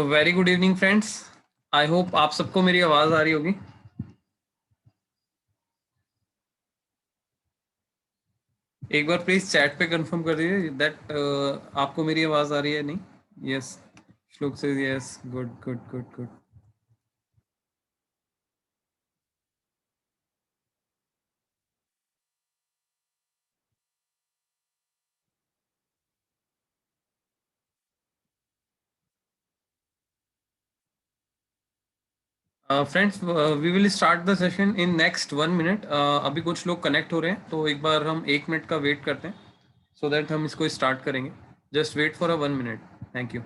Very good evening friends. I hope आप सबको मेरी आवाज़ आ रही होगी। एक बार प्लीज चैट पे कंफर्म कर दीजिए दैट आपको मेरी आवाज़ आ रही है नहीं। यस, श्लोक से yes, good good good good. Friends, we will start the session in next 1 minute. अभी कुछ लोग कनेक्ट हो रहे हैं तो एक बार हम 1 मिनट का वेट करते हैं सो दैट हम इसको स्टार्ट करेंगे। Just wait for a 1 minute. Thank you.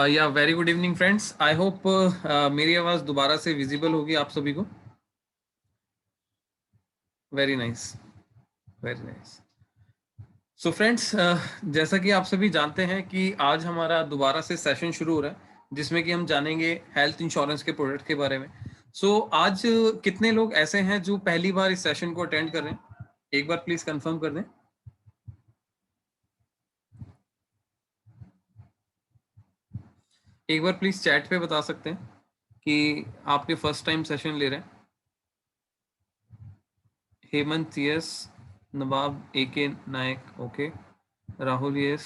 या very good evening friends. I hope मेरी आवाज़ दोबारा से विजिबल होगी आप सभी को। Very nice, very nice. So friends, जैसा कि आप सभी जानते हैं कि आज हमारा दोबारा से सेशन शुरू हो रहा है जिसमें कि हम जानेंगे हेल्थ इंश्योरेंस के प्रोडक्ट के बारे में। आज कितने लोग ऐसे हैं जो पहली बार इस सेशन को अटेंड कर रहे हैं? एक बार प्लीज कंफर्म कर दें। एक बार प्लीज चैट पे बता सकते हैं कि आपने फर्स्ट टाइम सेशन ले रहे हैं। Hemant yes, Nawab AK Nayak okay, Rahul yes,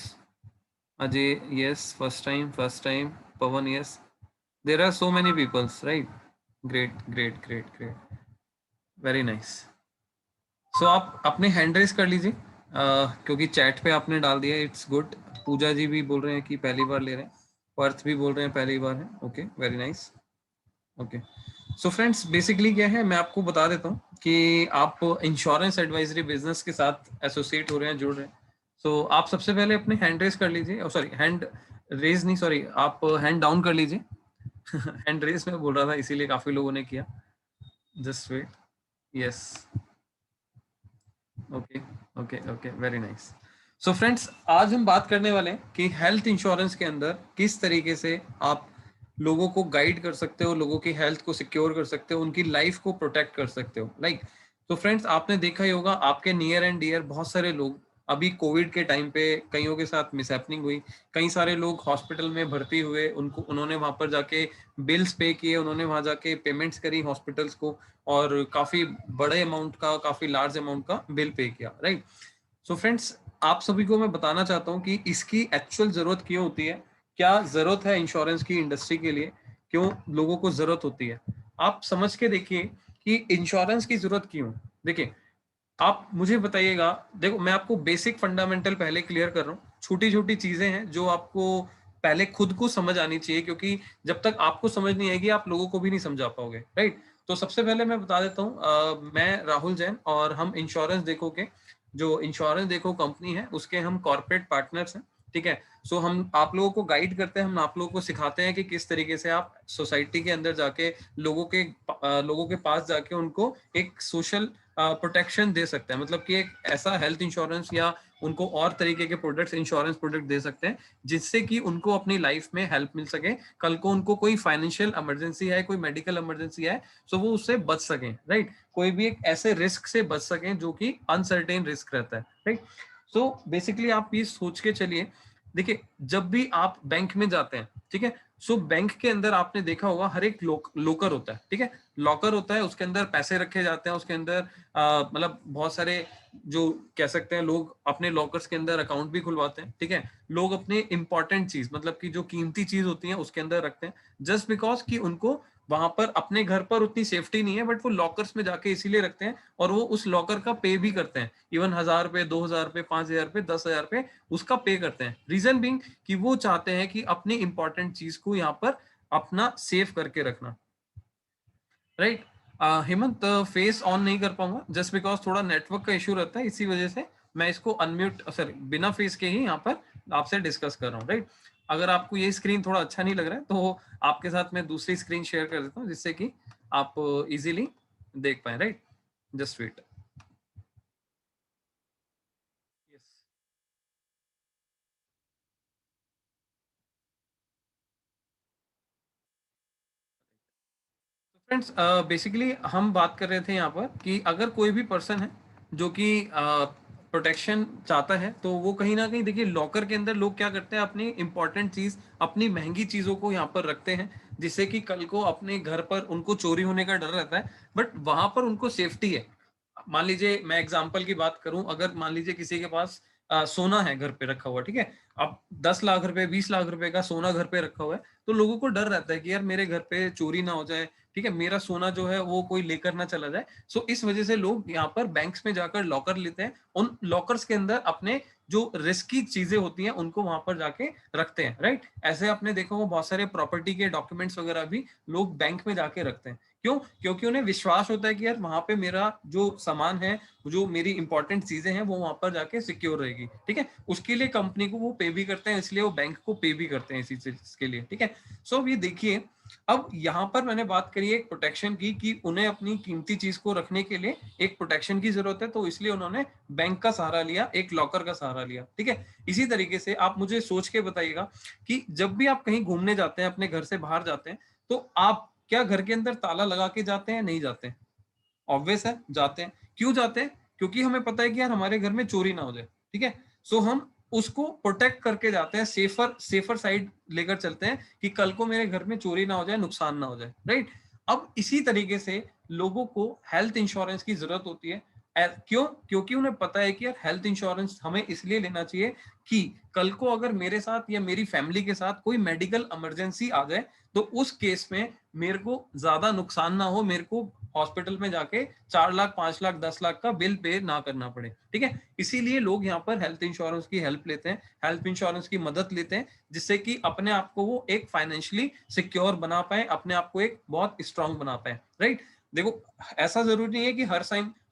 Ajay yes, first time first time, Pawan yes. There are so many peoples right. Great great great great, very nice. So आप अपने हैंड रेस कर लीजिए क्योंकि चैट पे आपने डाल दिया, इट्स गुड। पूजा जी भी बोल रहे हैं कि पहली बार ले रहे हैं, पर्थ भी बोल रहे हैं पहली बार है। Okay, very nice. Okay, so friends basically क्या है मैं आपको बता देता हूँ कि आप इंश्योरेंस एडवाइजरी बिजनेस के साथ एसोसिएट हो रहे हैं, जुड़ रहे हैं। सो आप सबसे पहले अपने हैंड रेस कर लीजिए, सॉरी हैंड रेज नहीं, सॉरी आप हैंड डाउन कर लीजिए। हैंड रेस में बोल रहा था इसीलिए काफी लोगों ने किया। Just wait, yes, okay okay okay, very nice. So friends, आज हम बात करने वाले हैं कि हेल्थ इंश्योरेंस के अंदर किस तरीके से आप लोगों को गाइड कर सकते हो, लोगों की हेल्थ को सिक्योर कर सकते हो, उनकी लाइफ को प्रोटेक्ट कर सकते हो। लाइक तो फ्रेंड्स, आपने देखा ही होगा आपके नियर एंड डियर बहुत सारे लोग अभी कोविड के टाइम पे कईयों के साथ मिसहैपनिंग हुई। कई सारे लोग हॉस्पिटल में भर्ती हुए, उनको उन्होंने वहां पर जाके बिल्स पे किए, उन्होंने वहां जाके पेमेंट्स करी हॉस्पिटल्स को, और काफी बड़े अमाउंट का, काफी लार्ज अमाउंट का बिल पे किया, राइट। सो फ्रेंड्स, आप सभी को मैं बताना चाहता हूँ कि इसकी एक्चुअल जरूरत क्यों होती है, क्या जरूरत है इंश्योरेंस की इंडस्ट्री के लिए, क्यों लोगों को जरूरत होती है। आप समझ के देखिए कि इंश्योरेंस की जरूरत क्यों। देखिए, आप मुझे बताइएगा। देखो, मैं आपको बेसिक फंडामेंटल पहले क्लियर कर रहा हूँ। छोटी छोटी चीजें हैं जो आपको पहले खुद को समझ आनी चाहिए, क्योंकि जब तक आपको समझ नहीं आएगी आप लोगों को भी नहीं समझा पाओगे, राइट। तो सबसे पहले मैं बता देता हूँ, मैं राहुल जैन और हम इंश्योरेंस देखो के, जो इंश्योरेंस देखो कंपनी है उसके हम कॉर्पोरेट पार्टनर्स हैं, ठीक है। सो हम आप लोगों को गाइड करते हैं, हम आप लोगों को सिखाते हैं कि किस तरीके से आप सोसाइटी के अंदर जाके लोगों के पास जाके उनको एक सोशल प्रोटेक्शन दे सकते हैं, मतलब कि एक ऐसा हेल्थ इंश्योरेंस या उनको और तरीके के प्रोडक्ट्स, इंश्योरेंस प्रोडक्ट दे सकते हैं जिससे कि उनको अपनी लाइफ में हेल्प मिल सके। कल को उनको कोई फाइनेंशियल इमरजेंसी है, कोई मेडिकल इमरजेंसी है, तो वो उससे बच सकें, राइट। कोई भी एक ऐसे रिस्क से बच सकें जो कि अनसर्टेन रिस्क रहता है, राइट। सो बेसिकली आप ये सोच के चलिए। देखिए, जब भी आप बैंक में जाते हैं, ठीक है, सो बैंक के अंदर आपने देखा होगा हर एक लॉकर होता है, ठीक है, लॉकर होता है, उसके अंदर पैसे रखे जाते हैं, उसके अंदर मतलब बहुत सारे जो कह सकते हैं लोग अपने लॉकर्स के अंदर अकाउंट भी खुलवाते हैं, ठीक है, लोग अपने इंपॉर्टेंट चीज मतलब कि जो कीमती चीज होती है उसके अंदर रखते हैं, जस्ट बिकॉज कि उनको वहां पर अपने घर पर उतनी सेफ्टी नहीं है, बट वो लॉकर्स में जाके इसीलिए रखते हैं, और वो उस लॉकर का पे भी करते हैं, इवन 1000 रुपए, 2000 रुपए, 5000 रुपए, 10,000 रुपए उसका पे करते हैं। रीजन बिंग कि वो चाहते हैं कि अपनी इंपॉर्टेंट चीज को यहाँ पर अपना सेव करके रखना, राइट। हेमंत फेस ऑन नहीं कर पाऊंगा जस्ट बिकॉज थोड़ा नेटवर्क का इशू रहता है, इसी वजह से मैं इसको अनम्यूट सॉरी बिना फेस के ही यहाँ पर आपसे डिस्कस कर रहा हूँ, राइट। अगर आपको ये स्क्रीन थोड़ा अच्छा नहीं लग रहा है तो आपके साथ मैं दूसरी स्क्रीन शेयर कर देता हूँ जिससे कि आप इजीली देख पाए, right. Just wait. Friends basically हम बात कर रहे थे यहाँ पर कि अगर कोई भी पर्सन है जो कि प्रोटेक्शन चाहता है तो वो कहीं ना कहीं देखिए लॉकर के अंदर लोग क्या करते हैं, अपनी इंपॉर्टेंट चीज, अपनी महंगी चीजों को यहाँ पर रखते हैं, जिससे कि कल को अपने घर पर उनको चोरी होने का डर रहता है, बट वहां पर उनको सेफ्टी है। मान लीजिए मैं एग्जांपल की बात करूं, अगर मान लीजिए किसी के पास सोना है घर पे रखा हुआ, ठीक है, अब 10 लाख रुपए, 20 लाख रुपए का सोना घर पे रखा हुआ है, तो लोगों को डर रहता है कि यार मेरे घर पे चोरी ना हो जाए, ठीक है, मेरा सोना जो है वो कोई लेकर ना चला जाए। सो इस वजह से लोग यहाँ पर बैंक्स में जाकर लॉकर लेते हैं, उन लॉकर्स के अंदर अपने जो रिस्की चीजें होती हैं उनको वहां पर जाके रखते हैं, राइट। ऐसे आपने देखा होगा बहुत सारे प्रॉपर्टी के डॉक्यूमेंट्स वगैरह भी लोग बैंक में जाके रखते हैं। क्यों? क्योंकि उन्हें विश्वास होता है कि यार वहां पे मेरा जो सामान है, जो मेरी इंपॉर्टेंट चीजें हैं वो वहां पर जाके सिक्योर रहेगी, ठीक है। उसके लिए कंपनी को वो पे भी करते हैं, इसलिए वो बैंक को पे भी करते हैं इसी चीज के लिए, ठीक है। सो ये देखिए, अब यहाँ पर मैंने बात करी एक प्रोटेक्शन की कि उन्हें अपनी कीमती चीज को रखने के लिए एक प्रोटेक्शन की जरूरत है, तो इसलिए उन्होंने बैंक का सहारा लिया, एक लॉकर का सहारा लिया, ठीक है। इसी तरीके से आप मुझे सोच के बताइएगा कि जब भी आप कहीं घूमने जाते हैं, अपने घर से बाहर जाते हैं, तो आप क्या घर के अंदर ताला लगा के जाते हैं? नहीं जाते हैं। ऑब्वियस है, जाते हैं। क्यों जाते हैं? क्योंकि हमें पता है कि यार हमारे घर में चोरी ना हो जाए, ठीक है। सो हम उसको प्रोटेक्ट करके जाते हैं, सेफर सेफर साइड लेकर चलते हैं कि कल को मेरे घर में चोरी ना हो जाए, नुकसान ना हो जाए, राइट। अब इसी तरीके से लोगों को हेल्थ इंश्योरेंस की जरूरत होती है। क्यों? क्योंकि उन्हें पता है कि यार हेल्थ इंश्योरेंस हमें इसलिए लेना चाहिए कि कल को अगर मेरे साथ या मेरी फैमिली के साथ कोई मेडिकल इमरजेंसी आ जाए, तो उस केस में मेरे को ज्यादा नुकसान ना हो, मेरे को हॉस्पिटल में जाके 4 लाख, 5 लाख, 10 लाख का बिल पे ना करना पड़े, ठीक है। इसीलिए लोग यहाँ पर हेल्थ इंश्योरेंस की हेल्प लेते हैं, हेल्थ इंश्योरेंस की मदद लेते हैं, जिससे कि अपने आप को वो एक फाइनेंशियली सिक्योर बना पाए, अपने आप को एक बहुत स्ट्रांग बना पाए, राइट। देखो, ऐसा जरूरी नहीं है कि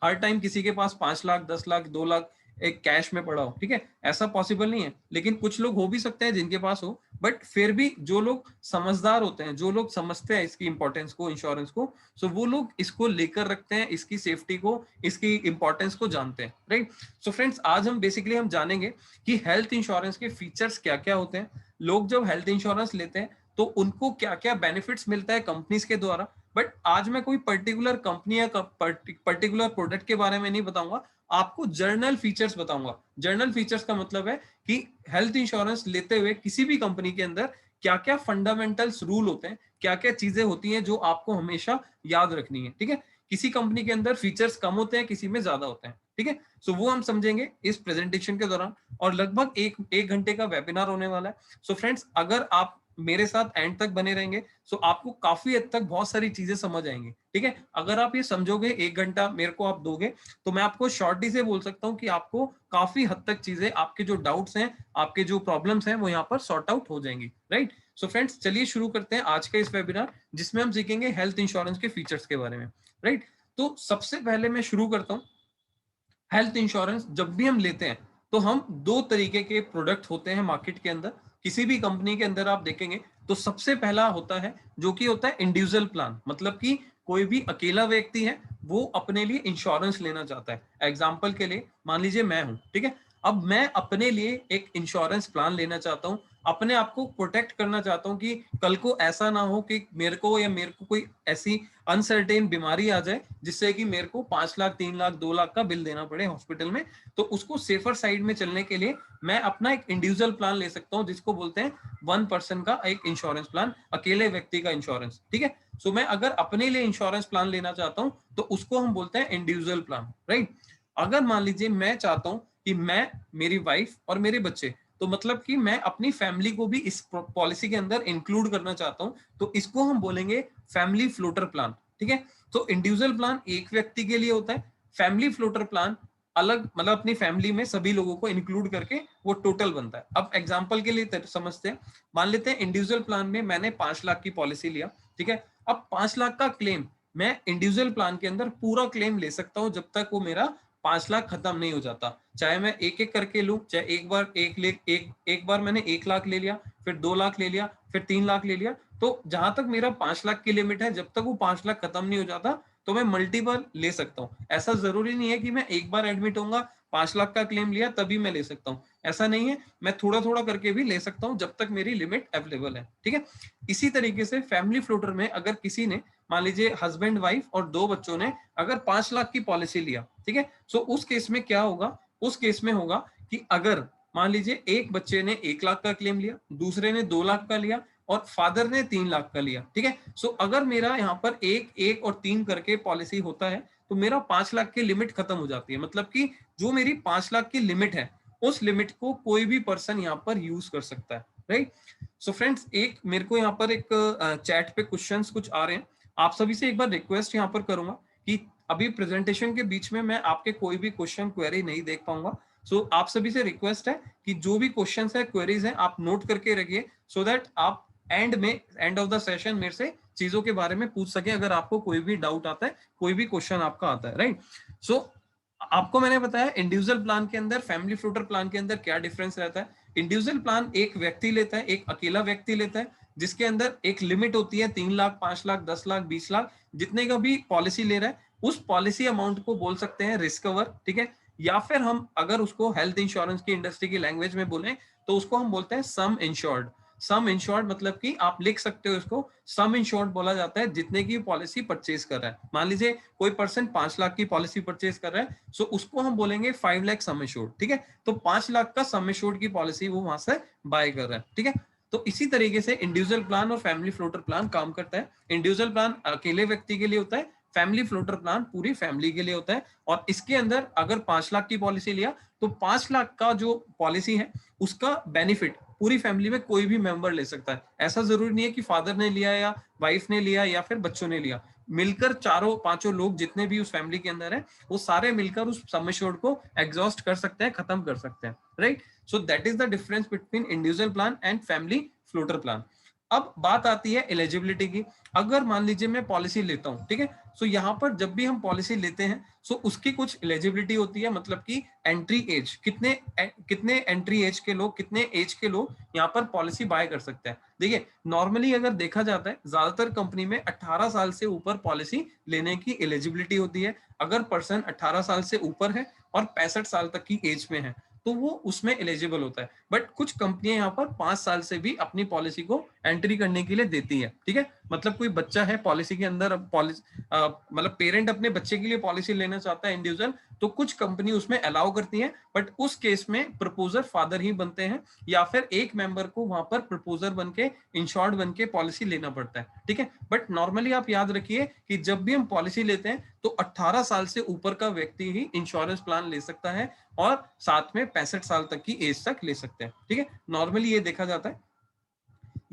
हर टाइम किसी के पास 5 लाख, 10 लाख, 2 लाख एक कैश में पड़ा हो, ठीक है, ऐसा पॉसिबल नहीं है। लेकिन कुछ लोग हो भी सकते हैं जिनके पास हो, बट फिर भी जो लोग समझदार होते हैं, जो लोग समझते हैं इसकी इंपॉर्टेंस को, इंश्योरेंस को, सो वो लोग इसको लेकर रखते हैं, इसकी सेफ्टी को, इसकी इंपॉर्टेंस को जानते हैं, राइट। सो फ्रेंड्स, आज हम बेसिकली हम जानेंगे कि हेल्थ इंश्योरेंस के फीचर्स क्या क्या होते हैं, लोग जब हेल्थ इंश्योरेंस लेते हैं तो उनको क्या क्या बेनिफिट्स मिलता है कंपनीज के द्वारा। बट आज मैं कोई पर्टिकुलर कंपनी या पर्टिकुलर प्रोडक्ट के बारे में नहीं बताऊंगा, आपको जर्नल फीचर्स बताऊंगा। जर्नल फीचर्स का मतलब है कि हेल्थ इंश्योरेंस लेते हुए किसी भी कंपनी के अंदर क्या क्या फंडामेंटल्स रूल होते हैं, क्या क्या चीजें होती हैं जो आपको हमेशा याद रखनी है, ठीक है। किसी कंपनी के अंदर फीचर्स कम होते हैं, किसी में ज्यादा होते हैं, ठीक है। सो वो हम समझेंगे इस प्रेजेंटेशन के दौरान, और लगभग एक घंटे का वेबिनार होने वाला है। सो फ्रेंड्स, अगर आप मेरे साथ एंड तक बने रहेंगे सो आपको काफी हद तक बहुत सारी चीजें समझ आएंगी, ठीक है। अगर आप ये समझोगे, 1 घंटा मेरे को आप दोगे, तो मैं आपको शॉर्टली से बोल सकता हूँ कि आपको काफी हद तक चीजें, आपके जो डाउट्स हैं, आपके जो प्रॉब्लम्स हैं, वो यहाँ पर सॉर्ट आउट हो जाएंगी, राइट। सो फ्रेंड्स, चलिए शुरू करते हैं आज का इस वेबिनार, जिसमें हम सीखेंगे हेल्थ इंश्योरेंस के फीचर्स के बारे में, राइट। तो सबसे पहले मैं शुरू करता हूँ। हेल्थ इंश्योरेंस जब भी हम लेते हैं तो हम दो तरीके के प्रोडक्ट होते हैं मार्केट के अंदर, किसी भी कंपनी के अंदर आप देखेंगे तो सबसे पहला होता है जो कि होता है इंडिविजुअल प्लान, मतलब कि कोई भी अकेला व्यक्ति है वो अपने लिए इंश्योरेंस लेना चाहता है। एग्जाम्पल के लिए मान लीजिए मैं हूं, ठीक है, अब मैं अपने लिए एक इंश्योरेंस प्लान लेना चाहता हूँ, अपने आप को प्रोटेक्ट करना चाहता हूँ कि कल को ऐसा ना हो कि मेरे को कोई ऐसी अनसर्टेन बीमारी आ जाए जिससे कि मेरे को 5 लाख, 3 लाख, 2 लाख का बिल देना पड़े हॉस्पिटल में। तो उसको सेफर साइड में चलने के लिए मैं अपना एक इंडिविजुअल प्लान ले सकता हूँ, जिसको बोलते हैं 1 पर्सन का एक इंश्योरेंस प्लान, अकेले व्यक्ति का इंश्योरेंस। ठीक है, सो मैं अगर अपने लिए इंश्योरेंस प्लान लेना चाहता हूँ तो उसको हम बोलते हैं इंडिविजुअल प्लान, राइट। अगर मान लीजिए मैं चाहता हूँ कि मैं, मेरी वाइफ और मेरे बच्चे, तो मतलब कि मैं अपनी फैमिली को भी इस पॉलिसी के अंदर इंक्लूड करना चाहता हूं, तो इसको हम बोलेंगे फैमिली फ्लोटर प्लान। ठीक है, तो इंडिविजुअल प्लान एक व्यक्ति के लिए होता है, फैमिली फ्लोटर प्लान अलग, मतलब अपनी फैमिली में सभी लोगों को इंक्लूड करके वो टोटल बनता है। अब एग्जांपल के लिए समझते हैं, मान लेते हैं इंडिविजुअल प्लान में मैंने 5 लाख की पॉलिसी लिया। ठीक है, अब 5 लाख का क्लेम मैं इंडिविजुअल प्लान के अंदर पूरा क्लेम ले सकता हूं जब तक वो मेरा 5 लाख खत्म नहीं हो जाता। चाहे मैं एक एक करके लूं, चाहे एक बार मैंने 1 लाख ले लिया, फिर 2 लाख ले लिया, फिर 3 लाख ले लिया, तो जहां तक मेरा 5 लाख की लिमिट है, जब तक वो 5 लाख खत्म नहीं हो जाता तो मैं मल्टीपल ले सकता हूँ। ऐसा जरूरी नहीं है कि मैं एक बार एडमिट होऊंगा, 5 लाख का क्लेम लिया तभी मैं ले सकता हूँ, ऐसा नहीं है। मैं थोड़ा थोड़ा करके भी ले सकता हूँ जब तक मेरी लिमिट अवेलेबल है। ठीक है, इसी तरीके से फैमिली फ्लोटर में अगर किसी ने, मान लीजिए हस्बैंड वाइफ और 2 बच्चों ने अगर 5 लाख की पॉलिसी लिया, ठीक है, सो उस केस में क्या होगा, उस केस में होगा कि अगर मान लीजिए एक बच्चे ने 1 लाख का क्लेम लिया, दूसरे ने 2 लाख का लिया और फादर ने 3 लाख का लिया। ठीक है, सो अगर मेरा यहाँ पर 1, 1 और 3 करके पॉलिसी होता है तो मेरा 5 लाख की लिमिट खत्म हो जाती है। मतलब कि जो मेरी 5 लाख की लिमिट है उस लिमिट को कोई भी पर्सन यहाँ पर यूज कर सकता है, राइट। सो फ्रेंड्स, एक मेरे को यहाँ पर एक चैट पे क्वेश्चंस कुछ आ रहे हैं, आप सभी से एक बार रिक्वेस्ट यहाँ पर करूंगा कि अभी प्रेजेंटेशन के बीच में मैं आपके कोई भी क्वेश्चन क्वेरी नहीं देख पाऊंगा। सो आप सभी से रिक्वेस्ट है कि जो भी क्वेश्चंस है, क्वेरीज हैं, आप नोट करके रखिए सो दैट आप एंड ऑफ द सेशन मेरे से चीजों के बारे में पूछ सके अगर आपको कोई भी डाउट आता है, कोई भी क्वेश्चन आपका आता है, राइट। सो आपको मैंने बताया इंडिविजुअल प्लान के अंदर, फैमिली फ्लोटर प्लान के अंदर क्या डिफरेंस रहता है। इंडिविजुअल प्लान एक व्यक्ति लेता है, एक अकेला व्यक्ति लेता है, जिसके अंदर एक लिमिट होती है 3 लाख, 5 लाख, 10 लाख, 20 लाख, जितने का भी पॉलिसी ले रहा है उस पॉलिसी अमाउंट को बोल सकते हैं रिस्क कवर। ठीक है, या फिर हम अगर उसको हेल्थ इंश्योरेंस की इंडस्ट्री की लैंग्वेज में बोलें तो उसको हम बोलते हैं सम इंश्योर्ड। सम इंश्योर्ड मतलब कि आप लिख सकते हो इसको, सम इंश्योर्ड बोला जाता है जितने की पॉलिसी परचेज कर रहा है। मान लीजिए कोई पर्सन 5 लाख की पॉलिसी परचेज कर रहा है, सो उसको हम बोलेंगे 5 लाख सम इंश्योर्ड। ठीक है, तो 5 लाख का सम इंश्योर्ड की पॉलिसी वो वहां से बाय कर रहा है। ठीक है, तो इसी तरीके से इंडिविजुअल प्लान और फैमिली फ्लोटर प्लान काम करता है। इंडिविजुअल प्लान अकेले व्यक्ति के लिए होता है, फैमिली फ्लोटर प्लान पूरी फैमिली के लिए होता है। और इसके अंदर अगर 5 लाख की पॉलिसी लिया तो 5 लाख का जो पॉलिसी है उसका बेनिफिट पूरी फैमिली में कोई भी मेंबर ले सकता है। ऐसा जरूरी नहीं है कि फादर ने लिया या वाइफ ने लिया या फिर बच्चों ने लिया, मिलकर चारों पांचों लोग जितने भी उस फैमिली के अंदर है वो सारे मिलकर उस सम एश्योर्ड को एग्जॉस्ट कर सकते हैं, खत्म कर सकते हैं, right. So that is the difference between individual plan and family floater plan. अब बात आती है एलिजिबिलिटी की। अगर मान लीजिए मैं पॉलिसी लेता हूं, ठीक है, सो यहाँ पर जब भी हम पॉलिसी लेते हैं सो उसकी कुछ एलिजिबिलिटी होती है, मतलब कि एंट्री एज, कितने एंट्री एज के लोग, कितने एज के लोग यहाँ पर पॉलिसी बाय कर सकते हैं। देखिए नॉर्मली अगर देखा जाता है ज्यादातर कंपनी में 18 साल से ऊपर पॉलिसी लेने की एलिजिबिलिटी होती है। अगर पर्सन 18 साल से ऊपर है और 65 साल तक की एज में है तो वो उसमें एलिजिबल होता है। बट कुछ कंपनियां यहाँ पर 5 साल से भी अपनी पॉलिसी को एंट्री करने के लिए देती है। ठीक है, मतलब कोई बच्चा है पॉलिसी के अंदर, मतलब पेरेंट अपने बच्चे के लिए पॉलिसी लेना चाहता है इंडिविजुअल, तो कुछ कंपनी उसमें अलाउ करती है। बट उस केस में प्रपोजर फादर ही बनते हैं या फिर एक मेंबर को वहां पर प्रपोजर बन के, इंश्योर्ड बन के पॉलिसी लेना पड़ता है। ठीक है, बट नॉर्मली आप याद रखिए कि जब भी हम पॉलिसी लेते हैं तो 18 साल से ऊपर का व्यक्ति ही इंश्योरेंस प्लान ले सकता है और साथ में 65 साल तक की एज तक ले सकते हैं। ठीक है, नॉर्मली ये देखा जाता है।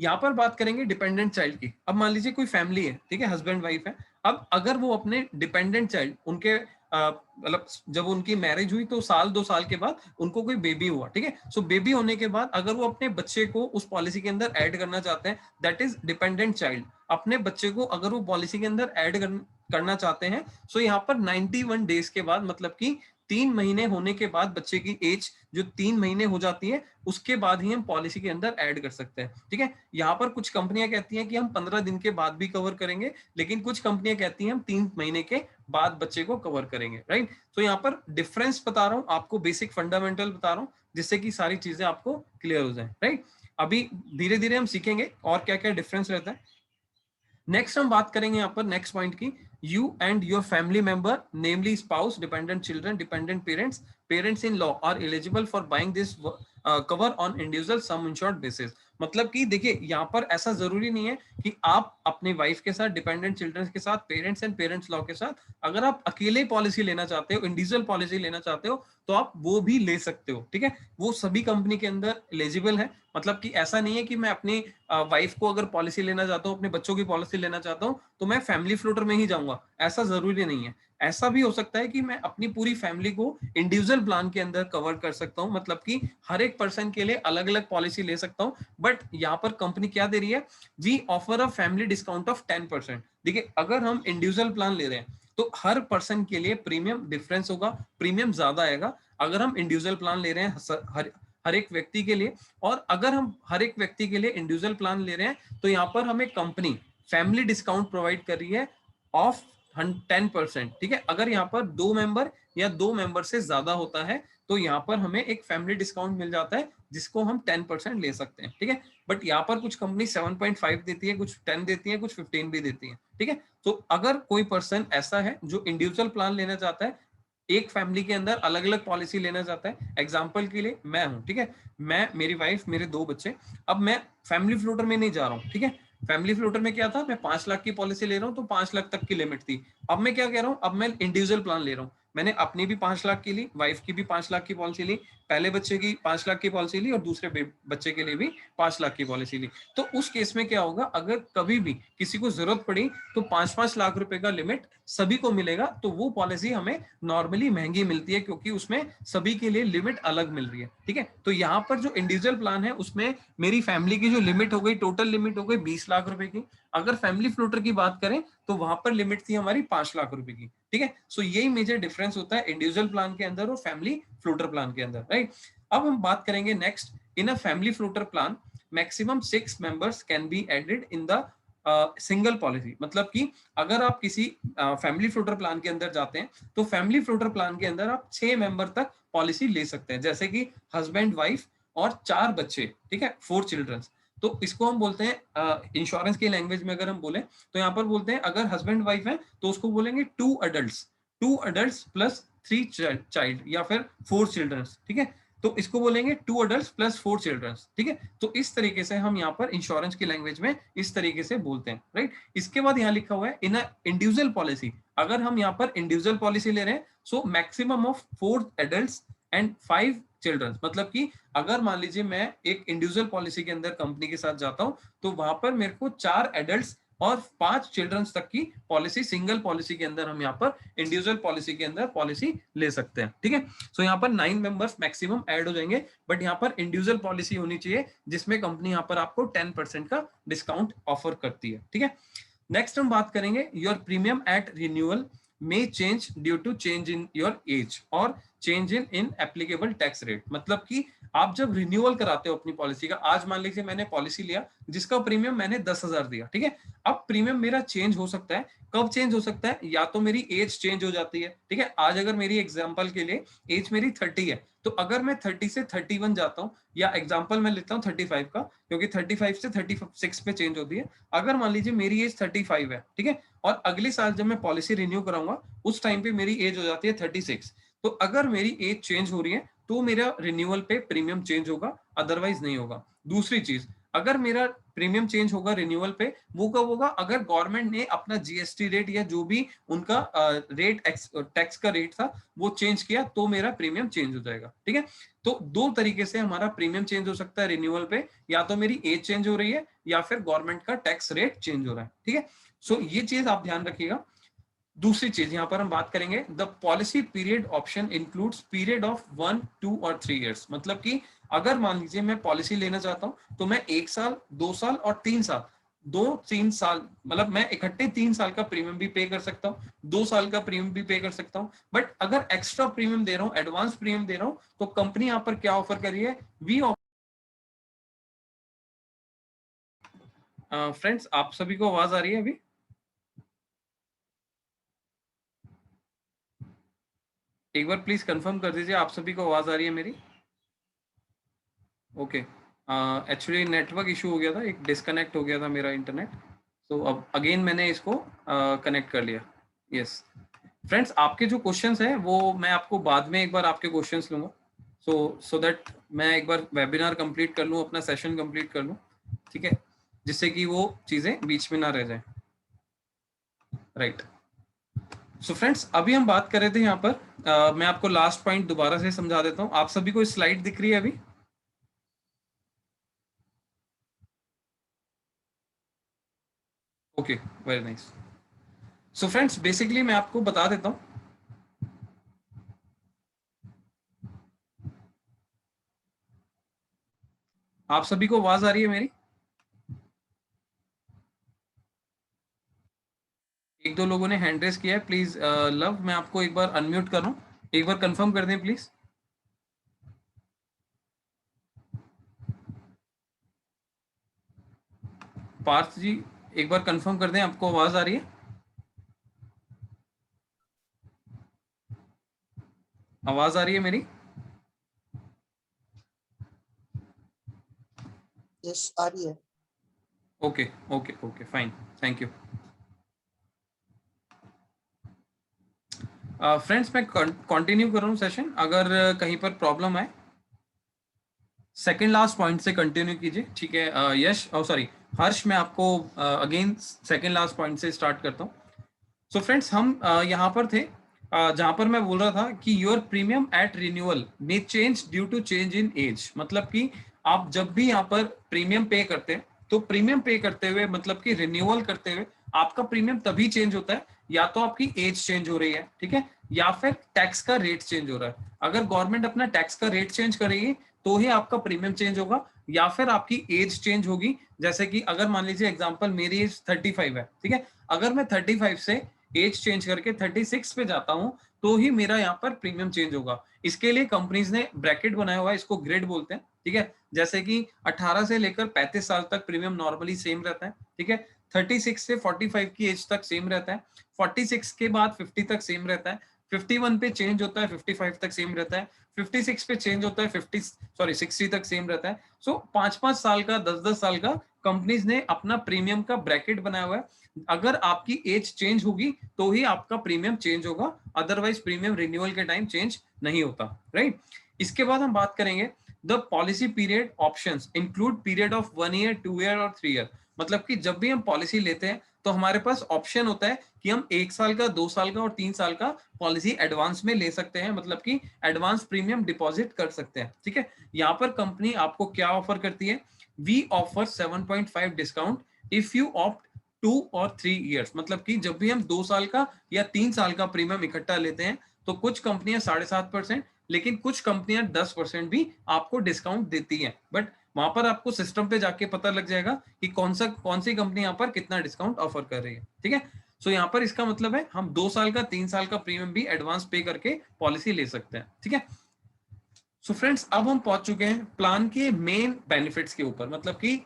यहाँ पर बात करेंगे डिपेंडेंट चाइल्ड की। अब मान लीजिए कोई फैमिली है, ठीक है, हस्बैंड वाइफ है। अब अगर वो अपने डिपेंडेंट चाइल्ड, उनके मतलब जब उनकी मैरिज हुई तो 1-2 साल के बाद उनको कोई बेबी हुआ, ठीक है, सो बेबी होने के बाद अगर वो अपने बच्चे को उस पॉलिसी के अंदर ऐड करना चाहते हैं, दैट इज डिपेंडेंट चाइल्ड। अपने बच्चे को अगर वो पॉलिसी के अंदर ऐड करना चाहते हैं, सो यहाँ पर 91 डेज के बाद, मतलब कि 3 महीने होने के बाद बच्चे की एज जो 3 महीने हो जाती है उसके बाद ही हम पॉलिसी के अंदर ऐड कर सकते हैं, ठीक है। यहाँ पर कुछ कंपनियां कहती हैं कि हम 15 दिन के बाद भी कवर करेंगे, लेकिन कुछ कंपनियां कहती हैं हम 3 महीने के बाद बच्चे को कवर करेंगे, राइट। तो यहाँ पर डिफरेंस बता रहा हूँ आपको, बेसिक फंडामेंटल बता रहा हूँ, जिससे कि सारी चीजें आपको क्लियर हो जाए, राइट। अभी धीरे धीरे हम सीखेंगे और क्या क्या डिफरेंस रहता है। नेक्स्ट हम बात करेंगे यहाँ पर नेक्स्ट पॉइंट की, you and your family member namely spouse, dependent children, dependent parents, parents in law are eligible for buying this cover on individual sum insured basis. मतलब कि देखिए यहाँ पर ऐसा जरूरी नहीं है कि आप अपने वाइफ के साथ, डिपेंडेंट चिल्ड्रन के साथ, पेरेंट्स एंड पेरेंट्स लॉ के साथ, अगर आप अकेले पॉलिसी लेना चाहते हो, इंडिविजुअल पॉलिसी लेना चाहते हो, तो आप वो भी ले सकते हो, ठीक है। वो सभी कंपनी के अंदर एलिजिबल है। मतलब कि ऐसा नहीं है कि मैं अपनी वाइफ को अगर पॉलिसी लेना चाहता हूँ, अपने बच्चों की पॉलिसी लेना चाहता हूँ, तो मैं फैमिली फ्लोटर में ही जाऊंगा, ऐसा जरूरी नहीं है। ऐसा भी हो सकता है कि मैं अपनी पूरी फैमिली को इंडिविजुअल प्लान के अंदर कवर कर सकता हूँ, मतलब कि हर एक पर्सन के लिए अलग अलग पॉलिसी ले सकता हूँ। बट यहाँ पर कंपनी क्या दे रही है, we offer a family discount of 10%। देखिए अगर हम इंडिविजुअल प्लान ले रहे हैं तो हर पर्सन के लिए प्रीमियम डिफरेंस होगा, प्रीमियम ज्यादा आएगा अगर हम इंडिविजुअल प्लान ले रहे हैं हर एक व्यक्ति के लिए। और अगर हम हर एक व्यक्ति के लिए इंडिविजुअल प्लान ले रहे हैं तो यहाँ पर हमें कंपनी फैमिली डिस्काउंट प्रोवाइड कर रही है ऑफ 10%, ठीक है। अगर यहाँ पर 2 मेंबर या 2 मेंबर से ज्यादा होता है तो यहाँ पर हमें एक फैमिली डिस्काउंट मिल जाता है जिसको हम 10% ले सकते हैं, ठीक है। बट यहाँ पर कुछ कंपनी 7.5 देती है, कुछ 10 देती है, कुछ 15 भी देती है, ठीक है। तो अगर कोई पर्सन ऐसा है जो इंडिविजुअल प्लान लेना चाहता है, एक फैमिली के अंदर अलग अलग पॉलिसी लेना चाहता है, एग्जांपल के लिए मैं हूं, ठीक है, मैं, मेरी वाइफ, मेरे 2 बच्चे, अब मैं फैमिली फ्लोटर में नहीं जा रहा हूं, ठीक है। फैमिली फ्लोटर में क्या था, मैं 5 लाख की पॉलिसी ले रहा हूं तो 5 लाख तक की लिमिट थी। अब मैं क्या कह रहा हूं, अब मैं इंडिविजुअल प्लान ले रहा हूं, मैंने अपनी भी 5 लाख की ली, वाइफ की भी 5 लाख की पॉलिसी ली, पहले बच्चे की 5 लाख की पॉलिसी ली और दूसरे बच्चे के लिए भी 5 लाख की पॉलिसी ली। तो उस केस में क्या होगा, अगर कभी भी किसी को जरूरत पड़ी तो 5-5 लाख रुपए का लिमिट सभी को मिलेगा। तो वो पॉलिसी हमें नॉर्मली महंगी मिलती है क्योंकि उसमें सभी के लिए लिमिट अलग मिल रही है, ठीक है। तो यहाँ पर जो इंडिविजुअल प्लान है उसमें मेरी फैमिली की जो लिमिट हो गई, टोटल लिमिट हो गई 20 लाख रुपए की। अगर फैमिली फ्लोटर की बात करें तो वहां पर लिमिट थी हमारी 5 लाख रुपए की, ठीक है। सो यही मेजर डिफरेंस होता है इंडिविजुअल प्लान के अंदर और फैमिली फ्लोटर प्लान के अंदर, राइट। अब हम बात करेंगे next, in a family floater plan maximum 6 members can be added in the single policy. मतलब कि अगर आप किसी फैमिली फ्लोटर प्लान के अंदर जाते हैं तो फैमिली फ्लोटर प्लान के अंदर आप 6 मेंबर तक पॉलिसी ले सकते हैं, जैसे कि हस्बैंड, वाइफ और 4 बच्चे, ठीक है, 4 चिल्ड्रंस। तो इसको हम बोलते हैं इंश्योरेंस की लैंग्वेज में अगर हम बोले तो यहाँ पर बोलते हैं अगर हस्बैंड वाइफ है तो उसको बोलेंगे 2 अडल्ट प्लस 3 चाइल्ड या फिर 4 चिल्ड्रंस, ठीक है। तो इसको बोलेंगे 2 अडल्ट प्लस 4 चिल्ड्रंस, ठीक है। तो इस तरीके से हम यहाँ पर इंश्योरेंस की लैंग्वेज में इस तरीके से बोलते हैं, राइट। इसके बाद यहाँ लिखा हुआ है इन इंडिविजुअल पॉलिसी, अगर हम यहाँ पर इंडिविजुअल पॉलिसी ले रहे हैं so maximum of 4 adults and 5 childrens. मतलब कि अगर मान लीजिए मैं एक इंडिविजुअल पॉलिसी के अंदर कंपनी के साथ जाता हूं तो वहां पर मेरे को 4 एडल्ट्स और 5 चिल्ड्रंस तक की पॉलिसी, सिंगल पॉलिसी के अंदर हम यहाँ पर इंडिविजुअल पॉलिसी के अंदर पॉलिसी ले सकते हैं, ठीक है। सो यहाँ पर 9 मेंबर्स मैक्सिमम ऐड हो जाएंगे, बट यहाँ पर इंडिविजुअल पॉलिसी होनी चाहिए जिसमें कंपनी यहाँ पर आपको 10% का डिस्काउंट ऑफर करती है, ठीक है। नेक्स्ट हम बात करेंगे your premium at renewal may change due to change in your age और change in applicable tax rate। मतलब कि आप जब रिन्यूअल कराते हो अपनी पॉलिसी का, आज मान लीजिए मैंने पॉलिसी लिया जिसका प्रीमियम मैंने 10,000 दिया, ठीक है। अब प्रीमियम मेरा चेंज हो सकता है, कब चेंज हो सकता है, या तो मेरी एज चेंज हो जाती है, ठीक है। आज अगर मेरी एग्जांपल के लिए एज मेरी 30 है तो अगर मैं 30 से 31 जाता हूँ, या एग्जांपल मैं लेता हूँ 35 का क्योंकि 35 से 36 पे चेंज होती है। अगर मान लीजिए मेरी एज 35 है, ठीक है, और अगले साल जब मैं पॉलिसी रिन्यू कराऊंगा उस टाइम पे मेरी एज हो जाती है 36, तो अगर मेरी एज चेंज हो रही है तो मेरा रिन्यूअल पे प्रीमियम चेंज होगा, अदरवाइज नहीं होगा। दूसरी चीज, अगर मेरा प्रीमियम चेंज होगा रिन्यूअल पे, वो कब होगा, अगर गवर्नमेंट ने अपना जीएसटी रेट या जो भी उनका रेट टैक्स का रेट था वो चेंज किया तो मेरा प्रीमियम चेंज हो जाएगा, ठीक है। तो 2 तरीके से हमारा प्रीमियम चेंज हो सकता है रिन्यूअल पे, या तो मेरी एज चेंज हो रही है या फिर गवर्नमेंट का टैक्स रेट चेंज हो रहा है, ठीक है। सो ये चीज आप ध्यान रखिएगा। दूसरी चीज यहाँ पर हम बात करेंगे, the policy period option includes period of 1, 2 और 3 इयर्स। मतलब कि अगर मान लीजिए मैं पॉलिसी लेना चाहता हूं तो मैं 1 साल, 2 साल और 3 साल 2-3 साल, मतलब मैं इकट्ठे 3 साल का प्रीमियम भी पे कर सकता हूँ, 2 साल का प्रीमियम भी पे कर सकता हूँ। बट अगर एक्स्ट्रा प्रीमियम दे रहा हूँ, एडवांस प्रीमियम दे रहा हूँ, तो कंपनी यहाँ पर क्या ऑफर कर रही है, वी फ्रेंड्स आप सभी को आवाज आ रही है अभी? एक बार प्लीज कंफर्म कर दीजिए आप सभी को आवाज आ रही है मेरी? ओके, एक्चुअली नेटवर्क इशू हो गया था, एक डिस्कनेक्ट हो गया था मेरा इंटरनेट, तो अब अगेन मैंने इसको कनेक्ट कर लिया। यस फ्रेंड्स, आपके जो क्वेश्चंस हैं वो मैं आपको बाद में एक बार आपके क्वेश्चंस लूंगा, सो दैट मैं एक बार वेबिनार कंप्लीट कर लूँ, अपना सेशन कंप्लीट कर लूँ, ठीक है, जिससे कि वो चीजें बीच में ना रह जाए। राइट, सो फ्रेंड्स अभी हम बात कर रहे थे यहाँ पर, मैं आपको लास्ट पॉइंट दोबारा से समझा देता हूँ। आप सभी को स्लाइड दिख रही है अभी? Okay, very nice. So friends basically मैं आपको बता देता हूँ, आप सभी को आवाज आ रही है मेरी? एक दो लोगों ने हैंड रेस किया है, प्लीज लव मैं आपको एक बार अनम्यूट कर रहा हूँ, एक बार कंफर्म कर दें प्लीज। पार्थ जी एक बार कंफर्म कर दें, आपको आवाज आ रही है? आवाज आ रही है मेरी? यस आ रही है। Okay okay okay fine, thank you. Friends मैं कंटिन्यू कर रहा हूँ सेशन, अगर कहीं पर प्रॉब्लम आए सेकेंड लास्ट पॉइंट से कंटिन्यू कीजिए, ठीक है? यश सॉरी हर्ष, मैं आपको अगेन सेकेंड लास्ट पॉइंट से स्टार्ट करता हूँ। सो फ्रेंड्स हम यहाँ पर थे, जहाँ पर मैं बोल रहा था कि your premium at renewal may change due to change in age, मतलब कि आप जब भी यहाँ पर प्रीमियम पे करते हैं, तो प्रीमियम पे करते हुए मतलब कि रिन्यूअल करते हुए आपका प्रीमियम तभी चेंज होता है, या तो आपकी एज चेंज हो रही है, ठीक है, या फिर टैक्स का रेट चेंज हो रहा है। अगर गवर्नमेंट अपना टैक्स का रेट चेंज करेगी तो ही आपका प्रीमियम चेंज होगा, या फिर आपकी एज चेंज होगी। जैसे कि अगर मान लीजिए एग्जांपल मेरी एज 35 है, ठीक है, अगर मैं 35 से एज चेंज करके 36 पे जाता हूं तो ही मेरा यहाँ पर प्रीमियम चेंज होगा। इसके लिए कंपनीज ने ब्रैकेट बनाया हुआ है, इसको ग्रेड बोलते हैं, ठीक है। जैसे कि 18 से लेकर 35 साल तक प्रीमियम नॉर्मली सेम रहता है, ठीक है। 36 से 45 की एज तक सेम रहता है, 46 के बाद 50 तक सेम रहता है, 51 पे चेंज होता है, 55 तक सेम रहता है, 56 पे चेंज होता है, 60 तक सेम रहता है। सो 5-5 साल का, 10-10 साल का कंपनीज ने अपना प्रीमियम का ब्रैकेट बनाया हुआ है। अगर आपकी एज चेंज होगी तो ही आपका प्रीमियम चेंज होगा, अदरवाइज प्रीमियम रिन्यूअल के टाइम चेंज नहीं होता, राइट। इसके बाद हम बात करेंगे the policy period options include period of 1 year, 2 year और 3 ईयर। मतलब कि जब भी हम पॉलिसी लेते हैं तो हमारे पास ऑप्शन होता है कि हम 1 साल का, 2 साल का और 3 साल का पॉलिसी एडवांस में ले सकते हैं, मतलब कि एडवांस प्रीमियम डिपॉजिट कर सकते हैं, ठीक है। यहाँ पर कंपनी आपको क्या ऑफर करती है, we offer 7.5 discount if you opt 2 और 3 ईयर्स। मतलब कि जब भी हम 2 साल का या 3 साल का प्रीमियम इकट्ठा लेते हैं तो कुछ कंपनियां 7.5%, लेकिन कुछ कंपनियां 10% भी आपको डिस्काउंट देती हैं। बट वहां पर आपको सिस्टम पे जाके पता लग जाएगा कि कौन सी कंपनी यहाँ पर कितना डिस्काउंट ऑफर कर रही है, ठीक है। सो यहाँ पर इसका मतलब है हम 2 साल का, 3 साल का प्रीमियम भी एडवांस पे करके पॉलिसी ले सकते हैं, ठीक है। सो फ्रेंड्स अब हम पहुंच चुके हैं प्लान के मेन बेनिफिट्स के ऊपर, मतलब कि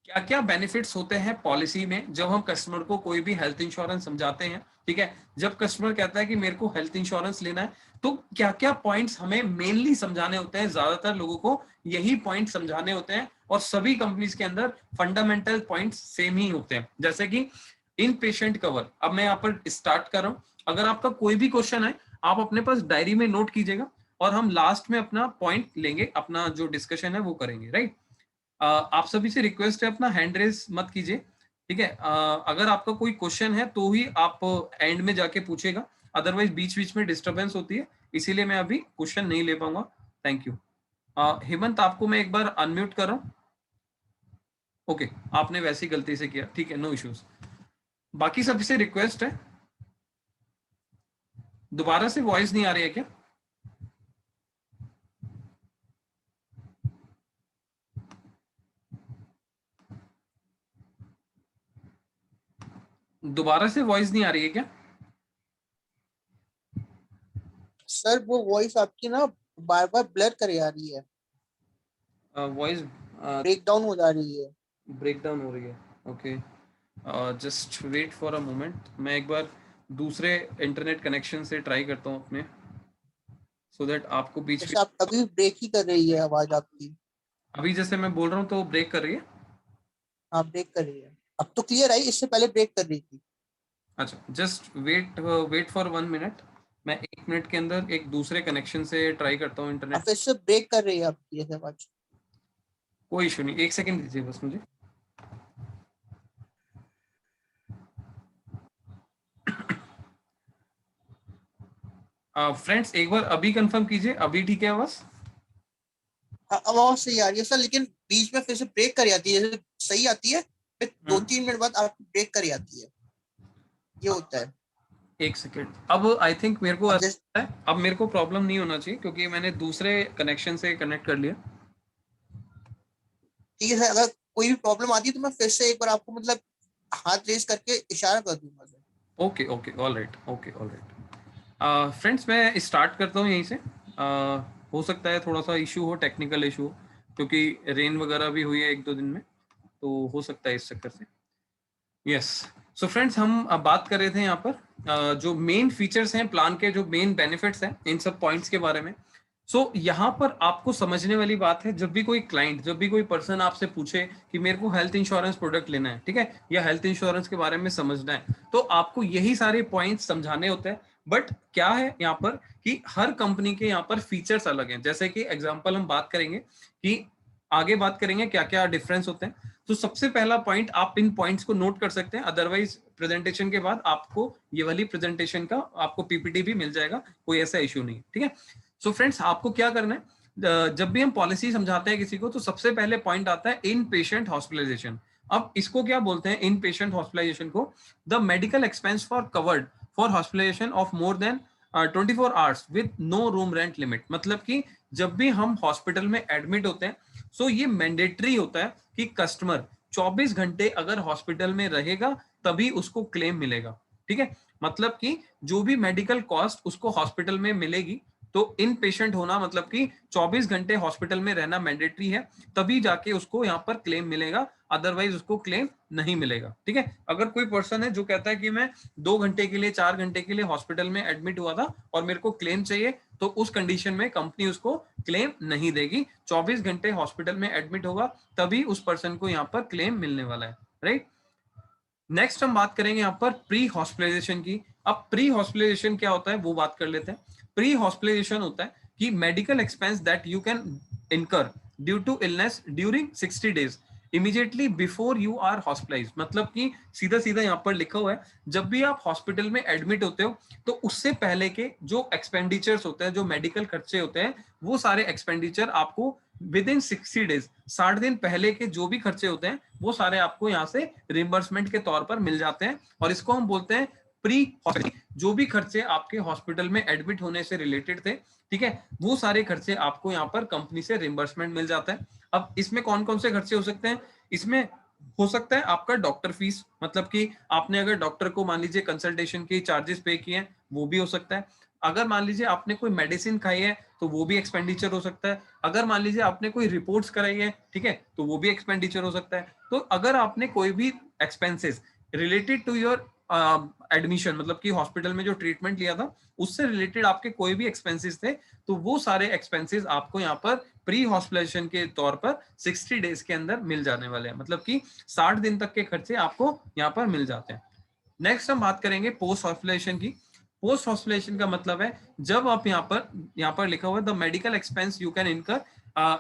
क्या क्या बेनिफिट्स होते हैं पॉलिसी में जब हम कस्टमर को कोई भी हेल्थ इंश्योरेंस समझाते हैं, ठीक है। जब कस्टमर कहता है कि मेरे को हेल्थ इंश्योरेंस लेना है, तो क्या क्या पॉइंट्स हमें मेनली समझाने होते हैं, ज्यादातर लोगों को यही पॉइंट समझाने होते हैं, और सभी कंपनीज के अंदर फंडामेंटल पॉइंट्स सेम ही होते हैं। जैसे कि इन पेशेंट कवर, अब मैं यहाँ पर स्टार्ट कर रहा हूँ, अगर आपका कोई भी क्वेश्चन है आप अपने पास डायरी में नोट कीजिएगा, और हम लास्ट में अपना पॉइंट लेंगे, अपना जो डिस्कशन है वो करेंगे, राइट। आप सभी से रिक्वेस्ट है अपना हैंड रेस मत कीजिए, ठीक है। अगर आपका कोई क्वेश्चन है तो ही आप एंड में जाके पूछेगा, अदरवाइज बीच बीच में डिस्टरबेंस होती है, इसीलिए मैं अभी क्वेश्चन नहीं ले पाऊंगा। Thank you. हेमंत आपको मैं एक बार अनम्यूट कर रहा हूँ। ओके, आपने वैसी गलती से किया, ठीक है, नो इश्यूज। बाकी सभी से रिक्वेस्ट है, दोबारा से वॉइस नहीं आ रही है क्या? दोबारा से वॉइस नहीं आ रही है क्या? सर वो वॉइस आपकी ना बार बार ब्लर करे आ रही है, वॉइस ब्रेक डाउन हो जा रही है। ब्रेक डाउन हो रही है। Okay, just wait for a moment, मैं एक बार दूसरे इंटरनेट कनेक्शन से ट्राई करता हूँ अपने, सो दैट आपको बीच जैसे में। आप अभी ब्रेक ही कर रही है आवाज आपकी। अभी जैसे मैं बोल रहा हूँ तो ब्रेक कर रही है। हाँ ब्रेक कर रही है, अब तो क्लियर आई, इससे पहले ब्रेक कर रही थी। अच्छा, just wait wait for 1 minute, मैं 1 मिनट के अंदर एक दूसरे कनेक्शन से ट्राई करता हूँ अब इंटरनेट। फिर से ब्रेक कर रही है आपकी ऐसे आवाज। कोई इशू नहीं, 1 सेकेंड दीजिए बस मुझे। फ्रेंड्स एक बार अभी कंफर्म कीजिए, अभी ठीक है बस। हाँ अब आवाज सही आ रही है सर, लेकिन बीच में फिर से ब्रेक कर जाती है, जैसे सही आती है फिर दो हम्म, तीन मिनट बाद आपकी ब्रेक कर जाती है, ये होता है। 1 सेकेंड, अब आई थिंक मेरे को अब ऐसा जैसे लगता है अब मेरे को प्रॉब्लम नहीं होना चाहिए क्योंकि मैंने दूसरे कनेक्शन से कनेक्ट कर लिया। ठीक है सर, अगर कोई भी प्रॉब्लम आती है तो मैं फिर से एक बार आपको मतलब हाथ रेस करके इशारा कर दूंगा sir. Okay okay, all right, okay all right. Friends मैं स्टार्ट करता हूँ यहीं से। हो सकता है थोड़ा सा इशू हो, टेक्निकल इशू हो, क्योंकि रेन वगैरह भी हुई है 1-2 दिन में, तो हो सकता है इस चक्कर से। यस, सो फ्रेंड्स हम अब बात कर रहे थे यहाँ पर जो मेन फीचर्स हैं प्लान के, जो मेन बेनिफिट्स हैं इन सब पॉइंट्स के बारे में। सो यहाँ पर आपको समझने वाली बात है, जब भी कोई क्लाइंट, जब भी कोई पर्सन आपसे पूछे कि मेरे को हेल्थ इंश्योरेंस प्रोडक्ट लेना है, ठीक है, या हेल्थ इंश्योरेंस के बारे में समझना है, तो आपको यही सारे पॉइंट्स समझाने होते हैं। बट क्या है यहाँ पर कि हर कंपनी के यहाँ पर फीचर्स अलग हैं। जैसे कि एग्जाम्पल हम बात करेंगे कि आगे बात करेंगे क्या क्या डिफरेंस होते हैं। तो सबसे पहला पॉइंट, आप इन पॉइंट्स को नोट कर सकते हैं, अदरवाइज प्रेजेंटेशन के बाद आपको ये वाली प्रेजेंटेशन का आपको पीपीटी भी मिल जाएगा, कोई ऐसा इशू नहीं, ठीक है। सो फ्रेंड्स आपको क्या करना है, जब भी हम पॉलिसी समझाते हैं किसी को तो सबसे पहले पॉइंट आता है इन पेशेंट हॉस्पिटलाइजेशन। अब इसको क्या बोलते हैं इन पेशेंट हॉस्पिटलाइजेशन को? The medical expense for covered for hospitalization of more than 24 hours with no room rent limit. मतलब कि जब भी हम हॉस्पिटल में एडमिट होते हैं, सो ये मैंडेटरी होता है कि कस्टमर 24 घंटे अगर हॉस्पिटल में रहेगा तभी उसको क्लेम मिलेगा, ठीक है। मतलब कि जो भी मेडिकल कॉस्ट उसको हॉस्पिटल में मिलेगी, तो इन पेशेंट होना मतलब कि 24 घंटे हॉस्पिटल में रहना मैंडेटरी है, तभी जाके उसको यहाँ पर क्लेम मिलेगा, अदरवाइज उसको क्लेम नहीं मिलेगा, ठीक है। अगर कोई पर्सन है जो कहता है कि मैं 2 घंटे के लिए, 4 घंटे के लिए हॉस्पिटल में एडमिट हुआ था और मेरे को क्लेम चाहिए, तो उस कंडीशन में कंपनी उसको क्लेम नहीं देगी। 24 घंटे हॉस्पिटल में एडमिट होगा तभी उस पर्सन को यहाँ पर क्लेम मिलने वाला है, राइट। नेक्स्ट हम बात करेंगे यहाँ पर प्री हॉस्पिटलाइजेशन की। अब प्री हॉस्पिटलाइजेशन क्या होता है वो बात कर लेते हैं। प्री हॉस्पिटलाइजेशन होता है कि medical expense that you can incur due to illness during 60 days immediately before you are hospitalize. मतलब कि सीधा सीधा यहाँ पर लिखा हुआ है, जब भी आप हॉस्पिटल में एडमिट होते हो तो उससे पहले के जो एक्सपेंडिचर्स होते हैं, जो मेडिकल खर्चे होते हैं, वो सारे एक्सपेंडिचर आपको विद इन 60 days, 60 दिन पहले के जो भी खर्चे होते हैं वो सारे आपको यहाँ से रिम्बर्समेंट के तौर पर मिल जाते हैं। और इसको हम बोलते हैं प्री हॉस्पिटल। जो भी खर्चे आपके हॉस्पिटल में एडमिट होने से रिलेटेड थे, ठीक है, वो सारे खर्चे आपको यहाँ पर कंपनी से रिम्बर्समेंट मिल जाता है। अब इसमें कौन कौन से खर्चे हो सकते हैं? इसमें हो सकता है आपका डॉक्टर फीस, मतलब कि आपने अगर डॉक्टर को मान लीजिए कंसल्टेशन के चार्जेस पे किए हैं, वो भी हो सकता है। अगर मान लीजिए आपने कोई मेडिसिन खाई है तो वो भी एक्सपेंडिचर हो सकता है। अगर मान लीजिए आपने कोई रिपोर्ट्स कराई है, ठीक है, तो वो भी एक्सपेंडिचर हो सकता है। तो अगर आपने कोई भी expenses related to your admission, मतलब कि हॉस्पिटल में जो ट्रीटमेंट लिया था उससे रिलेटेड आपके कोई भी एक्सपेंसेस थे, तो वो सारे एक्सपेंसेस आपको यहाँ पर प्री हॉस्पिटलाइजेशन के तौर पर 60 डेज के अंदर मिल जाने वाले हैं। मतलब कि 60 दिन तक के खर्चे आपको यहाँ पर मिल जाते हैं। नेक्स्ट हम बात करेंगे पोस्ट हॉस्पिटलाइजेशन की। पोस्ट हॉस्पिटलाइजेशन का मतलब है जब आप यहाँ पर लिखा हुआ है the medical expense you can इनकर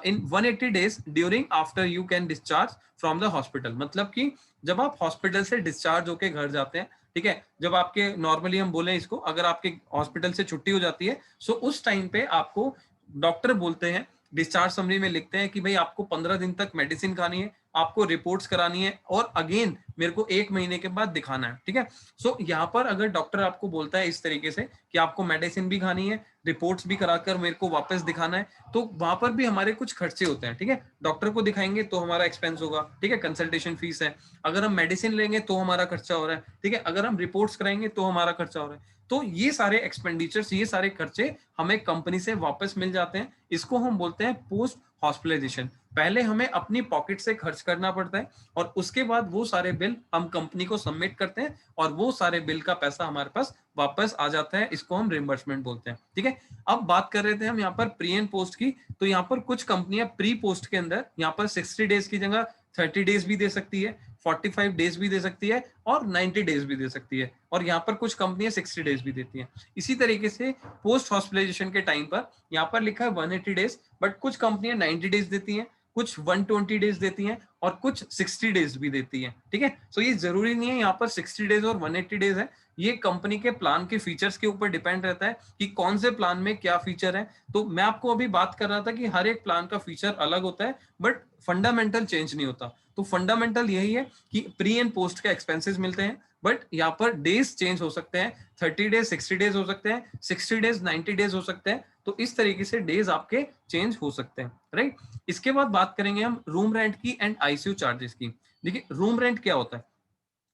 इन 180 days during after you can discharge from the hospital. मतलब कि जब आप हॉस्पिटल से डिस्चार्ज होकर घर जाते हैं, ठीक है, जब आपके नॉर्मली हम बोले इसको, अगर आपके हॉस्पिटल से छुट्टी हो जाती है, सो उस टाइम पे आपको डॉक्टर बोलते हैं, डिस्चार्ज समरी में लिखते हैं कि भाई आपको 15 दिन तक मेडिसिन खानी है, आपको रिपोर्ट्स करानी है और अगेन मेरे को 1 महीने के बाद दिखाना है, ठीक है। सो यहाँ पर अगर डॉक्टर आपको बोलता है इस तरीके से कि आपको मेडिसिन भी खानी है, रिपोर्ट्स भी कराकर मेरे को वापस दिखाना है, तो वहां पर भी हमारे कुछ खर्चे होते हैं, ठीक है। डॉक्टर को दिखाएंगे तो हमारा एक्सपेंस होगा, ठीक है, कंसल्टेशन फीस है। अगर हम मेडिसिन लेंगे तो हमारा खर्चा हो रहा है, ठीक है। अगर हम रिपोर्ट्स कराएंगे तो हमारा खर्चा हो रहा है। तो ये सारे एक्सपेंडिचर्स, ये सारे खर्चे हमें कंपनी से वापस मिल जाते हैं। इसको हम बोलते हैं पोस्ट हॉस्पिटलाइजेशन। पहले हमें अपनी पॉकेट से खर्च करना पड़ता है और उसके बाद वो सारे बिल हम कंपनी को सबमिट करते हैं और वो सारे बिल का पैसा हमारे पास वापस आ जाता है। इसको हम रिम्बर्समेंट बोलते हैं, ठीक है। अब बात कर रहे थे हम यहाँ पर प्री एंड पोस्ट की। तो यहाँ पर कुछ कंपनियां प्री पोस्ट के अंदर यहाँ पर 60 डेज की जगह 30 डेज भी दे सकती है, 45 डेज भी दे सकती है और 90 डेज भी दे सकती है, और यहाँ पर कुछ कंपनियां 60 डेज भी देती हैं। इसी तरीके से पोस्ट हॉस्पिटलाइजेशन के टाइम पर यहाँ पर लिखा है 180 डेज, बट कुछ कंपनियां 90 डेज देती हैं, कुछ 120 डेज देती हैं और कुछ 60 डेज भी देती हैं, ठीक है। सो ये जरूरी नहीं है यहाँ पर 60 डेज और 180 डेज है, ये कंपनी के प्लान के फीचर्स के ऊपर डिपेंड रहता है कि कौन से प्लान में क्या फीचर है। तो मैं आपको अभी बात कर रहा था कि हर एक प्लान का फीचर अलग होता है, बट फंडामेंटल चेंज नहीं होता। तो फंडामेंटल यही है कि प्री एंड पोस्ट के एक्सपेंसेस मिलते हैं, बट यहाँ पर डेज चेंज हो सकते हैं, 30 डेज 60 डेज हो सकते हैं, 60 डेज 90 डेज हो सकते हैं। तो इस तरीके से डेज आपके चेंज हो सकते हैं, राइट। इसके बाद बात करेंगे हम रूम रेंट की एंड आईसीयू चार्जेस की। देखिए रूम रेंट क्या होता है,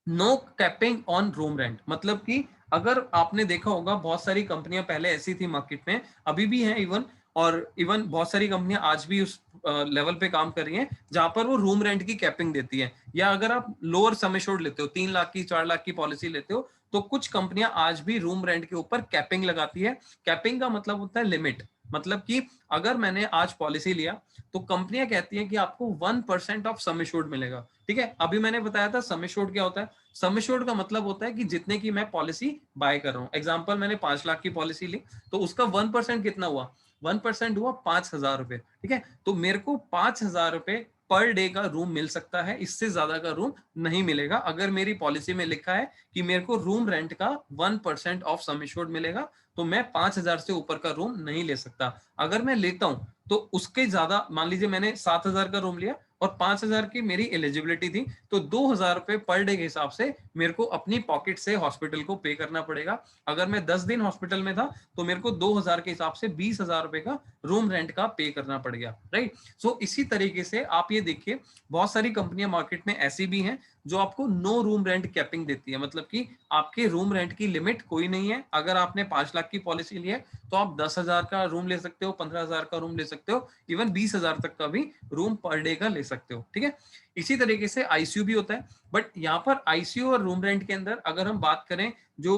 no capping on room rent. मतलब कि अगर आपने देखा होगा बहुत सारी कंपनियां पहले ऐसी थी मार्केट में, अभी भी हैं इवन, और इवन बहुत सारी कंपनियां आज भी उस लेवल पे काम कर रही हैं जहां पर वो रूम रेंट की कैपिंग देती है। या अगर आप लोअर सम एश्योर्ड लेते हो, 3 लाख की 4 लाख की पॉलिसी लेते हो, तो कुछ कंपनियां आज भी रूम रेंट के ऊपर कैपिंग लगाती है। कैपिंग का मतलब होता है लिमिट। मतलब कि अगर मैंने आज पॉलिसी लिया तो कंपनियां कहती हैं कि आपको 1% ऑफ सम एश्योर्ड मिलेगा, ठीक है। अभी मैंने बताया था सम एश्योर्ड क्या होता है। सम एश्योर्ड का मतलब होता है कि जितने की मैं पॉलिसी बाय कर रहा हूं। एग्जांपल, मैंने 5 लाख की पॉलिसी ली तो उसका 1% कितना हुआ, 1% हुआ 5,000 रुपए, ठीक है। तो मेरे को 5,000 रुपए पर डे का रूम मिल सकता है, इससे ज्यादा का रूम नहीं मिलेगा। अगर मेरी पॉलिसी में लिखा है कि मेरे को रूम रेंट का 1% ऑफ सम एश्योर्ड मिलेगा, तो मैं 5,000 से ऊपर का रूम नहीं ले सकता। अगर मैं लेता हूं तो उसके ज्यादा, मान लीजिए मैंने 7,000 का रूम लिया और 5,000 की मेरी एलिजिबिलिटी थी, तो 2,000 रुपए पर डे के हिसाब से मेरे को अपनी पॉकेट से हॉस्पिटल को पे करना पड़ेगा। अगर मैं 10 दिन हॉस्पिटल में था तो मेरे को 2,000 के हिसाब से 20,000 रुपए का रूम रेंट का पे करना पड़ेगा, राइट। सो इसी तरीके से आप ये देखिए, बहुत सारी कंपनियां मार्केट में ऐसी भी हैं जो आपको नो रूम रेंट कैपिंग देती है। मतलब कि आपके रूम रेंट की लिमिट कोई नहीं है। अगर आपने 5 लाख की पॉलिसी ली है तो आप 10,000 का रूम ले सकते हो, 15,000 का रूम ले सकते हो, इवन 20,000 तक का भी रूम पर डे का ले सकते हो, ठीक है। इसी तरीके से आईसीयू भी होता है, बट यहाँ पर आईसीयू और रूम रेंट के अंदर अगर हम बात करें, जो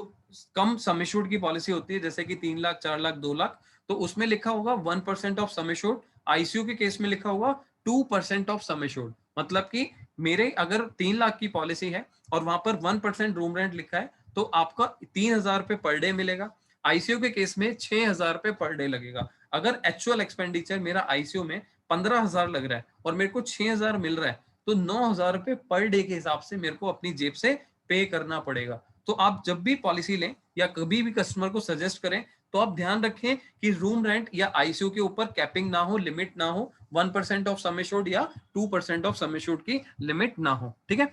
कम सम एश्योर्ड की पॉलिसी होती है जैसे कि 3 लाख 4 लाख 2 लाख, तो उसमें लिखा होगा 1% ऑफ सम एश्योर्ड। आईसीयू के केस में लिखा होगा 2% ऑफ सम एश्योर्ड। मतलब कि मेरे अगर 3 लाख की पॉलिसी है और वहां पर 1% रूम रेंट लिखा है तो आपका 3,000 रुपए पर डे मिलेगा। आईसीयू के केस में 6,000 रुपए पर डे लगेगा। अगर एक्चुअल एक्सपेंडिचर मेरा आईसीयू में 15,000 लग रहा है और मेरे को 6,000 मिल रहा है, तो 9,000 रुपए पर डे के हिसाब से मेरे को अपनी जेब से पे करना पड़ेगा। तो आप जब भी पॉलिसी लें या कभी भी कस्टमर को सजेस्ट करें, तो आप ध्यान रखें कि रूम रेंट या आईसीयू के ऊपर कैपिंग ना हो, लिमिट ना हो, 1% ऑफ सम एश्योर्ड या 2% ऑफ सम एश्योर्ड की लिमिट ना हो, ठीक है।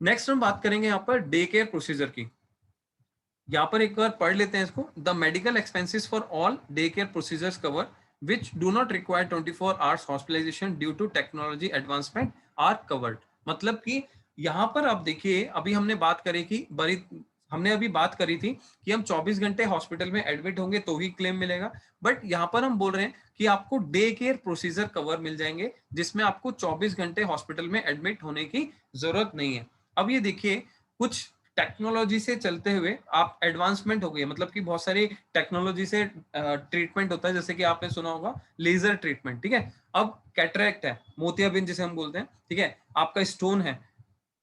नेक्स्ट हम बात करेंगे यहाँ पर डे केयर प्रोसीजर की। यहाँ पर एक बार पढ़ लेते हैं इसको। The medical expenses for all day care procedures cover which do not require 24 hours hospitalization due to technology advancement are covered. मतलब कि यहाँ पर आप देखिए, अभी हमने बात करी कि हमने अभी बात करी थी कि हम 24 घंटे हॉस्पिटल में एडमिट होंगे तो ही क्लेम मिलेगा, बट यहाँ पर हम बोल रहे हैं कि आपको डे केयर प्रोसीजर कवर मिल जाएंगे जिसमें आपको 24 घंटे हॉस्पिटल में एडमिट होने की जरूरत नहीं है। अब ये देखिए, कुछ टेक्नोलॉजी से चलते हुए आप एडवांसमेंट हो गई, मतलब कि बहुत सारी टेक्नोलॉजी से ट्रीटमेंट होता है, जैसे कि आपने सुना होगा लेजर ट्रीटमेंट, ठीक है। अब कैटरेक्ट है, मोतियाबिंद जिसे हम बोलते हैं, ठीक है। आपका स्टोन है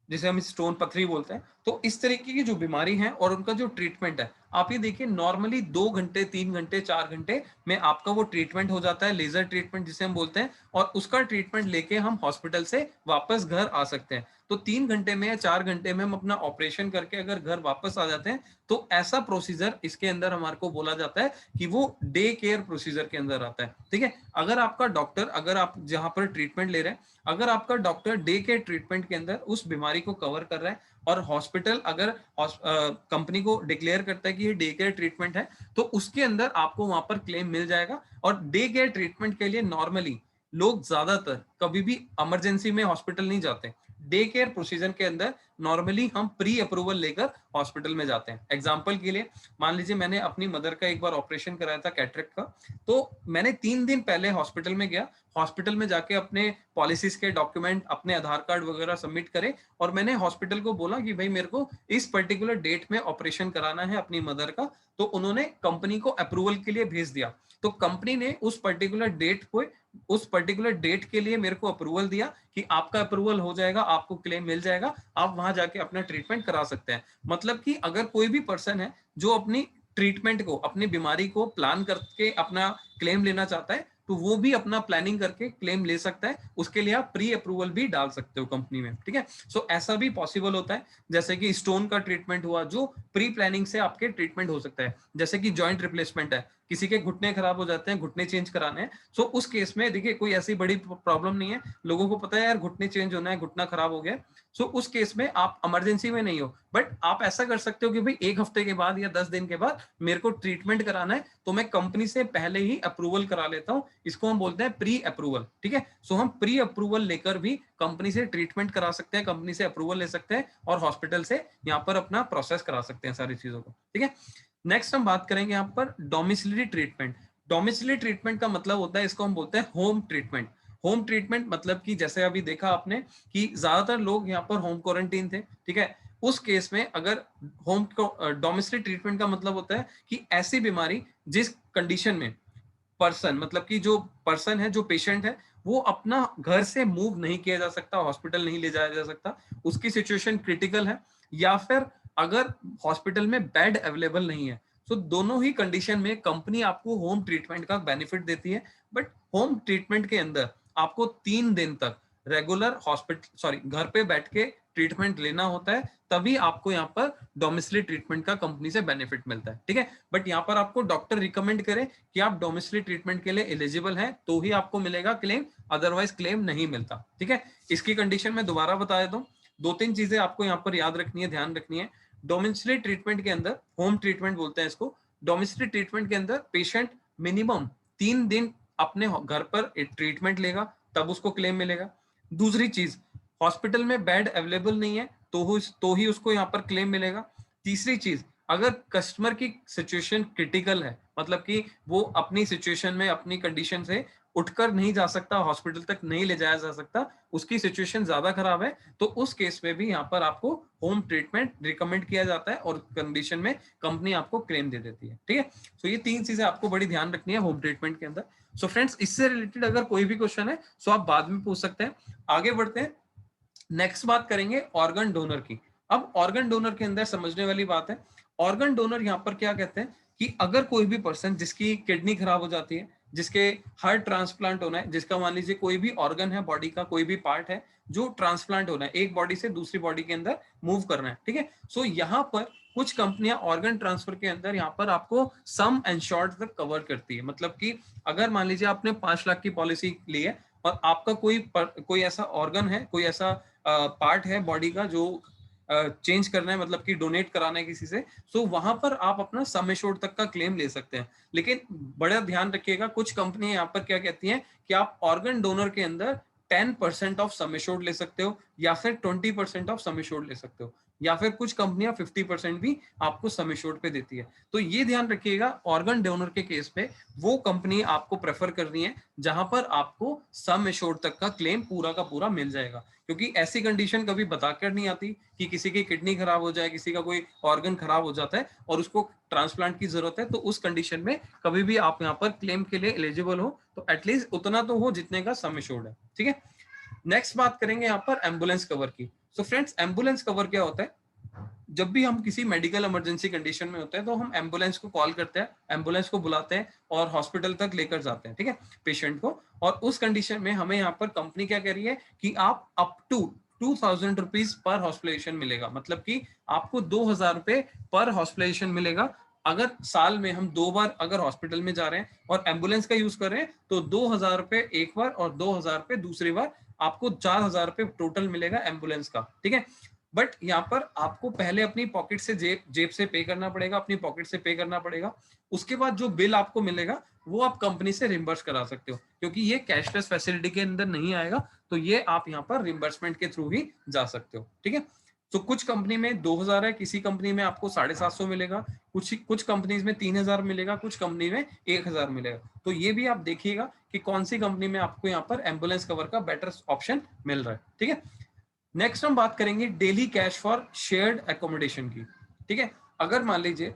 जिसे हम स्टोन पथरी बोलते हैं। तो इस तरीके की जो बीमारी है और उनका जो ट्रीटमेंट है, आप ये देखिए नॉर्मली 2 घंटे 3 घंटे 4 घंटे में आपका वो ट्रीटमेंट हो जाता है, लेजर ट्रीटमेंट जिसे हम बोलते हैं, और उसका ट्रीटमेंट लेके हम हॉस्पिटल से वापस घर आ सकते हैं। तो 3 घंटे में या 4 घंटे में हम अपना ऑपरेशन करके अगर घर वापस आ जाते हैं, तो ऐसा प्रोसीजर इसके अंदर हमारे को बोला जाता है कि वो डे केयर प्रोसीजर के अंदर आता है, ठीक है। अगर आपका डॉक्टर, अगर आप जहां पर ट्रीटमेंट ले रहे हैं, अगर आपका डॉक्टर डे केयर ट्रीटमेंट के अंदर उस बीमारी को कवर कर रहा है और हॉस्पिटल अगर कंपनी को डिक्लेयर करता है कि ये डे केयर ट्रीटमेंट है, तो उसके अंदर आपको वहां पर क्लेम मिल जाएगा। और डे केयर ट्रीटमेंट के लिए नॉर्मली लोग ज्यादातर कभी भी इमरजेंसी में हॉस्पिटल नहीं जाते। डे केयर प्रोसीजर के अंदर नॉर्मली हम प्री अप्रूवल लेकर हॉस्पिटल में जाते हैं। एग्जांपल के लिए मान लीजिए मैंने अपनी मदर का एक बार ऑपरेशन कराया था कैटरेक्ट का, तो मैंने 3 दिन पहले हॉस्पिटल में गया, हॉस्पिटल में जाके अपने पॉलिसीज के डॉक्यूमेंट, अपने आधार कार्ड वगैरह सबमिट करे, और मैंने हॉस्पिटल को बोला कि भाई मेरे को इस पर्टिकुलर डेट में ऑपरेशन कराना है अपनी मदर का। तो उन्होंने कंपनी को अप्रूवल के लिए भेज दिया। तो कंपनी ने उस पर्टिकुलर डेट के लिए मेरे को अप्रूवल दिया कि आपका अप्रूवल हो जाएगा, आपको क्लेम मिल जाएगा, आप वहां जाके अपना ट्रीटमेंट करा सकते हैं। मतलब कि अगर कोई भी पर्सन है जो अपनी ट्रीटमेंट को, अपनी बीमारी को प्लान करके अपना क्लेम लेना चाहता है, तो वो भी अपना प्लानिंग करके क्लेम ले सकता है। उसके लिए आप प्री अप्रूवल भी डाल सकते हो कंपनी में, ठीक है। सो ऐसा भी पॉसिबल होता है। जैसे कि स्टोन का ट्रीटमेंट हुआ, जो प्री प्लानिंग से आपके ट्रीटमेंट हो सकता है। जैसे कि जॉइंट रिप्लेसमेंट है, किसी के घुटने खराब हो जाते हैं, घुटने चेंज कराने हैं, सो उस केस में देखिए कोई ऐसी बड़ी प्रॉब्लम नहीं है, लोगों को पता है यार घुटने चेंज होना है, घुटना खराब हो गया। सो उस केस में आप इमरजेंसी में नहीं हो, बट आप ऐसा कर सकते हो कि भाई 1 हफ्ते के बाद या 10 दिन के बाद मेरे को ट्रीटमेंट कराना है, तो मैं कंपनी से पहले ही अप्रूवल करा लेता हूं। इसको हम बोलते हैं प्री अप्रूवल, ठीक है। सो हम प्री अप्रूवल लेकर भी कंपनी से ट्रीटमेंट करा सकते हैं, कंपनी से अप्रूवल ले सकते हैं, और हॉस्पिटल से यहाँ पर अपना प्रोसेस करा सकते हैं सारी चीजों को, ठीक है। नेक्स्ट हम बात करेंगे यहाँ पर डोमिसिलरी ट्रीटमेंट। डोमिसिलरी ट्रीटमेंट का मतलब होता है, इसको हम बोलते हैं होम ट्रीटमेंट। होम ट्रीटमेंट मतलब कि जैसे अभी देखा आपने कि ज्यादातर लोग यहाँ पर होम क्वारंटीन थे, ठीक है। उस केस में अगर होम डोमिसिलरी ट्रीटमेंट का मतलब होता है कि ऐसी बीमारी जिस कंडीशन में पर्सन, मतलब कि जो पर्सन है, जो पेशेंट है, वो अपना घर से मूव नहीं किया जा सकता, हॉस्पिटल नहीं ले जाया जा सकता, उसकी सिचुएशन क्रिटिकल है, या फिर अगर हॉस्पिटल में बेड अवेलेबल नहीं है। तो दोनों ही कंडीशन में कंपनी आपको होम ट्रीटमेंट का बेनिफिट देती है। बट होम ट्रीटमेंट के अंदर आपको 3 दिन तक रेगुलर घर पे बैठ के ट्रीटमेंट लेना होता है, तभी आपको यहाँ पर डोमिसिलरी ट्रीटमेंट का कंपनी से बेनिफिट मिलता है, ठीक है। बट यहाँ पर आपको डॉक्टर रिकमेंड करे कि आप डोमिसिलरी ट्रीटमेंट के लिए एलिजिबल हैं, तो ही आपको मिलेगा क्लेम, अदरवाइज क्लेम नहीं मिलता, ठीक है। इसकी कंडीशन मैं दोबारा बता देता हूँ। 2-3 चीजें आपको यहाँ पर याद रखनी है, ध्यान रखनी है। डोमिसिलरी ट्रीटमेंट के अंदर, होम ट्रीटमेंट बोलते हैं इसको, डोमिसिलरी ट्रीटमेंट के अंदर पेशेंट मिनिमम 3 दिन अपने घर पर ट्रीटमेंट लेगा, तब उसको क्लेम मिलेगा। दूसरी चीज, हॉस्पिटल में बेड अवेलेबल नहीं है तो ही उसको यहाँ पर क्लेम मिलेगा। तीसरी चीज, अगर कस्टमर की सिचुएशन क्रिटिकल है, मतलब कि वो अपनी सिचुएशन में, अपनी कंडीशन से उठकर नहीं जा सकता, हॉस्पिटल तक नहीं ले जाया जा सकता, उसकी सिचुएशन ज्यादा खराब है, तो उस केस में भी यहाँ पर आपको होम ट्रीटमेंट रिकमेंड किया जाता है, और कंडीशन में कंपनी आपको क्लेम दे देती है, ठीक है। सो ये 3 चीजें आपको बड़ी ध्यान रखनी है होम ट्रीटमेंट के अंदर। सो फ्रेंड्स, इससे रिलेटेड अगर कोई भी क्वेश्चन है सो आप बाद में पूछ सकते हैं। आगे बढ़ते हैं, नेक्स्ट बात करेंगे ऑर्गन डोनर की। अब ऑर्गन डोनर के अंदर समझने वाली बात है, ऑर्गन डोनर यहाँ पर क्या कहते हैं कि अगर कोई भी पर्सन जिसकी किडनी खराब हो जाती है, जिसके हार्ट ट्रांसप्लांट होना है, जिसका मान लीजिए कोई भी ऑर्गन है, बॉडी का कोई भी पार्ट है जो ट्रांसप्लांट होना है, एक बॉडी से दूसरी बॉडी के अंदर मूव करना है, ठीक है। सो यहाँ पर कुछ कंपनियां ऑर्गन ट्रांसफर के अंदर यहाँ पर आपको सम एंश्योर्ड तक कवर करती है। मतलब कि अगर मान लीजिए आपने 5 लाख की पॉलिसी ली है, और आपका कोई ऐसा ऑर्गन है, कोई ऐसा पार्ट है बॉडी का जो चेंज करना है, मतलब कि डोनेट कराना है किसी से, सो वहां पर आप अपना सम एश्योर्ड तक का क्लेम ले सकते हैं। लेकिन बड़ा ध्यान रखिएगा, कुछ कंपनी यहाँ पर क्या कहती हैं कि आप ऑर्गन डोनर के अंदर 10% ऑफ सम एश्योर्ड ले सकते हो, या फिर 20% ऑफ सम एश्योर्ड ले सकते हो, या फिर कुछ कंपनियां 50% भी आपको सम एश्योर्ड पे देती है। तो ये ध्यान रखिएगा, ऑर्गन डोनर के केस पे वो कंपनी आपको प्रेफर करनी है जहां पर आपको सम एश्योर्ड तक का क्लेम पूरा का पूरा मिल जाएगा। क्योंकि ऐसी कंडीशन कभी बताकर नहीं आती कि किसी की किडनी खराब हो जाए, किसी का कोई ऑर्गन खराब हो जाता है और उसको ट्रांसप्लांट की जरूरत है, तो उस कंडीशन में कभी भी आप यहाँ पर क्लेम के लिए एलिजिबल हो, तो एटलीस्ट उतना तो हो जितने का सम एश्योर्ड है, ठीक है। नेक्स्ट बात करेंगे यहाँ पर एम्बुलेंस कवर की। सो फ्रेंड्स, एम्बुलेंस कवर क्या होता है? जब भी हम किसी मेडिकल इमरजेंसी कंडीशन में होते हैं, तो हम एम्बुलेंस को कॉल करते हैं, एम्बुलेंस को बुलाते हैं और हॉस्पिटल तक लेकर जाते हैं, ठीक है, पेशेंट को। और उस कंडीशन में हमें यहाँ पर कंपनी क्या कह रही है कि आप अप टू 2000 रुपीज पर हॉस्पिटलाइजेशन मिलेगा। मतलब कि आपको 2000 रुपए पर हॉस्पिटलाइजेशन मिलेगा। अगर साल में हम 2 बार अगर हॉस्पिटल में जा रहे हैं और एम्बुलेंस का यूज कर रहे हैं, तो 2000 रुपए एक बार और 2000 रुपए दूसरी बार, आपको 4000 रुपए टोटल मिलेगा एम्बुलेंस का, ठीक है। बट यहाँ पर आपको पहले अपनी पॉकेट से जेब से पे करना पड़ेगा, अपनी पॉकेट से पे करना पड़ेगा। उसके बाद जो बिल आपको मिलेगा वो आप कंपनी से रिम्बर्स करा सकते हो, क्योंकि ये कैशलेस फैसिलिटी के अंदर नहीं आएगा, तो ये आप यहाँ पर रिम्बर्समेंट के थ्रू ही जा सकते हो। ठीक है, तो कुछ कंपनी में 2000 है, किसी कंपनी में आपको 750 मिलेगा, कुछ कंपनीज में 3000 मिलेगा, कुछ कंपनी में 1000 मिलेगा। तो ये भी आप देखिएगा कि कौन सी कंपनी में आपको यहाँ पर एम्बुलेंस कवर का बेटर ऑप्शन मिल रहा है। ठीक है, नेक्स्ट हम बात करेंगे daily cash for shared accommodation की। ठीक है, अगर मान लीजिए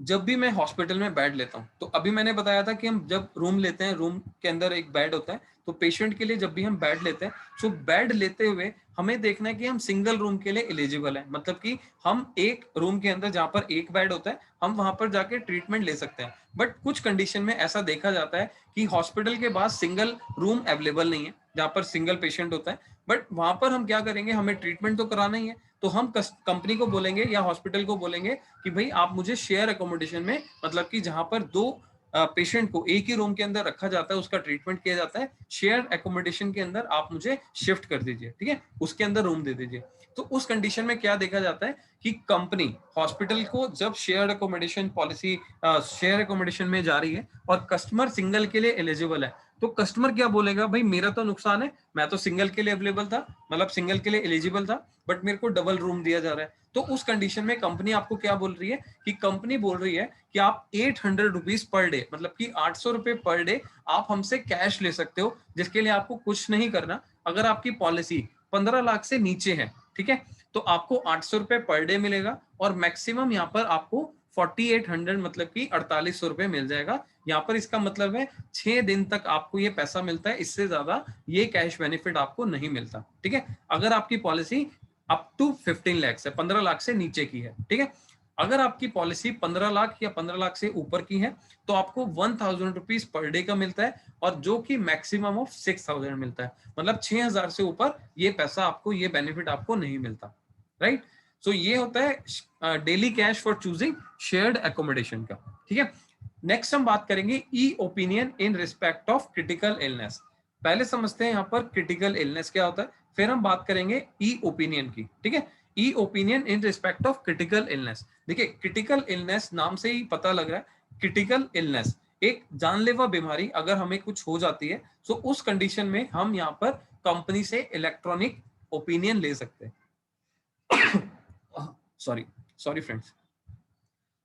जब भी मैं हॉस्पिटल में बेड लेता हूं, तो अभी मैंने बताया था कि हम जब रूम लेते हैं, रूम के अंदर एक बेड होता है, तो पेशेंट के लिए जब भी हम बेड लेते हैं, तो बेड लेते हुए हमें देखना है कि हम सिंगल रूम के लिए एलिजिबल है, मतलब कि हम एक रूम के अंदर जहां पर एक बेड होता है हम वहां पर जाके ट्रीटमेंट ले सकते हैं। बट कुछ कंडीशन में ऐसा देखा जाता है कि हॉस्पिटल के पास सिंगल रूम अवेलेबल नहीं है जहां पर सिंगल पेशेंट होता है, बट वहां पर हम क्या करेंगे, हमें ट्रीटमेंट तो कराना ही है, तो हम कंपनी को बोलेंगे या हॉस्पिटल को बोलेंगे कि भाई आप मुझे शेयर एकोमोडेशन में, मतलब कि जहां पर दो पेशेंट को एक ही रूम के अंदर रखा जाता है, उसका ट्रीटमेंट किया जाता है, शेयर एकोमोडेशन के अंदर आप मुझे शिफ्ट कर दीजिए। ठीक है, उसके अंदर रूम दे दीजिए। तो उस कंडीशन में क्या देखा जाता है कि कंपनी हॉस्पिटल को जब share accommodation policy share accommodation में जा रही है और कस्टमर सिंगल के लिए एलिजिबल है, तो कस्टमर क्या बोलेगा, भाई मेरा तो नुकसान है, मैं तो सिंगल के लिए अवेलेबल था, मतलब सिंगल के लिए एलिजिबल था, बट मेरे को डबल रूम दिया जा रहा है। तो उस कंडीशन में कंपनी आपको क्या बोल रही है कि कंपनी बोल रही है कि आप 800 रुपीज पर डे, मतलब कि 800 रुपए पर डे आप हमसे कैश ले सकते हो, जिसके लिए आपको कुछ नहीं करना। अगर आपकी पॉलिसी 15 लाख से नीचे है, ठीक है, तो आपको 800 रुपए पर डे मिलेगा, और मैक्सिमम यहाँ पर आपको 4800, मतलब कि 4800 रुपए मिल जाएगा। यहाँ पर इसका मतलब है 6 दिन तक आपको ये पैसा मिलता है, इससे ज्यादा ये कैश बेनिफिट आपको नहीं मिलता। ठीक है, अगर आपकी पॉलिसी अप टू 15 लाख से, 15 लाख से नीचे की है। ठीक है, अगर आपकी पॉलिसी 15 लाख या 15 लाख से ऊपर की है तो आपको 1000 रुपीज पर डे का मिलता है, और जो कि मैक्सिमम ऑफ 6000 मिलता है, मतलब 6000 से ऊपर ये पैसा आपको, ये बेनिफिट आपको नहीं मिलता। राइट, सो ये होता है daily cash for choosing shared accommodation का। ठीक है, नेक्स्ट हम बात करेंगे e opinion in respect of critical illness. पहले समझते हैं यहाँ पर क्रिटिकल इलनेस क्या होता है, फिर हम बात करेंगे ई ओपिनियन की। ठीक है, e opinion in respect of critical illness. देखिए, क्रिटिकल इलनेस नाम से ही पता लग रहा है, क्रिटिकल इलनेस एक जानलेवा बीमारी अगर हमें कुछ हो जाती है, तो उस कंडीशन में हम यहाँ पर कंपनी से इलेक्ट्रॉनिक ओपिनियन ले सकते हैं। सॉरी सॉरी फ्रेंड्स,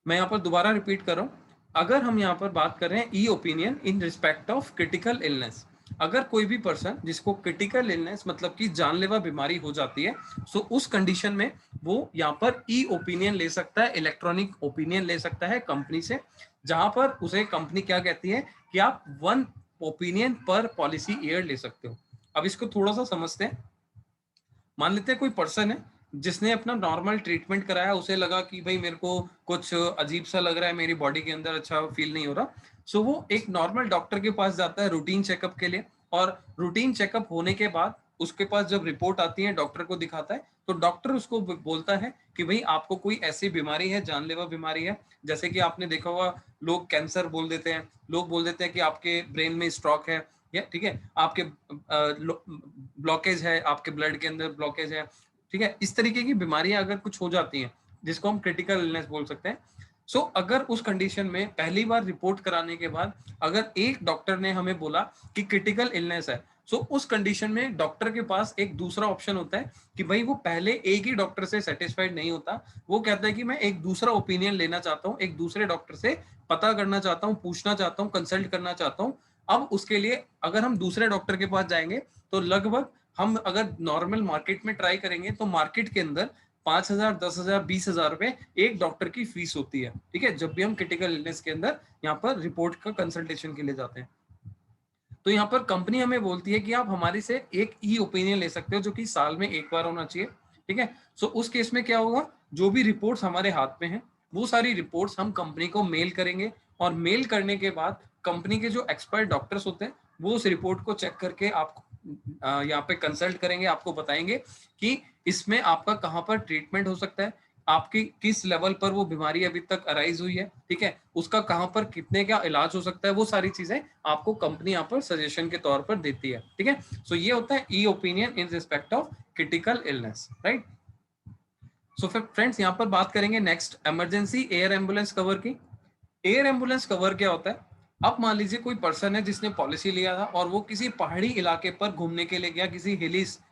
मैं यहाँ पर दोबारा रिपीट कर रहा हूँ। अगर हम यहाँ पर बात कर रहे हैं e opinion in respect of critical illness, अगर कोई भी पर्सन जिसको क्रिटिकल इलनेस मतलब कि जानलेवा बीमारी हो जाती है, सो उस कंडीशन में वो यहाँ पर ई ओपिनियन ले सकता है, इलेक्ट्रॉनिक ओपिनियन ले सकता है कंपनी से, जहां पर उसे कंपनी क्या कहती है कि आप 1 ओपिनियन पर पॉलिसी ईयर ले सकते हो। अब इसको थोड़ा सा समझते हैं। मान लेते हैं कोई पर्सन है जिसने अपना नॉर्मल ट्रीटमेंट कराया, उसे लगा कि भाई मेरे को कुछ अजीब सा लग रहा है, मेरी बॉडी के अंदर अच्छा फील नहीं हो रहा, सो वो एक नॉर्मल डॉक्टर के पास जाता है रूटीन चेकअप के लिए, और रूटीन चेकअप होने के बाद उसके पास जब रिपोर्ट आती है डॉक्टर को दिखाता है, तो डॉक्टर उसको बोलता है कि भाई आपको कोई ऐसी बीमारी है, जानलेवा बीमारी है, जैसे कि आपने देखा होगा लोग कैंसर बोल देते हैं, लोग बोल देते हैं कि आपके ब्रेन में स्ट्रोक है, या ठीक है आपके ब्लॉकेज है, आपके ब्लड के अंदर ब्लॉकेज है। ठीक है, इस तरीके की बीमारियां अगर कुछ हो जाती हैं जिसको हम क्रिटिकल इलनेस बोल सकते हैं, सो अगर उस कंडीशन में पहली बार रिपोर्ट कराने के बाद अगर एक डॉक्टर ने हमें बोला कि क्रिटिकल इलनेस है, सो उस कंडीशन में डॉक्टर के पास एक दूसरा ऑप्शन होता है कि भाई वो पहले एक ही डॉक्टर से सेटिस्फाइड नहीं होता, वो कहता है कि मैं एक दूसरा ओपिनियन लेना चाहता हूँ, एक दूसरे डॉक्टर से पता करना चाहता हूँ, पूछना चाहता हूँ, कंसल्ट करना चाहता हूँ। अब उसके लिए अगर हम दूसरे डॉक्टर के पास जाएंगे तो लगभग हम अगर नॉर्मल मार्केट में ट्राई करेंगे तो मार्केट के अंदर 5000, 10,000, 20,000 रुपए एक डॉक्टर की फीस होती है। ठीक है, जब भी हम क्रिटिकल इलनेस के अंदर यहाँ पर रिपोर्ट का कंसल्टेशन के लिए जाते हैं, तो यहाँ पर कंपनी हमें बोलती है कि आप हमारे से एक ई ओपिनियन ले सकते हो जो कि साल में एक बार होना चाहिए। ठीक है, सो उस केस में क्या होगा, जो भी रिपोर्ट्स हमारे हाथ में हैं वो सारी रिपोर्ट्स हम कंपनी को मेल करेंगे, और मेल करने के बाद कंपनी के जो एक्सपर्ट डॉक्टर्स होते हैं वो उस रिपोर्ट को चेक करके आपको यहाँ पे कंसल्ट करेंगे, आपको बताएंगे कि इसमें आपका कहाँ पर ट्रीटमेंट हो सकता है, आपकी किस लेवल पर वो बीमारी अभी तक अराइज हुई है, ठीक है, उसका कहाँ पर कितने का इलाज हो सकता है, वो सारी चीजें आपको कंपनी यहाँ पर सजेशन के तौर पर देती है। ठीक है, सो ये होता है e opinion in respect of critical illness. Right, so फिर फ्रेंड्स यहाँ पर बात करेंगे next emergency air ambulance cover की। एयर एम्बुलेंस कवर क्या होता है? अब मान लीजिए कोई पर्सन है जिसने पॉलिसी लिया था और वो किसी पहाड़ी इलाके पर घूमने के लिए गया, किसी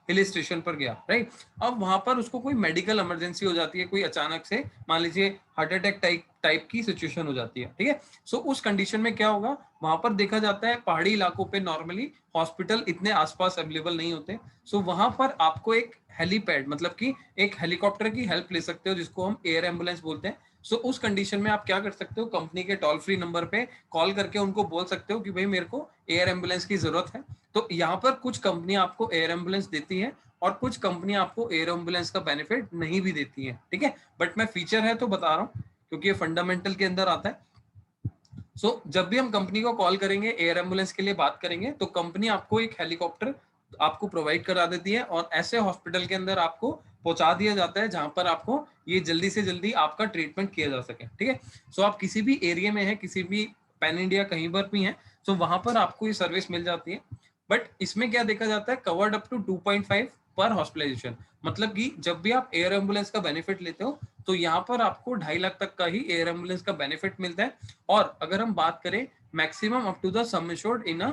हिल स्टेशन पर गया, राइट। अब वहां पर उसको कोई मेडिकल इमरजेंसी हो जाती है, कोई अचानक से मान लीजिए हार्ट अटैक टाइप की सिचुएशन हो जाती है, ठीक है। सो उस कंडीशन में क्या होगा, वहां पर देखा जाता है पहाड़ी इलाकों पे नॉर्मली हॉस्पिटल इतने आसपास अवेलेबल नहीं होते। सो वहां पर आपको एक हेलीपैड मतलब कि एक हेलीकॉप्टर की हेल्प ले सकते हो, जिसको हम एयर एम्बुलेंस बोलते हैं। सो उस कंडीशन में आप क्या कर सकते हो, कंपनी के टोल फ्री नंबर पे कॉल करके उनको बोल सकते हो कि भाई मेरे को एयर एम्बुलेंस की जरूरत है। तो यहाँ पर कुछ कंपनी आपको एयर एम्बुलेंस देती है और कुछ कंपनी आपको एयर एम्बुलेंस का बेनिफिट नहीं भी देती है, ठीक है। बट मैं फीचर है तो बता रहा हूँ क्योंकि ये फंडामेंटल के अंदर आता है। सो जब भी हम कंपनी को कॉल करेंगे, एयर एम्बुलेंस के लिए बात करेंगे, तो कंपनी आपको एक हेलीकॉप्टर आपको प्रोवाइड करा देती है और ऐसे हॉस्पिटल के अंदर आपको पहुंचा दिया जाता है जहां पर आपको ये जल्दी से जल्दी आपका ट्रीटमेंट किया जा सके, ठीक है। सो आप किसी भी एरिया में है, किसी भी पैन इंडिया कहीं पर भी है, तो वहां पर आपको ये सर्विस मिल जाती है। बट इसमें क्या देखा जाता है, कवर्ड अप टू 2.5 पर हॉस्पिटलाइजेशन। मतलब कि जब भी आप एयर एम्बुलेंस का बेनिफिट लेते हो तो यहाँ पर आपको 2.5 लाख तक का ही एयर एम्बुलेंस का बेनिफिट मिलता है। और अगर हम बात करें maximum up to the sum assured in a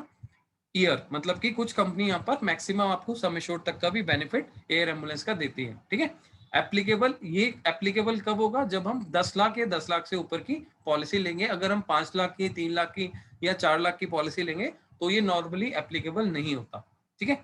year, मतलब कि कुछ कंपनी यहाँ पर मैक्सिमम आपको सम एश्योर्ड तक का भी बेनिफिट एयर एम्बुलेंस का देती है, ठीक है। एप्लीकेबल कब होगा, जब हम 10 लाख या 10 लाख से ऊपर की पॉलिसी लेंगे। अगर हम 5 लाख की, 3 लाख की या 4 लाख की पॉलिसी लेंगे तो ये नॉर्मली एप्लीकेबल नहीं होता, ठीक है।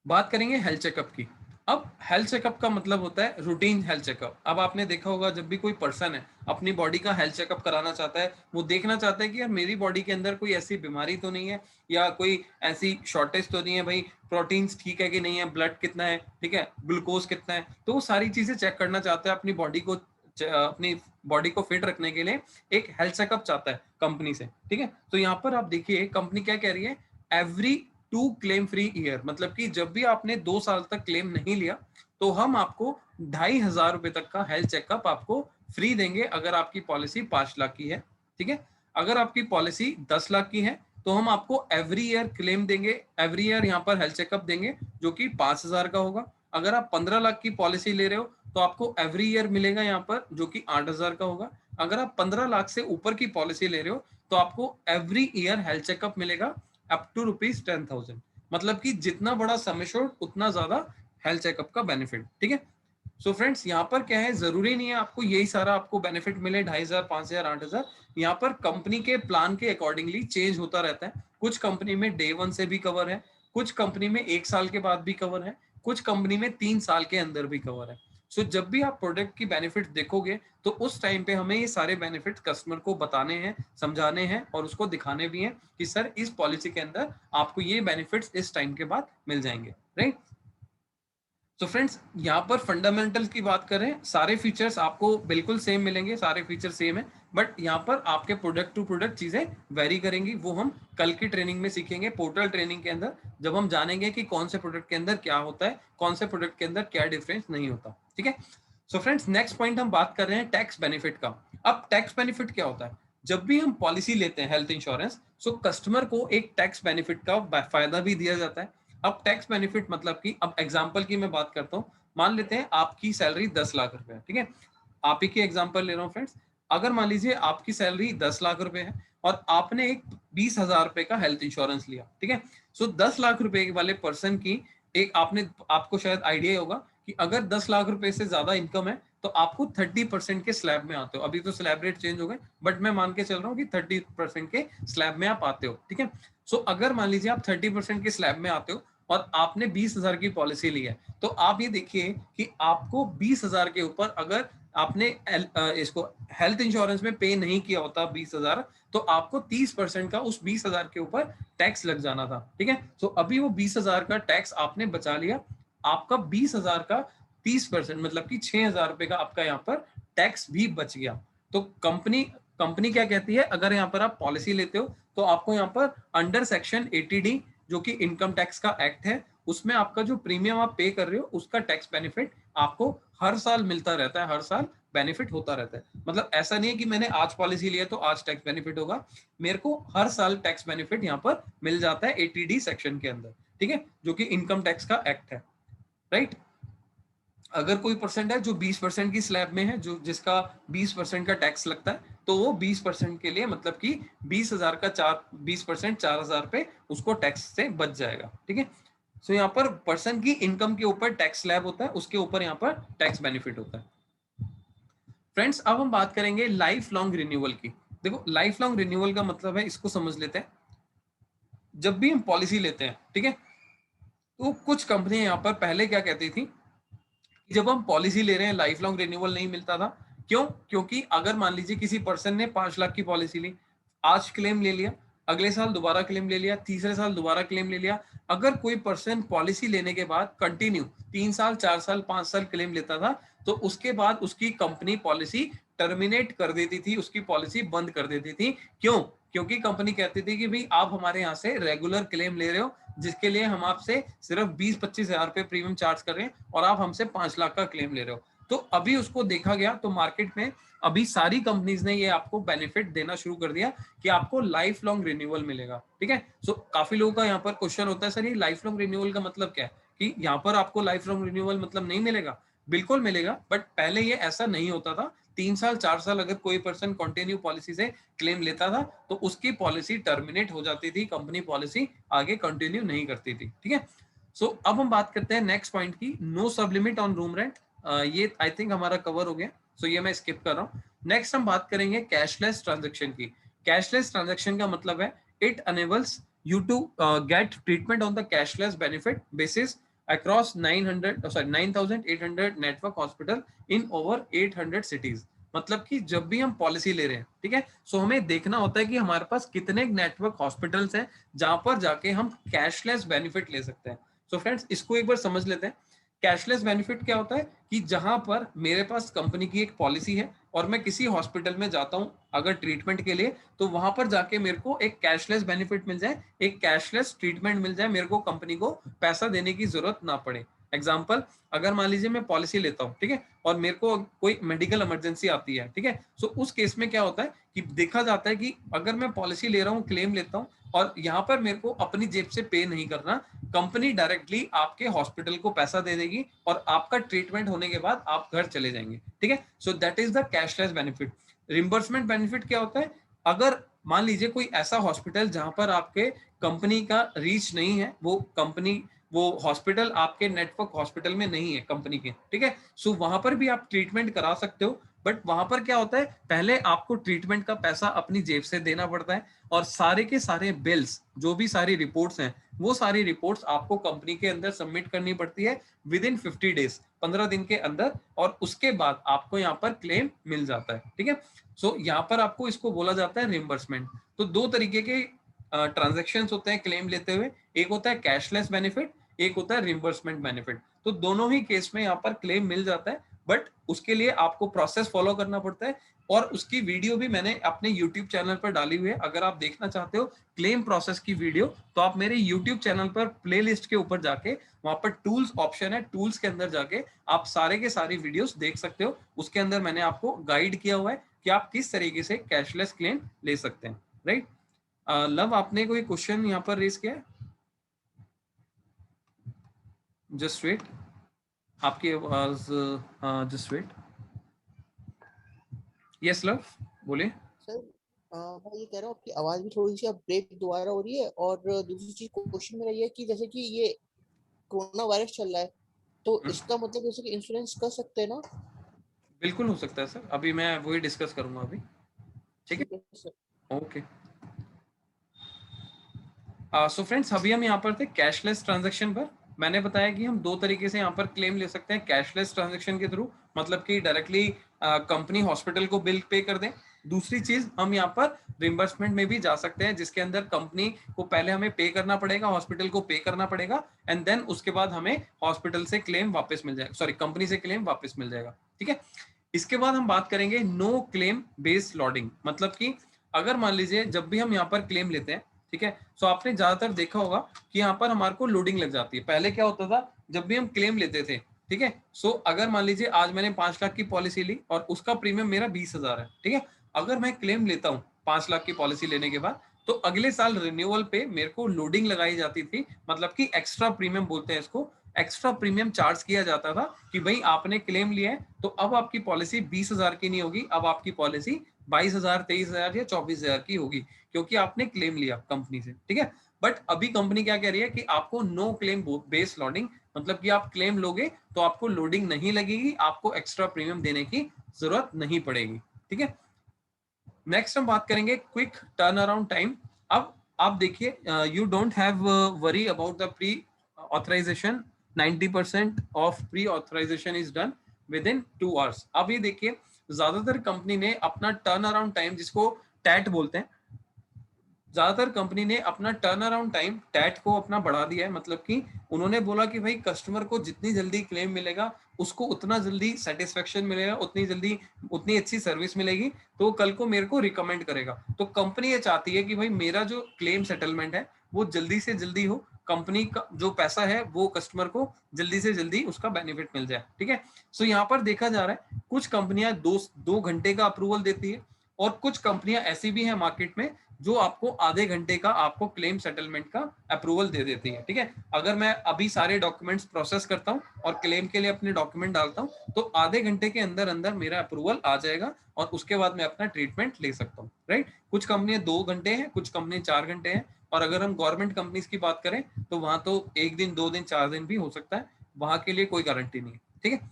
बात करेंगे हेल्थ चेकअप की। अब हेल्थ चेकअप का मतलब होता है रूटीन हेल्थ चेकअप। अब आपने देखा होगा जब भी कोई पर्सन है अपनी बॉडी का हेल्थ चेकअप कराना चाहता है, वो देखना चाहता है कि यार मेरी बॉडी के अंदर कोई ऐसी बीमारी तो नहीं है या कोई ऐसी शॉर्टेज तो नहीं है, भाई प्रोटीन्स ठीक है कि नहीं है, ब्लड कितना है, ठीक है, ग्लूकोज कितना है। तो वो सारी चीजें चेक करना चाहता है अपनी बॉडी को फिट रखने के लिए एक हेल्थ चेकअप चाहता है कंपनी से, ठीक है। तो यहाँ पर आप देखिए कंपनी क्या कह रही है, एवरी 2 क्लेम फ्री ईयर, मतलब कि जब भी आपने 2 साल तक क्लेम नहीं लिया तो हम आपको 2,500 रुपए तक का हेल्थ चेकअप आपको फ्री देंगे अगर आपकी पॉलिसी 5 लाख की है, ठीक है। अगर आपकी पॉलिसी 10 लाख की है तो हम आपको एवरी ईयर क्लेम देंगे, एवरी ईयर यहाँ पर हेल्थ चेकअप देंगे जो कि 5,000 का होगा। अगर आप 15 लाख की पॉलिसी ले रहे हो तो आपको एवरी ईयर मिलेगा यहाँ पर जो कि 8,000 का होगा। अगर आप 15 लाख से ऊपर की पॉलिसी ले रहे हो तो आपको एवरी ईयर हेल्थ चेकअप मिलेगा अप टू ₹10,000। मतलब कि जितना बड़ा सम एश्योर्ड उतना ज्यादा हेल्थ चेकअप का बेनिफिट, ठीक है। सो फ्रेंड्स यहाँ पर क्या है, जरूरी नहीं है आपको यही सारा आपको बेनिफिट मिले 2,500, 5,000, 8,000। यहाँ पर कंपनी के प्लान के अकॉर्डिंगली चेंज होता रहता है। कुछ कंपनी में डे 1 से भी कवर है, कुछ कंपनी में 1 साल के बाद भी कवर है, कुछ कंपनी में 3 साल के अंदर भी कवर है। सो जब भी आप प्रोडक्ट की बेनिफिट देखोगे तो उस टाइम पे हमें ये सारे बेनिफिट कस्टमर को बताने हैं, समझाने हैं और उसको दिखाने भी हैं कि सर इस पॉलिसी के अंदर आपको ये बेनिफिट्स इस टाइम के बाद मिल जाएंगे, राइट। तो फ्रेंड्स यहाँ पर फंडामेंटल्स की बात करें, सारे फीचर्स आपको बिल्कुल सेम मिलेंगे, सारे फीचर सेम है। बट यहाँ पर आपके प्रोडक्ट टू प्रोडक्ट चीजें वेरी करेंगी, वो हम कल की ट्रेनिंग में सीखेंगे, पोर्टल ट्रेनिंग के अंदर, जब हम जानेंगे कि कौन से प्रोडक्ट के अंदर क्या होता है, कौन से प्रोडक्ट के अंदर क्या डिफरेंस नहीं होता, ठीक है। सो फ्रेंड्स नेक्स्ट पॉइंट हम बात कर रहे हैं टैक्स बेनिफिट का। अब टैक्स बेनिफिट क्या होता है, जब भी हम पॉलिसी लेते हैं हेल्थ इंश्योरेंस, सो कस्टमर को एक टैक्स बेनिफिट का फायदा भी दिया जाता है। अब टैक्स बेनिफिट मतलब कि अब एग्जांपल की मैं बात करता हूँ, मान लेते हैं आपकी सैलरी 10 लाख रुपए है, ठीक है। आप ही की एग्जांपल ले रहा हूँ फ्रेंड्स। अगर मान लीजिए आपकी सैलरी 10 लाख रुपए है और आपने एक 20,000 रुपए का हेल्थ इंश्योरेंस लिया, ठीक है। सो 10 लाख रुपए वाले पर्सन की एक आपको शायद आइडिया होगा कि अगर 10 लाख रुपए से ज्यादा इनकम है तो आपको 30% के स्लैब में आते हो। अभी तो स्लैब रेट चेंज हो गए बट मैं मान के चल रहा हूँ कि 30% के स्लैब में आप आते हो, ठीक है। सो अगर मान लीजिए आप 30% के स्लैब में आते हो और आपने 20,000 की पॉलिसी ली है, तो आप ये देखिए कि आपको 20,000 के ऊपर अगर आपने इसको हेल्थ इंश्योरेंस में पे नहीं किया होता 20,000, तो आपको 30% का उस 20,000 के ऊपर टैक्स लग जाना था, ठीक है। तो अभी वो 20,000 का टैक्स आपने बचा लिया, आपका 20,000 का 30% मतलब कि 6,000 रुपए का आपका यहाँ पर टैक्स भी बच गया। तो कंपनी क्या कहती है, अगर यहाँ पर आप पॉलिसी लेते हो तो आपको यहाँ पर अंडर सेक्शन 80D जो कि इनकम टैक्स का एक्ट है, उसमें आपका जो प्रीमियम आप पे कर रहे हो उसका टैक्स बेनिफिट आपको हर साल मिलता रहता है, हर साल बेनिफिट होता रहता है। मतलब ऐसा नहीं है कि मैंने आज पॉलिसी लिया तो आज टैक्स बेनिफिट होगा, मेरे को हर साल टैक्स बेनिफिट यहाँ पर मिल जाता है 80D सेक्शन के अंदर, ठीक है, जो कि इनकम टैक्स का एक्ट है, राइट। अगर कोई परसेंट है जो 20% की स्लैब में है, जो जिसका 20% का टैक्स लगता है, तो वो 20% के लिए मतलब कि 20,000 का 20% 4,000 पे उसको टैक्स से बच जाएगा। ठीक है, सो यहाँ पर पर्सन की इनकम के ऊपर टैक्स स्लैब होता है, उसके ऊपर यहाँ पर टैक्स बेनिफिट होता है। फ्रेंड्स, अब हम बात करेंगे लाइफ लॉन्ग रिन्यूअल की। देखो, लाइफ लॉन्ग रिन्यूअल का मतलब है, इसको समझ लेते हैं। जब भी हम पॉलिसी लेते हैं, ठीक है, तो कुछ कंपनियां यहाँ पर पहले क्या कहती थी, जब हम पॉलिसी ले रहे हैं लाइफ लॉन्ग रिन्यूअल नहीं मिलता था। क्यों? क्योंकि अगर मान लीजिए किसी पर्सन ने 5 लाख की पॉलिसी ली, आज क्लेम ले लिया, अगले साल दोबारा क्लेम ले लिया, तीसरे साल दोबारा क्लेम ले लिया, अगर कोई पर्सन पॉलिसी लेने के बाद कंटिन्यू 3 साल 4 साल 5 साल क्लेम लेता था, तो उसके बाद उसकी कंपनी पॉलिसी टर्मिनेट कर देती थी, उसकी पॉलिसी बंद कर देती थी। क्यों? क्योंकि कंपनी कहती थी कि भाई आप हमारे यहाँ से रेगुलर क्लेम ले रहे हो, जिसके लिए हम आपसे सिर्फ 20-25 हजार रुपए प्रीमियम चार्ज कर रहे हैं, और आप हमसे 5 लाख का क्लेम ले रहे हो। तो अभी उसको देखा गया तो मार्केट में अभी सारी कंपनीज ने ये आपको बेनिफिट देना शुरू कर दिया कि आपको लाइफ लॉन्ग रिन्यूअल मिलेगा। ठीक है, सो काफी लोगों का यहाँ पर क्वेश्चन होता है, सर ये लाइफ लॉन्ग रिन्यूअल का मतलब क्या है, कि यहाँ पर आपको लाइफ लॉन्ग रिन्यूअल मतलब नहीं मिलेगा? बिल्कुल मिलेगा, बट पहले ये ऐसा नहीं होता था। 3 साल 4 साल अगर कोई पर्सन कंटिन्यू पॉलिसी से क्लेम लेता था, तो उसकी पॉलिसी टर्मिनेट हो जाती थी, कंपनी पॉलिसी आगे कंटिन्यू नहीं करती थी। ठीक है, सो अब हम बात करते हैं नेक्स्ट पॉइंट की, नो सब लिमिट ऑन रूम रेंट। ये आई थिंक हमारा कवर हो गया, सो ये मैं स्किप कर रहा हूँ। नेक्स्ट हम बात करेंगे कैशलेस ट्रांजेक्शन की। कैशलेस ट्रांजेक्शन का मतलब है, it enables you to get treatment on the cashless benefit basis across 9,800 network hospital in over 800 cities। मतलब कि जब भी हम पॉलिसी ले रहे हैं, ठीक है, सो हमें देखना होता है कि हमारे पास कितने नेटवर्क हॉस्पिटल्स हैं जहां पर जाके हम कैशलेस बेनिफिट ले सकते हैं। सो फ्रेंड्स, इसको एक बार समझ लेते हैं। कैशलेस बेनिफिट क्या होता है, कि जहां पर मेरे पास कंपनी की एक पॉलिसी है और मैं किसी हॉस्पिटल में जाता हूं अगर ट्रीटमेंट के लिए, तो वहां पर जाके मेरे को एक कैशलेस बेनिफिट मिल जाए, एक कैशलेस ट्रीटमेंट मिल जाए, मेरे को कंपनी को पैसा देने की जरूरत ना पड़े। एग्जाम्पल, अगर मान लीजिए मैं पॉलिसी लेता हूँ, ठीक है, और मेरे को कोई मेडिकल इमरजेंसी आती है, ठीक है, सो उस केस में क्या होता है कि देखा जाता है कि अगर मैं पॉलिसी ले रहा हूँ, क्लेम लेता हूँ, और यहाँ पर मेरे को अपनी जेब से पे नहीं करना, कंपनी डायरेक्टली आपके हॉस्पिटल को पैसा दे देगी और आपका ट्रीटमेंट होने के बाद आप घर चले जाएंगे। ठीक है, so that is the cashless benefit. Reimbursement benefit क्या होता है, अगर मान लीजिए कोई ऐसा हॉस्पिटल जहां पर आपके कंपनी का रीच नहीं है, वो हॉस्पिटल आपके नेटवर्क हॉस्पिटल में नहीं है कंपनी के, ठीक है, सो वहां पर भी आप ट्रीटमेंट करा सकते हो, बट वहां पर क्या होता है, पहले आपको ट्रीटमेंट का पैसा अपनी जेब से देना पड़ता है, और सारे के सारे बिल्स, जो भी सारी रिपोर्ट्स हैं, वो सारी रिपोर्ट्स आपको कंपनी के अंदर सबमिट करनी पड़ती है विद इन 50 डेज, 15 दिन के अंदर, और उसके बाद आपको यहाँ पर क्लेम मिल जाता है। ठीक है, सो यहाँ पर आपको इसको बोला जाता है रिम्बर्समेंट। तो दो तरीके के ट्रांजेक्शन होते हैं क्लेम लेते हुए, एक होता है कैशलेस बेनिफिट, एक होता है रिम्बर्समेंट बेनिफिट। तो दोनों ही केस में यहाँ पर क्लेम मिल जाता है, बट उसके लिए आपको प्रोसेस फॉलो करना पड़ता है, और उसकी वीडियो भी मैंने अपने YouTube चैनल पर डाली हुई है। अगर आप देखना चाहते हो क्लेम प्रोसेस की वीडियो, तो आप मेरे YouTube चैनल पर प्लेलिस्ट के ऊपर जाके, वहां पर टूल्स ऑप्शन है, टूल्स के अंदर जाके आप सारे के सारी वीडियोस देख सकते हो। उसके अंदर मैंने आपको गाइड किया हुआ है कि आप किस तरीके से कैशलेस क्लेम ले सकते हैं। राइट, लव, आपने कोई क्वेश्चन यहाँ पर रेज किया है? जस्ट वेट, आपकी आवाज, जस्ट वेट। यस लव, बोलिए। सर मैं ये कह रहा हूँ, आपकी आवाज भी थोड़ी सी अब ब्रेक दोबारा हो रही है, और दूसरी चीज क्वेश्चन मेरा ये है कि जैसे कि ये कोरोना वायरस चल रहा है, तो इसका मतलब जैसे कि इंश्योरेंस कर सकते हैं ना? बिल्कुल हो सकता है सर, अभी मैं वही डिस्कस करूंगा अभी। ठीक ठीक है है, सर। ओके। सो फ्रेंड्स, अभी हम यहाँ पर थे कैशलेस ट्रांजैक्शन पर। मैंने बताया कि हम दो तरीके से यहाँ पर क्लेम ले सकते हैं कैशलेस ट्रांजैक्शन के थ्रू, मतलब कि डायरेक्टली कंपनी हॉस्पिटल को बिल पे कर दें। दूसरी चीज, हम यहाँ पर रिम्बर्समेंट में भी जा सकते हैं, जिसके अंदर कंपनी को पहले हमें पे करना पड़ेगा, हॉस्पिटल को पे करना पड़ेगा, एंड देन उसके बाद हमें हॉस्पिटल से क्लेम वापस मिल जाएगा, सॉरी, कंपनी से क्लेम वापस मिल जाएगा। ठीक है, इसके बाद हम बात करेंगे नो क्लेम बेस्ड लॉडिंग। मतलब कि अगर मान लीजिए जब भी हम यहाँ पर क्लेम लेते हैं, ठीक है, सो आपने ज्यादातर देखा होगा कि यहाँ पर हमारे को लोडिंग लग जाती है। पहले क्या होता था, जब भी हम क्लेम लेते थे, ठीक है, सो अगर मान लीजिए आज मैंने 5 लाख की पॉलिसी ली और उसका प्रीमियम मेरा 20,000 है, ठीक है, अगर मैं क्लेम लेता हूँ 5 लाख की पॉलिसी लेने के बाद, तो अगले साल रिन्यूअल पे मेरे को लोडिंग लगाई जाती थी, मतलब कि एक्स्ट्रा प्रीमियम बोलते हैं इसको, एक्स्ट्रा प्रीमियम चार्ज किया जाता था कि भाई आपने क्लेम लिया है तो अब आपकी पॉलिसी 20,000 की नहीं होगी, अब आपकी पॉलिसी 22,000, 23,000 या 24,000 की होगी, क्योंकि आपने क्लेम लिया कंपनी से, ठीक है। बट अभी कंपनी क्या कह रही है कि आपको नो क्लेम बेस लोडिंग, मतलब कि आप क्लेम लोगे तो आपको लोडिंग नहीं लगेगी, आपको एक्स्ट्रा प्रीमियम देने की जरूरत नहीं पड़ेगी, ठीक है। नेक्स्ट हम बात करेंगे क्विक टर्न अराउंड टाइम। अब आप देखिए, you don't have worry about the pre authorization, 90% of pre authorization is done within 2 hours. अब ये देखिए, ज्यादातर कंपनी ने अपना टर्न अराउंड टाइम, जिसको टैट बोलते हैं, ज्यादातर कंपनी ने अपना टर्न अराउंड टाइम टैट को अपना बढ़ा दिया है। मतलब कि उन्होंने बोला कि भाई कस्टमर को जितनी जल्दी क्लेम मिलेगा उसको उतना जल्दी सेटिस्फेक्शन मिलेगा, उतनी जल्दी उतनी अच्छी सर्विस मिलेगी, तो वो कल को मेरे को रिकमेंड करेगा। तो कंपनी ये चाहती है कि भाई मेरा जो क्लेम सेटलमेंट है वो जल्दी से जल्दी हो, कंपनी का जो पैसा है वो कस्टमर को जल्दी से जल्दी उसका बेनिफिट मिल जाए, ठीक है। सो यहाँ पर देखा जा रहा है कुछ कंपनियां 2 घंटे का अप्रूवल देती है, और कुछ कंपनियां ऐसी भी हैं मार्केट में जो आपको आधे घंटे का आपको क्लेम सेटलमेंट का अप्रूवल दे देती है, ठीक है। अगर मैं अभी सारे डॉक्यूमेंट्स प्रोसेस करता हूं और क्लेम के लिए अपने डॉक्यूमेंट डालता हूं तो आधे घंटे के अंदर अंदर मेरा अप्रूवल आ जाएगा और उसके बाद मैं अपना ट्रीटमेंट ले सकता हूं, राइट। कुछ कंपनियां 2 घंटे हैं, कुछ कंपनी 4 घंटे हैं, और अगर हम गवर्नमेंट कंपनीज की बात करें तो वहां तो 1 दिन, 2 दिन, 4 दिन भी हो सकता है, वहां के लिए कोई गारंटी नहीं है, ठीक है।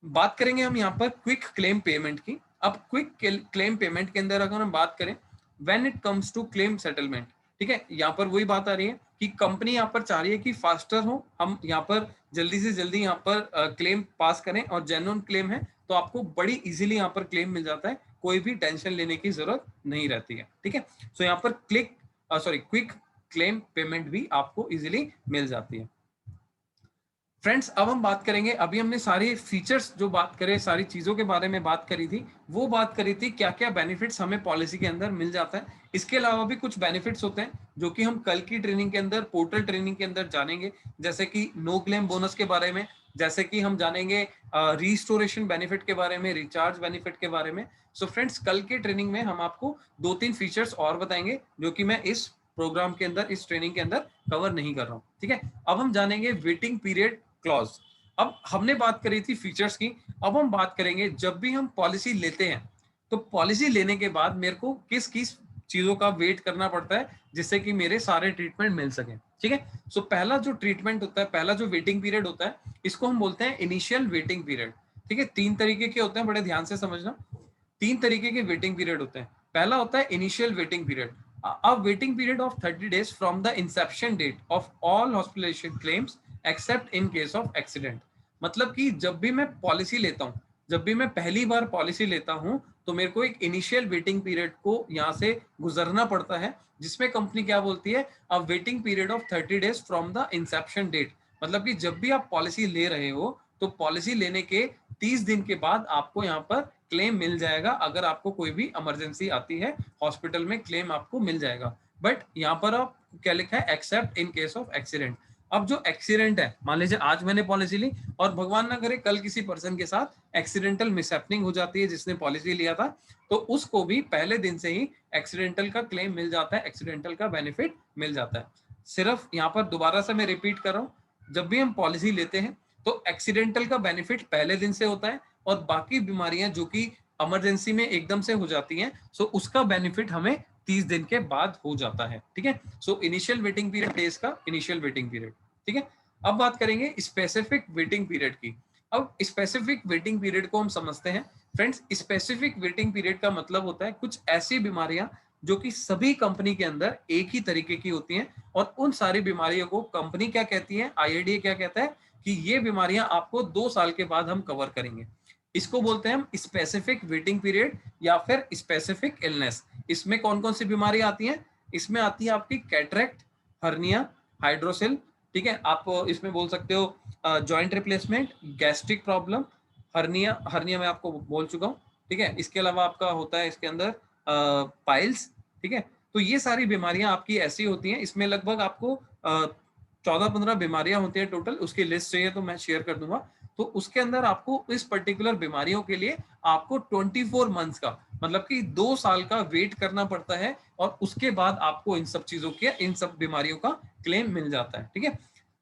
बात करेंगे हम यहाँ पर क्विक क्लेम पेमेंट की। अब क्विक क्लेम पेमेंट के अंदर अगर हम बात करें, when it comes to claim settlement, ठीक है, यहाँ पर वही बात आ रही है कि कंपनी यहाँ पर चाह रही है कि फास्टर हो, हम यहाँ पर जल्दी से जल्दी यहाँ पर क्लेम पास करें, और जेन्युइन क्लेम है तो आपको बड़ी इजीली यहाँ पर क्लेम मिल जाता है, कोई भी टेंशन लेने की जरूरत नहीं रहती है, ठीक है। सो यहाँ पर क्विक क्लेम पेमेंट भी आपको इजीली मिल जाती है। फ्रेंड्स, अब हम बात करेंगे, अभी हमने सारे फीचर्स जो बात करें, सारी चीजों के बारे में बात करी थी, वो बात करी थी क्या क्या बेनिफिट्स हमें पॉलिसी के अंदर मिल जाता है। इसके अलावा भी कुछ बेनिफिट्स होते हैं जो कि हम कल की ट्रेनिंग के अंदर, पोर्टल ट्रेनिंग के अंदर जानेंगे, जैसे कि नो क्लेम बोनस के बारे में, जैसे कि हम जानेंगे रिस्टोरेशन बेनिफिट के बारे में, रिचार्ज बेनिफिट के बारे में। सो फ्रेंड्स, कल की ट्रेनिंग में हम आपको 2-3 फीचर्स और बताएंगे जो कि मैं इस प्रोग्राम के अंदर, इस ट्रेनिंग के अंदर कवर नहीं कर रहा हूँ, ठीक है। अब हम जानेंगे वेटिंग पीरियड क्लॉज। अब हमने बात करी थी फीचर्स की, अब हम बात करेंगे जब भी हम पॉलिसी लेते हैं तो पॉलिसी लेने के बाद मेरे को किस किस चीजों का वेट करना पड़ता है जिससे कि मेरे सारे ट्रीटमेंट मिल सके, ठीक है। सो पहला जो ट्रीटमेंट होता है, पहला जो वेटिंग पीरियड होता है, इसको हम बोलते हैं इनिशियल वेटिंग पीरियड, ठीक है। 3 तरीके के होते हैं, बड़े ध्यान से समझना। 3 तरीके के वेटिंग पीरियड होते हैं। पहला होता है initial waiting period, a waiting period of 30 days from the inception date of all hospitalization claims except in case of accident। मतलब कि जब भी मैं पॉलिसी लेता हूं, जब भी मैं पहली बार पॉलिसी लेता हूं तो मेरे को एक इनिशियल वेटिंग पीरियड को यहां से गुजरना पड़ता है, जिसमें कंपनी क्या बोलती है, a waiting period of 30 days from the inception date. मतलब कि जब भी आप पॉलिसी ले रहे हो तो पॉलिसी लेने के 30 दिन के बाद आपको यहाँ पर क्लेम मिल जाएगा। अगर आपको कोई भी इमरजेंसी आती है हॉस्पिटल में, क्लेम आपको मिल जाएगा। बट यहाँ पर आप क्या लिखा है, accept in case of accident. अब जो एक्सीडेंट है, मान लीजिए आज मैंने पॉलिसी ली और भगवान ना करे कल किसी पर्सन के साथ एक्सीडेंटल मिसहैपनिंग हो जाती है जिसने पॉलिसी लिया था, तो उसको भी पहले दिन से ही एक्सीडेंटल का क्लेम मिल जाता है, एक्सीडेंटल का बेनिफिट मिल जाता है। सिर्फ यहाँ पर दोबारा से मैं रिपीट कर रहा हूँ, जब भी हम पॉलिसी लेते हैं तो एक्सीडेंटल का बेनिफिट पहले दिन से होता है, और बाकी बीमारियां जो कि इमरजेंसी में एकदम से हो जाती हैं, सो उसका बेनिफिट हमें 30 दिन के बाद हो जाता है, ठीक है। So initial waiting period days का इनिशियल वेटिंग पीरियड, ठीक है। अब बात करेंगे स्पेसिफिक वेटिंग पीरियड की। अब स्पेसिफिक वेटिंग पीरियड को हम समझते हैं। फ्रेंड्स, स्पेसिफिक वेटिंग पीरियड का मतलब होता है कुछ ऐसी बीमारियां जो कि सभी कंपनी के अंदर एक ही तरीके की होती हैं, और उन सारी बीमारियों को कंपनी क्या कहती है, IRDA क्या कहता है कि ये बीमारियां आपको 2 साल के बाद हम कवर करेंगे। इसको बोलते हैं हम स्पेसिफिक वेटिंग पीरियड या फिर स्पेसिफिक इलनेस। इसमें कौन कौन सी बीमारी आती हैं, इसमें आती है आपकी कैटरेक्ट, हर्निया, हाइड्रोसिल, ठीक है। आप इसमें बोल सकते हो joint replacement, gastric problem, hernia, hernia मैं आपको बोल चुका हूँ, ठीक है। इसके अलावा आपका होता है इसके अंदर पाइल्स, ठीक है। तो ये सारी बीमारियां आपकी ऐसी होती हैं, इसमें लगभग आपको 14-15 बीमारियां होती हैं टोटल, उसकी लिस्ट चाहिए तो मैं शेयर कर दूंगा। तो उसके अंदर आपको इस पर्टिकुलर बीमारियों के लिए आपको 24 मंथ्स का, मतलब कि 2 साल का वेट करना पड़ता है, और उसके बाद आपको इन सब चीजों के, इन सब बीमारियों का क्लेम मिल जाता है, ठीक है।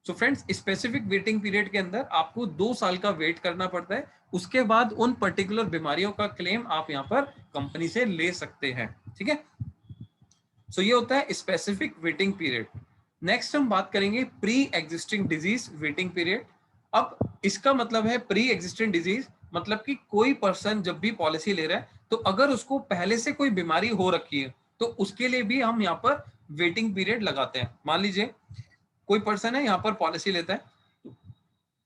So friends, specific waiting period के अंदर आपको 2 साल का वेट करना पड़ता है, उसके बाद उन पर्टिकुलर बीमारियों का क्लेम आप यहाँ पर कंपनी से ले सकते हैं, ठीक है। सो ये होता है स्पेसिफिक वेटिंग पीरियड। नेक्स्ट हम बात करेंगे pre existing disease waiting period. अब इसका मतलब है प्री एग्जिस्टिंग डिजीज, मतलब कि कोई पर्सन जब भी पॉलिसी ले रहा है तो अगर उसको पहले से कोई बीमारी हो रखी है तो उसके लिए भी हम यहाँ पर वेटिंग पीरियड लगाते हैं। मान लीजिए कोई पर्सन है यहाँ पर पॉलिसी लेता है,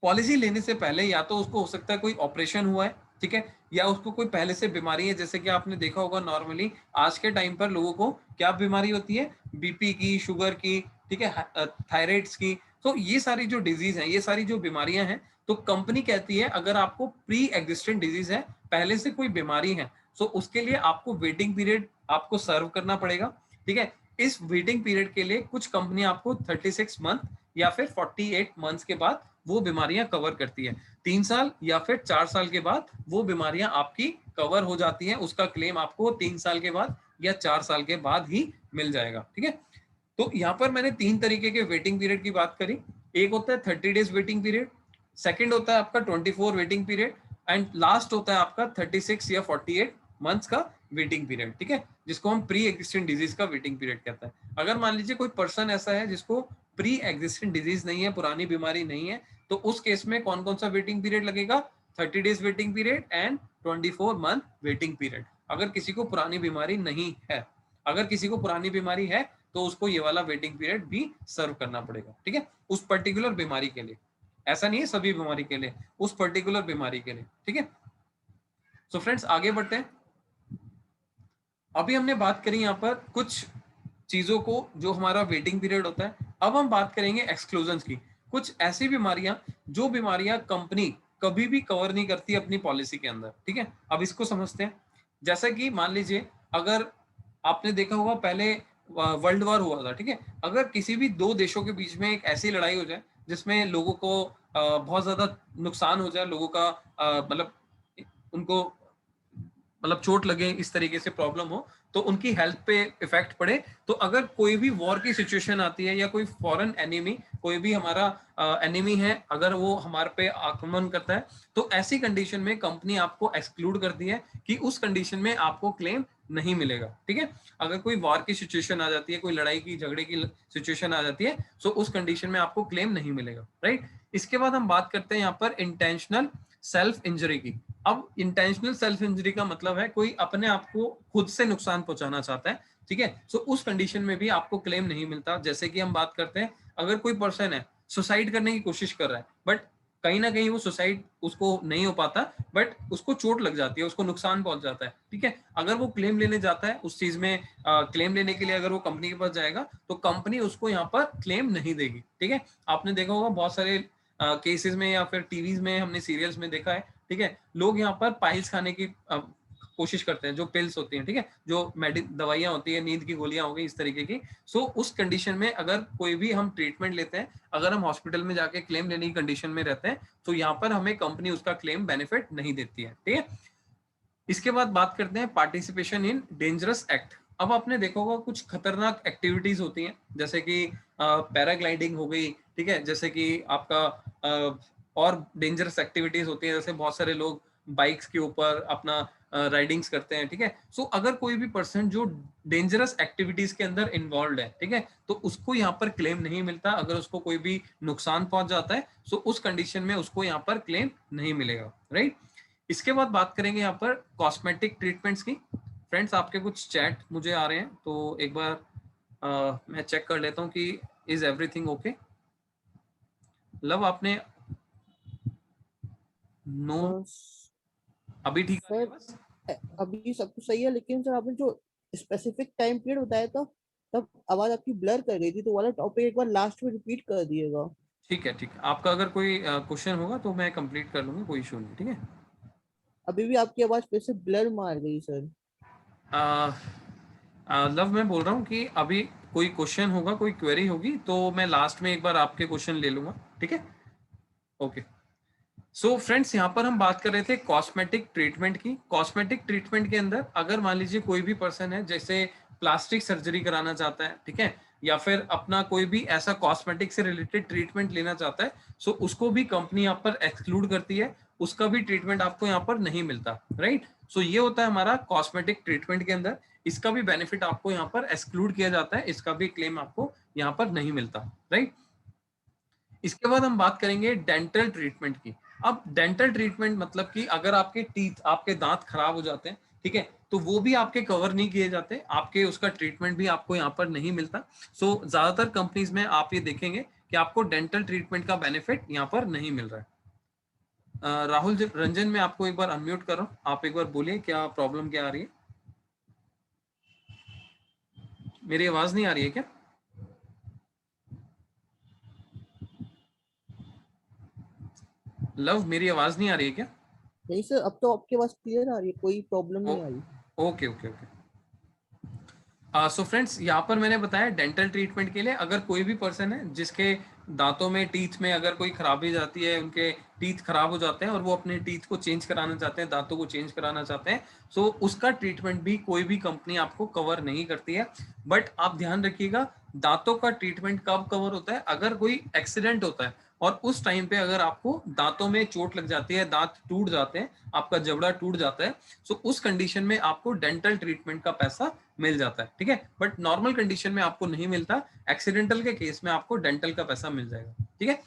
पॉलिसी लेने से पहले या तो उसको हो सकता है कोई ऑपरेशन हुआ है, ठीक है, या उसको कोई पहले से बीमारी है। जैसे कि आपने देखा होगा नॉर्मली आज के टाइम पर लोगों को क्या बीमारी होती है, बीपी की, शुगर की, ठीक है, थायराइड्स की। तो ये सारी जो डिजीज है, ये सारी जो बीमारियां हैं, तो कंपनी कहती है अगर आपको प्री एग्जिस्टेंट डिजीज है, पहले से कोई बीमारी है, तो उसके लिए आपको वेटिंग पीरियड आपको सर्व करना पड़ेगा, ठीक है। इस वेटिंग पीरियड के लिए कुछ कंपनी आपको 36 मंथ या फिर 48 मंथ्स के बाद वो बीमारियां कवर करती है। 3 साल या फिर 4 साल के बाद वो बीमारियां आपकी कवर हो जाती हैं, उसका क्लेम आपको 3 साल के बाद या 4 साल के बाद ही मिल जाएगा, ठीक है। तो यहाँ पर मैंने 3 तरीके के वेटिंग पीरियड की बात करी। एक होता है 30 डेज वेटिंग पीरियड, सेकंड होता है आपका 24 वेटिंग पीरियड, एंड लास्ट होता है आपका 36 या 48 मंथ्स का वेटिंग पीरियड, ठीक है, जिसको हम प्री एग्जिस्टेंट डिजीज का वेटिंग पीरियड कहता है। अगर मान लीजिए कोई पर्सन ऐसा है जिसको प्री एग्जिस्टेंट डिजीज नहीं है, पुरानी बीमारी नहीं है, तो उस केस में कौन कौन सा वेटिंग पीरियड लगेगा, 30 days waiting period and 24 month waiting period, अगर किसी को पुरानी बीमारी नहीं है। अगर किसी को पुरानी बीमारी है तो उसको ये वाला वेटिंग पीरियड भी सर्व करना पड़ेगा, ठीक है, उस पर्टिकुलर बीमारी के लिए। ऐसा नहीं है सभी बीमारी के लिए, उस पर्टिकुलर बीमारी के लिए, ठीक है। सो फ्रेंड्स, आगे बढ़ते हैं। अभी हमने बात करी यहाँ पर कुछ चीजों को जो हमारा वेटिंग पीरियड होता है। अब हम बात करेंगे एक्सक्लूजन्स की, कुछ ऐसी बीमारियां जो बीमारियां कंपनी कभी भी कवर नहीं करती अपनी पॉलिसी के अंदर, ठीक है। अब इसको समझते हैं। जैसा कि मान लीजिए अगर आपने देखा होगा पहले वर्ल्ड वॉर हुआ था, ठीक है, अगर किसी भी दो देशों के बीच में एक ऐसी लड़ाई हो जाए जिसमें लोगों को बहुत ज्यादा नुकसान हो जाए, लोगों का मतलब उनको मतलब चोट लगे, इस तरीके से प्रॉब्लम हो, तो उनकी हेल्थ पे इफेक्ट पड़े, तो अगर कोई भी वॉर की सिचुएशन आती है या कोई फॉरेन एनिमी, कोई भी हमारा एनिमी है, अगर वो हमारे पे आक्रमण करता है, तो ऐसी कंडीशन में कंपनी आपको एक्सक्लूड करती है कि उस कंडीशन में आपको क्लेम नहीं मिलेगा, ठीक है। अगर कोई वॉर की सिचुएशन आ जाती है, कोई लड़ाई की झगड़े की सिचुएशन आ जाती है, तो उस कंडीशन में आपको क्लेम नहीं मिलेगा, राइट। इसके बाद हम बात करते हैं यहाँ पर इंटेंशनल सेल्फ इंजरी की। अब इंटेंशनल सेल्फ इंजरी का मतलब है कोई अपने आप को खुद से नुकसान पहुंचाना चाहता है, ठीक है। सो उस कंडीशन में भी आपको क्लेम नहीं मिलता। जैसे कि हम बात करते हैं, अगर कोई पर्सन है सुसाइड करने की कोशिश कर रहा है, बट कहीं ना कहीं वो सुसाइड उसको नहीं हो पाता, बट उसको चोट लग जाती है, उसको नुकसान पहुंच जाता है, ठीक है। अगर वो क्लेम लेने जाता है उस चीज में, क्लेम लेने के लिए अगर वो कंपनी के पास जाएगा तो कंपनी उसको यहाँ पर क्लेम नहीं देगी, ठीक है। आपने देखा होगा बहुत सारे केसेस में या फिर टीवीज में, हमने सीरियल्स में देखा है, ठीक है, लोग यहाँ पर पाइल्स खाने की कोशिश करते हैं, जो पिल्स होती हैं, ठीक है, जो दवाइयां होती है, नींद की गोलियां हो गई, इस तरीके की। सो उस कंडीशन में अगर कोई भी हम ट्रीटमेंट लेते हैं, अगर हम हॉस्पिटल में जाके क्लेम लेने की कंडीशन में रहते हैं, तो यहाँ पर हमें कंपनी उसका क्लेम बेनिफिट नहीं देती है, ठीक है। इसके बाद बात करते हैं पार्टिसिपेशन इन डेंजरस एक्ट। अब आपने देखा होगा कुछ खतरनाक एक्टिविटीज होती हैं, जैसे कि पैराग्लाइडिंग हो गई, ठीक है, जैसे कि आपका और डेंजरस एक्टिविटीज होती हैं, जैसे बहुत सारे लोग बाइक्स के ऊपर अपना राइडिंग्स करते हैं, ठीक है। सो अगर कोई भी पर्सन जो डेंजरस एक्टिविटीज के अंदर इन्वॉल्व है, ठीक है, तो उसको यहाँ पर क्लेम नहीं मिलता। अगर उसको कोई भी नुकसान पहुंच जाता है, सो उस कंडीशन में उसको यहाँ पर क्लेम नहीं मिलेगा, राइट। इसके बाद बात करेंगे यहाँ पर कॉस्मेटिक ट्रीटमेंट्स की। फ्रेंड्स, आपके कुछ चैट मुझे आ रहे हैं, तो एक बार मैं चेक कर लेता हूँ कि इज एवरीथिंग ओके। लव, आपने नो, अभी ठीक आ रही है सर बस। अभी सब कुछ सही है, लेकिन सर आपने जो स्पेसिफिक टाइम पीरियड बताया था तब आवाज आपकी ब्लर कर गई थी, तो वाला टॉपिक एक बार लास्ट में रिपीट कर दिएगा। ठीक है, ठीक है, आपका अगर कोई क्वेश्चन होगा तो मैं कंप्लीट कर लूंगा, कोई इशू नहीं, ठीक है। अभी भी आपकी आवाज फिर से ब्लर मार गई सर। लव, मैं बोल रहा हूँ कि अभी कोई क्वेश्चन होगा, कोई क्वेरी होगी, तो मैं लास्ट में एक बार आपके क्वेश्चन ले लूंगा, ठीक है। ओके। सो फ्रेंड्स, यहाँ पर हम बात कर रहे थे कॉस्मेटिक ट्रीटमेंट की। कॉस्मेटिक ट्रीटमेंट के अंदर अगर मान लीजिए कोई भी पर्सन है जैसे प्लास्टिक सर्जरी कराना चाहता है, ठीक है, या फिर अपना कोई भी ऐसा कॉस्मेटिक से रिलेटेड ट्रीटमेंट लेना चाहता है, सो उसको भी कंपनी यहाँ पर एक्सक्लूड करती है, उसका भी ट्रीटमेंट आपको यहाँ पर नहीं मिलता, राइट। सो ये होता है हमारा कॉस्मेटिक ट्रीटमेंट के अंदर, इसका भी बेनिफिट आपको यहाँ पर एक्सक्लूड किया जाता है, इसका भी क्लेम आपको यहाँ पर नहीं मिलता, राइट। इसके बाद हम बात करेंगे डेंटल ट्रीटमेंट की। अब डेंटल ट्रीटमेंट मतलब कि अगर आपके टीथ, आपके दांत खराब हो जाते हैं, ठीक है, तो वो भी आपके कवर नहीं किए जाते, आपके उसका ट्रीटमेंट भी आपको यहाँ पर नहीं मिलता। सो ज्यादातर कंपनीज में आप ये देखेंगे कि आपको डेंटल ट्रीटमेंट का बेनिफिट यहाँ पर नहीं मिल रहा है। राहुल रंजन, मैं आपको एक बार अनम्यूट कर रहा हूँ, आप एक बार बोलिए क्या प्रॉब्लम क्या आ रही है। मेरी आवाज नहीं आ रही है क्या? लव, मेरी आवाज नहीं आ रही है क्या? नहीं सर, अब तो आपके पास क्लियर आ रही है, कोई प्रॉब्लम ओ, नहीं आ रही। Okay okay okay. So friends, यहाँ पर मैंने बताया डेंटल ट्रीटमेंट के लिए अगर कोई भी पर्सन है जिसके दांतों में, टीथ में अगर कोई खराबी जाती है, उनके टीथ खराब हो जाते हैं और वो अपने टीथ को चेंज कराना चाहते हैं, दांतों को चेंज कराना चाहते हैं, सो उसका ट्रीटमेंट भी कोई भी कंपनी आपको कवर नहीं करती है। बट आप ध्यान रखिएगा, दांतों का ट्रीटमेंट कब कवर होता है? अगर कोई एक्सीडेंट होता है और उस टाइम पे अगर आपको दांतों में चोट लग जाती है, दांत टूट जाते हैं, आपका जबड़ा टूट जाता है, सो उस कंडीशन में आपको डेंटल ट्रीटमेंट का पैसा मिल जाता है, ठीक है। बट नॉर्मल कंडीशन में आपको नहीं मिलता, एक्सीडेंटल के केस में आपको डेंटल का पैसा मिल जाएगा, ठीक है।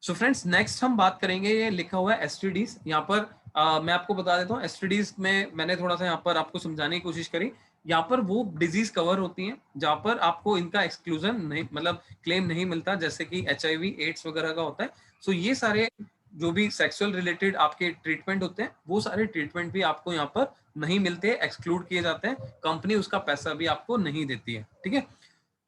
सो फ्रेंड्स, नेक्स्ट हम बात करेंगे, ये लिखा हुआ है एसटीडीज। यहाँ पर मैं आपको बता देता हूँ, एसटीडीज में मैंने थोड़ा सा यहाँ पर आपको समझाने की कोशिश करी। यहाँ पर वो डिजीज कवर होती हैं जहाँ पर आपको इनका एक्सक्लूजन नहीं, मतलब क्लेम नहीं मिलता, जैसे कि HIV, एड्स वगैरह का होता है। सो ये सारे जो भी सेक्सुअल रिलेटेड आपके ट्रीटमेंट होते हैं, वो सारे ट्रीटमेंट भी आपको यहाँ पर नहीं मिलते, एक्सक्लूड किए जाते हैं, कंपनी उसका पैसा भी आपको नहीं देती है, ठीक है।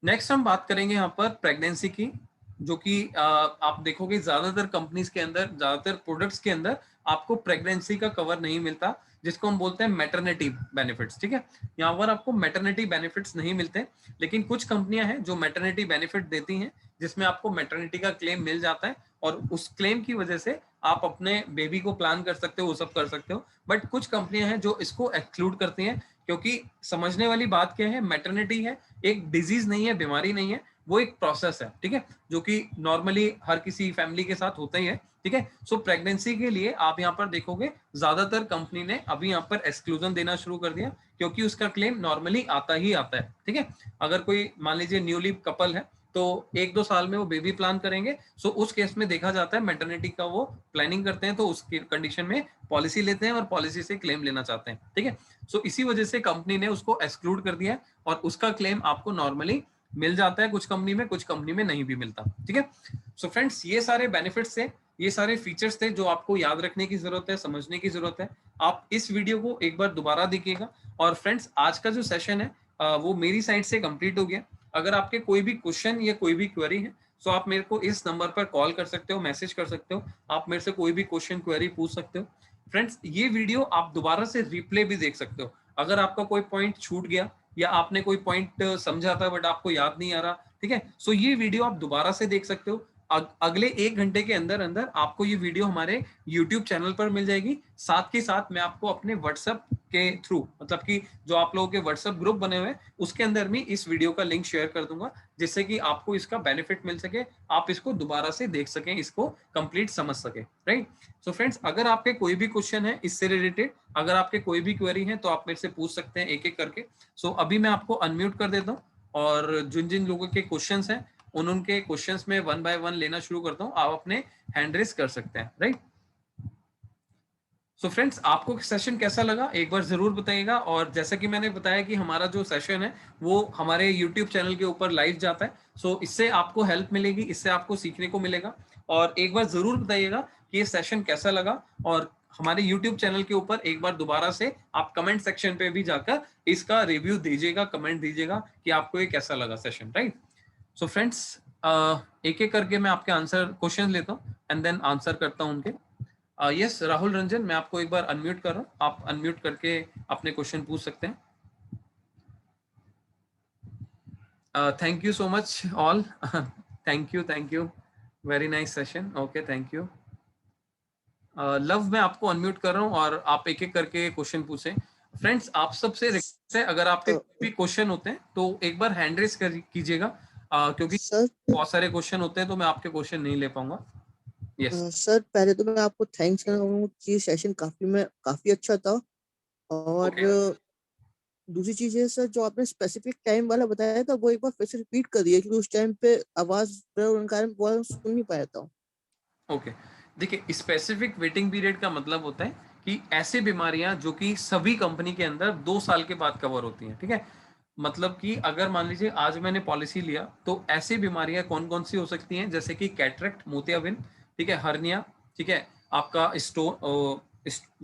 नेक्स्ट हम बात करेंगे यहाँ पर प्रेगनेंसी की, जो कि आप देखोगे ज्यादातर कंपनीज के अंदर, ज्यादातर प्रोडक्ट्स के अंदर आपको प्रेगनेंसी का कवर नहीं मिलता, जिसको हम बोलते हैं मैटरनिटी बेनिफिट्स, ठीक है। यहाँ पर आपको मैटरनिटी बेनिफिट्स नहीं मिलते, लेकिन कुछ कंपनियां हैं जो मैटरनिटी बेनिफिट देती हैं, जिसमें आपको मैटरनिटी का क्लेम मिल जाता है और उस क्लेम की वजह से आप अपने बेबी को प्लान कर सकते हो, वो सब कर सकते हो। बट कुछ कंपनियां हैं जो इसको एक्सक्लूड करती हैं, क्योंकि समझने वाली बात क्या है, मैटरनिटी है एक डिजीज नहीं है, बीमारी नहीं है, वो एक प्रोसेस है, ठीक है, जो कि नॉर्मली हर किसी फैमिली के साथ होता ही है, ठीक है। सो प्रेगनेंसी के लिए आप यहाँ पर देखोगे ज्यादातर कंपनी ने अभी यहाँ पर एक्सक्लूजन देना शुरू कर दिया, क्योंकि उसका क्लेम नॉर्मली आता ही आता है, ठीक है। अगर कोई मान लीजिए न्यूली कपल है, तो 1-2 साल में वो बेबी प्लान करेंगे, सो उस केस में देखा जाता है मैटरनिटी का वो प्लानिंग करते हैं, तो उस कंडीशन में पॉलिसी लेते हैं और पॉलिसी से क्लेम लेना चाहते हैं, ठीक है। सो इसी वजह से कंपनी ने उसको एक्सक्लूड कर दिया है और उसका क्लेम आपको नॉर्मली मिल जाता है, कुछ कंपनी में, कुछ कंपनी में नहीं भी मिलता, ठीक है। सो फ्रेंड्स, ये सारे बेनिफिट्स थे, ये सारे फीचर्स थे जो आपको याद रखने की जरूरत है, समझने की जरूरत है। आप इस वीडियो को एक बार दोबारा देखिएगा। और फ्रेंड्स, आज का जो सेशन है वो मेरी साइड से कंप्लीट हो गया। अगर आपके कोई भी क्वेश्चन या कोई भी क्वेरी है, तो आप मेरे को इस नंबर पर कॉल कर सकते हो, मैसेज कर सकते हो, आप मेरे से कोई भी क्वेश्चन क्वेरी पूछ सकते हो। फ्रेंड्स, ये वीडियो आप दोबारा से रिप्ले भी देख सकते हो, अगर आपका कोई पॉइंट छूट गया या आपने कोई पॉइंट समझा था बट आपको याद नहीं आ रहा, ठीक है, सो ये वीडियो आप दोबारा से देख सकते हो। अगले 1 घंटे के अंदर अंदर आपको ये वीडियो हमारे YouTube चैनल पर मिल जाएगी। साथ के साथ मैं आपको अपने WhatsApp के थ्रू, मतलब कि जो आप लोगों के WhatsApp ग्रुप बने हुए हैं, उसके अंदर भी इस वीडियो का लिंक शेयर कर दूंगा, जिससे कि आपको इसका बेनिफिट मिल सके, आप इसको दोबारा से देख सकें, इसको कंप्लीट समझ सके, राइट। सो फ्रेंड्स, अगर आपके कोई भी क्वेश्चन है इससे रिलेटेड, अगर आपके कोई भी क्वेरी है, तो आप मेरे से पूछ सकते हैं एक एक करके। सो अभी मैं आपको अनम्यूट कर देता हूँ और जिन जिन लोगों के क्वेश्चंस हैं उनके क्वेश्चंस में 1 बाय 1 लेना शुरू करता हूँ, आप अपने हैंड रेस कर सकते हैं, राइट। सो फ्रेंड्स, आपको सेशन कैसा लगा एक बार जरूर बताइएगा। और जैसा कि मैंने बताया कि हमारा जो सेशन है वो हमारे YouTube चैनल के ऊपर लाइव जाता है, सो इससे आपको हेल्प मिलेगी, इससे आपको सीखने को मिलेगा। और एक बार जरूर बताइएगा कि ये सेशन कैसा लगा, और हमारे YouTube चैनल के ऊपर एक बार दोबारा से आप कमेंट सेक्शन पे भी जाकर इसका रिव्यू दीजिएगा, कमेंट दीजिएगा कि आपको ये कैसा लगा सेशन, राइट। सो फ्रेंड्स, एक एक करके मैं आपके आंसर क्वेश्चन लेता हूँ एंड देन आंसर करता हूँ उनके। यस, राहुल रंजन, मैं आपको एक बार अनम्यूट कर रहा हूँ, आप अनम्यूट करके अपने क्वेश्चन पूछ सकते हैं। Thank you so much all, thank you, very nice session, okay, thank you. Love, मैं आपको अनम्यूट कर रहा हूँ और आप एक एक करके क्वेश्चन पूछें। फ्रेंड्स, आप सबसे रिक्वेस्ट है, अगर आपके कोई भी क्वेश्चन होते हैं तो एक बार हैंड रेस कीजिएगा। क्योंकि सर बहुत सारे क्वेश्चन होते हैं तो मैं आपके क्वेश्चन नहीं ले पाऊंगा। यस। सर पहले तो मैं आपको थैंक्स करना चाहूंगा कि ये सेशन काफी अच्छा था। और ओके। दूसरी चीज है सर, जो आपने स्पेसिफिक टाइम वाला बताया था वो एक बार फिर से रिपीट कर दिया, क्योंकि उस टाइम पे आवाज के कारण वो सुन नहीं पाया था। ओके, देखिए स्पेसिफिक वेटिंग पीरियड का मतलब होता है कि ऐसी बीमारियां जो कि सभी कंपनी के अंदर 2 साल के बाद कवर होती हैं, ठीक है। मतलब कि अगर मान लीजिए आज मैंने पॉलिसी लिया तो ऐसी बीमारियां कौन कौन सी हो सकती हैं, जैसे कि कैटरेक्ट मोतियाबिंद, ठीक है, हर्निया, ठीक है, आपका स्टोन, वो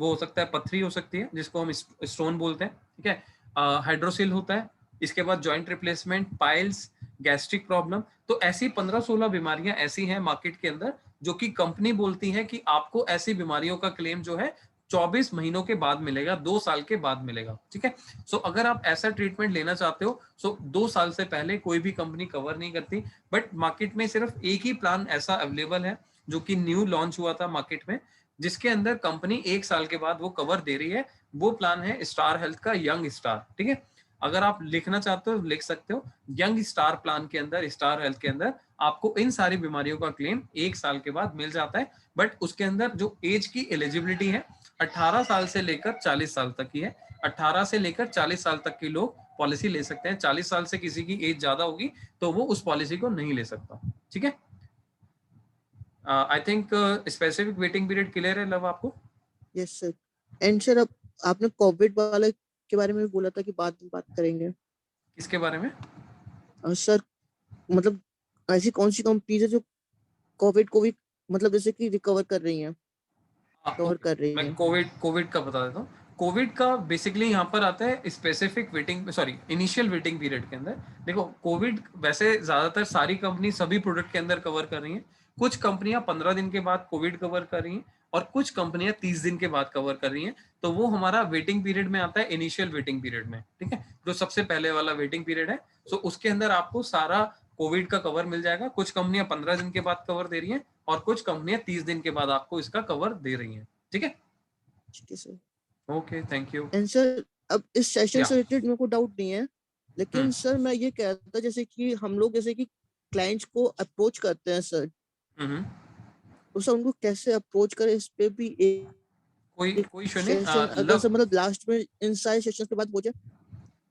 हो सकता है पथरी हो सकती है जिसको हम स्टोन बोलते हैं, ठीक है, हाइड्रोसिल होता है, इसके बाद joint replacement, piles, gastric problem. तो ऐसी 15-16 बीमारियां ऐसी हैं मार्केट के अंदर जो कि कंपनी बोलती है कि आपको ऐसी बीमारियों का क्लेम जो है 24 महीनों के बाद मिलेगा, 2 साल के बाद मिलेगा, ठीक है। सो अगर आप ऐसा ट्रीटमेंट लेना चाहते हो, सो 2 साल से पहले कोई भी कंपनी कवर नहीं करती। बट मार्केट में सिर्फ एक ही प्लान ऐसा अवेलेबल है जो कि न्यू लॉन्च हुआ था मार्केट में, जिसके अंदर कंपनी 1 साल के बाद वो कवर दे रही है। वो प्लान है स्टार हेल्थ का यंग स्टार, ठीक है। अगर आप लिखना चाहते हो लिख सकते हो, यंग स्टार प्लान के अंदर, स्टार हेल्थ के अंदर आपको इन सारी बीमारियों का क्लेम 1 साल के बाद मिल जाता है। बट उसके अंदर जो एज की एलिजिबिलिटी है 18 साल से लेकर 40 साल तक की है। 18 से लेकर 40 साल तक के लोग पॉलिसी ले सकते हैं। 40 साल से किसी की एज ज्यादा होगी तो वो उस पॉलिसी को नहीं ले सकता, ठीक है। I think specific waiting period clear है लव आपको? Yes sir. एंड सर, अब आपने कोविड वाले के बारे में भी बोला था कि बाद में बात करेंगे। किसके बारे में? सर मतलब ऐसी कौन सी कंपनीज है जो कोविड को भी मतलब जैसे कि रिकवर कर रही हैं, कवर ओके, कर रही मैं हैं? कोविड का बता देता हूँ। कोविड का बेसिकली यहाँ पर आता है specific waiting, sorry initial waiting period के अंदर। देखो कोविड वैसे ज्यादातर सारी कंपनी सभी प्रोडक्ट के अंदर कवर कर रही हैं। कुछ कंपनियां 15 दिन के बाद कोविड कवर कर रही हैं और कुछ कंपनियां 30 दिन के बाद कवर कर रही हैं। तो वो हमारा वेटिंग पीरियड में आता है, इनिशियल वेटिंग पीरियड में, ठीक है, जो सबसे पहले वाला वेटिंग पीरियड है। सो उसके अंदर आपको सारा कोविड का कवर मिल जाएगा। कुछ कंपनियां 15 दिन के बाद कवर दे रही हैं और कुछ कंपनियां 30 दिन के बाद आपको इसका कवर दे रही हैं, ठीक है। ठीक है sir. Okay, thank you. And sir, अब इस सेशन या। से रिलेटेड मेरे को डाउट नहीं है, लेकिन हम्म। सर मैं ये कह रहा था जैसे कि हम लोग जैसे कि क्लाइंट्स को अप्रोच करते हैं सर, हम्म। तो सर उनको कैसे अप्रोच करें इस पे भी कोई एक कोई इशू सेशन नहीं अगर लव। सर मतलब लास्ट में इन सारे सेशन के बाद हो जाए।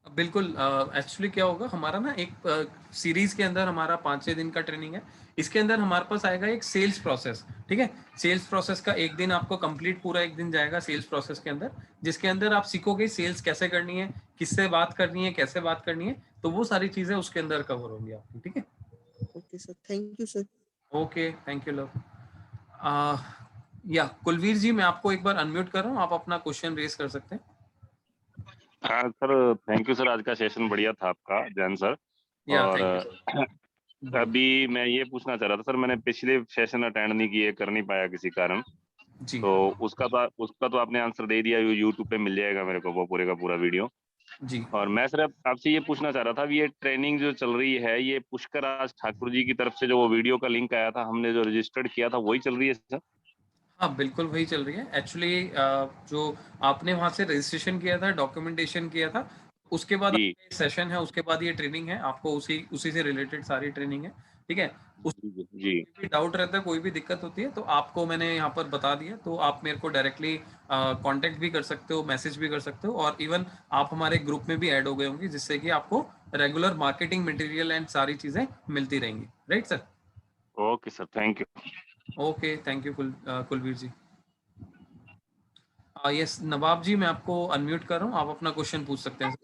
बिल्कुल, एक्चुअली क्या होगा हमारा ना एक सीरीज के अंदर हमारा 5-6 दिन का ट्रेनिंग है। इसके अंदर हमारे पास आएगा एक सेल्स प्रोसेस, ठीक है। सेल्स प्रोसेस का एक दिन आपको कंप्लीट पूरा एक दिन जाएगा सेल्स प्रोसेस के अंदर, जिसके अंदर आप सीखोगे सेल्स कैसे करनी है, किससे बात करनी है, कैसे बात करनी है। तो वो सारी चीजें उसके अंदर कवर होंगी आपकी, ठीक है। Okay sir, thank you sir. Okay, thank you love. या कुलवीर जी, मैं आपको एक बार अनम्यूट कर रहा हूँ, आप अपना क्वेश्चन रेज कर सकते हैं। हाँ सर, थैंक यू सर, आज का सेशन बढ़िया था आपका जैन सर। या और थैंक यू सर। अभी मैं ये पूछना चाह रहा था सर, मैंने पिछले सेशन अटेंड नहीं किए, कर नहीं पाया किसी कारण। जी तो उसका तो आपने आंसर दे दिया, यूट्यूब पे मिल जाएगा मेरे को वो पूरे का पूरा वीडियो। जी। और मैं सर आपसे ये पूछना चाह रहा था, ये ट्रेनिंग जो चल रही है, ये पुष्कर राज ठाकुर जी की तरफ से जो वो वीडियो का लिंक आया था, हमने जो रजिस्टर्ड किया था, वही चल रही है सर? हाँ बिल्कुल वही चल रही है एक्चुअली। जो आपने वहाँ से रजिस्ट्रेशन किया था, डॉक्यूमेंटेशन किया था, उसके बाद जी सेशन है, उसके बाद ये ट्रेनिंग है, आपको उसी उसी से रिलेटेड सारी ट्रेनिंग है, ठीक है। उस जी जी। कोई भी डाउट रहता है, कोई भी दिक्कत होती है तो आपको मैंने यहाँ पर बता दिया, तो आप मेरे को डायरेक्टली कांटेक्ट भी कर सकते हो, मैसेज भी कर सकते हो, और इवन आप हमारे ग्रुप में भी ऐड हो गए होंगे, जिससे कि आपको रेगुलर मार्केटिंग मटेरियल एंड सारी चीज़ें मिलती रहेंगी, right sir. Okay sir, thank you. Okay, thank you Kulvir ji. Yes Nawab ji, मैं आपको अनम्यूट कर रहा हूँ, आप अपना क्वेश्चन पूछ सकते हैं।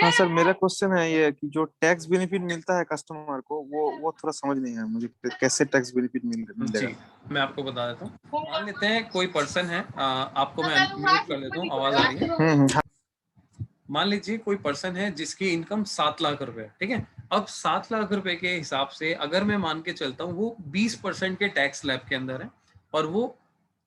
हाँ सर, मेरा क्वेश्चन है ये कि जो टैक्स बेनिफिट मिलता है कस्टमर को, वो थोड़ा समझ नहीं है मुझे, कैसे टैक्स बेनिफिट मिलेगा? जी, मैं आपको बता देता हूँ। मान लेते हैं कोई पर्सन है, आपको मैं अनम्यूट कर लेता हूँ, आवाज आ रही है? हाँ। मान लीजिए कोई पर्सन है जिसकी इनकम 7 लाख रुपए है, ठीक है। अब 7 लाख रुपए के हिसाब से अगर मैं मान के चलता हूँ वो 20% के टैक्स स्लैब के अंदर है, और वो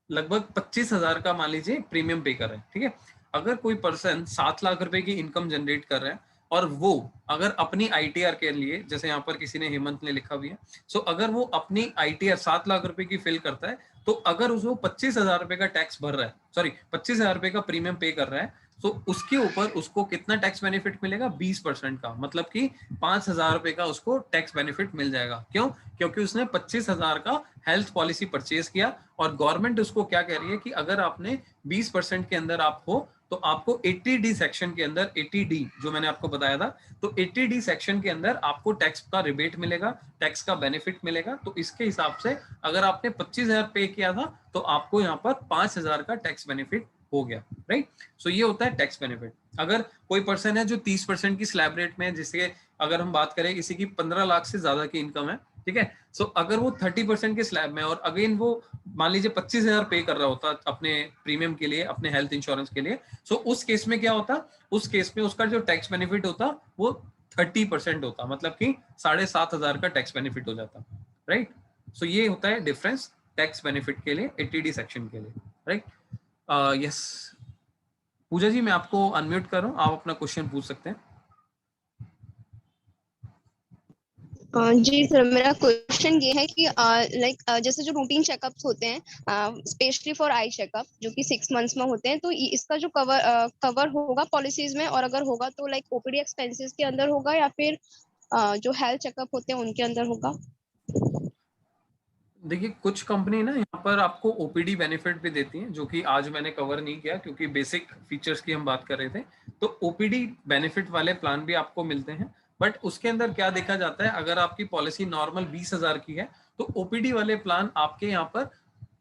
लगभग 25,000 का मान लीजिए प्रीमियम पे कर रहे हैं, ठीक है। अगर कोई पर्सन 7 लाख रुपए की इनकम जनरेट कर रहा है और वो अगर अपनी आईटीआर के लिए, जैसे यहाँ पर किसी ने हेमंत ने लिखा भी है, सो अगर वो अपनी आईटीआर 7 लाख रुपए की फिल करता है, तो अगर उसको 25,000 रुपए का टैक्स भर रहा है, सॉरी 25,000 रुपए का प्रीमियम पे कर रहा है, तो उसके ऊपर उसको कितना टैक्स बेनिफिट मिलेगा? 20% का, मतलब कि 5,000 रुपए का उसको टैक्स बेनिफिट मिल जाएगा। क्यों? क्योंकि उसने 25,000 का हेल्थ पॉलिसी परचेज किया और गवर्नमेंट उसको क्या कह रही है कि अगर आपने 20% के अंदर आप हो तो आपको 80D सेक्शन के अंदर, 80D जो मैंने आपको बताया था, तो 80D सेक्शन के अंदर आपको टैक्स का रिबेट मिलेगा, टैक्स का बेनिफिट मिलेगा। तो इसके हिसाब से अगर आपने 25,000 पे किया था तो आपको यहाँ पर 5,000 का टैक्स बेनिफिट हो गया, राइट। सो ये होता है टैक्स बेनिफिट। अगर कोई पर्सन है जो 30% की स्लैब रेट में है, जिसके अगर हम बात करें किसी की 15 लाख से ज्यादा की इनकम है, ठीक है, सो अगर वो 30% के स्लैब में और अगेन वो मान लीजिए 25,000 पे कर रहा होता अपने प्रीमियम के लिए, अपने हेल्थ इंश्योरेंस के लिए, सो उस केस में क्या होता? उस केस में उसका जो टैक्स बेनिफिट होता वो 30% होता, मतलब कि 7,500 का टैक्स बेनिफिट हो जाता, राइट। सो ये होता है डिफरेंस टैक्स बेनिफिट के लिए 80D सेक्शन के लिए, राइट। यस पूजा जी, मैं आपको अनम्यूट कर रहा हूँ, आप अपना क्वेश्चन पूछ सकते हैं। जी सर, मेरा क्वेश्चन ये है कि लाइक जैसे जो रूटीन चेकअप्स होते हैं स्पेशली फॉर आई चेकअप जो कि 6 मंथ्स में होते हैं, तो इसका जो कवर होगा पॉलिसीज में, और अगर होगा तो लाइक ओपीडी एक्सपेंसेस के अंदर होगा या फिर जो हेल्थ चेकअप होते हैं उनके अंदर होगा? देखिए कुछ कंपनी ना यहाँ पर आपको ओपीडी बेनिफिट भी देती है, जो कि आज मैंने कवर नहीं किया क्योंकि बेसिक फीचर्स की हम बात कर रहे थे। तो ओपीडी बेनिफिट वाले प्लान भी आपको मिलते हैं, बट उसके अंदर क्या देखा जाता है, अगर आपकी पॉलिसी नॉर्मल 20,000 की है तो ओपीडी वाले प्लान आपके यहाँ पर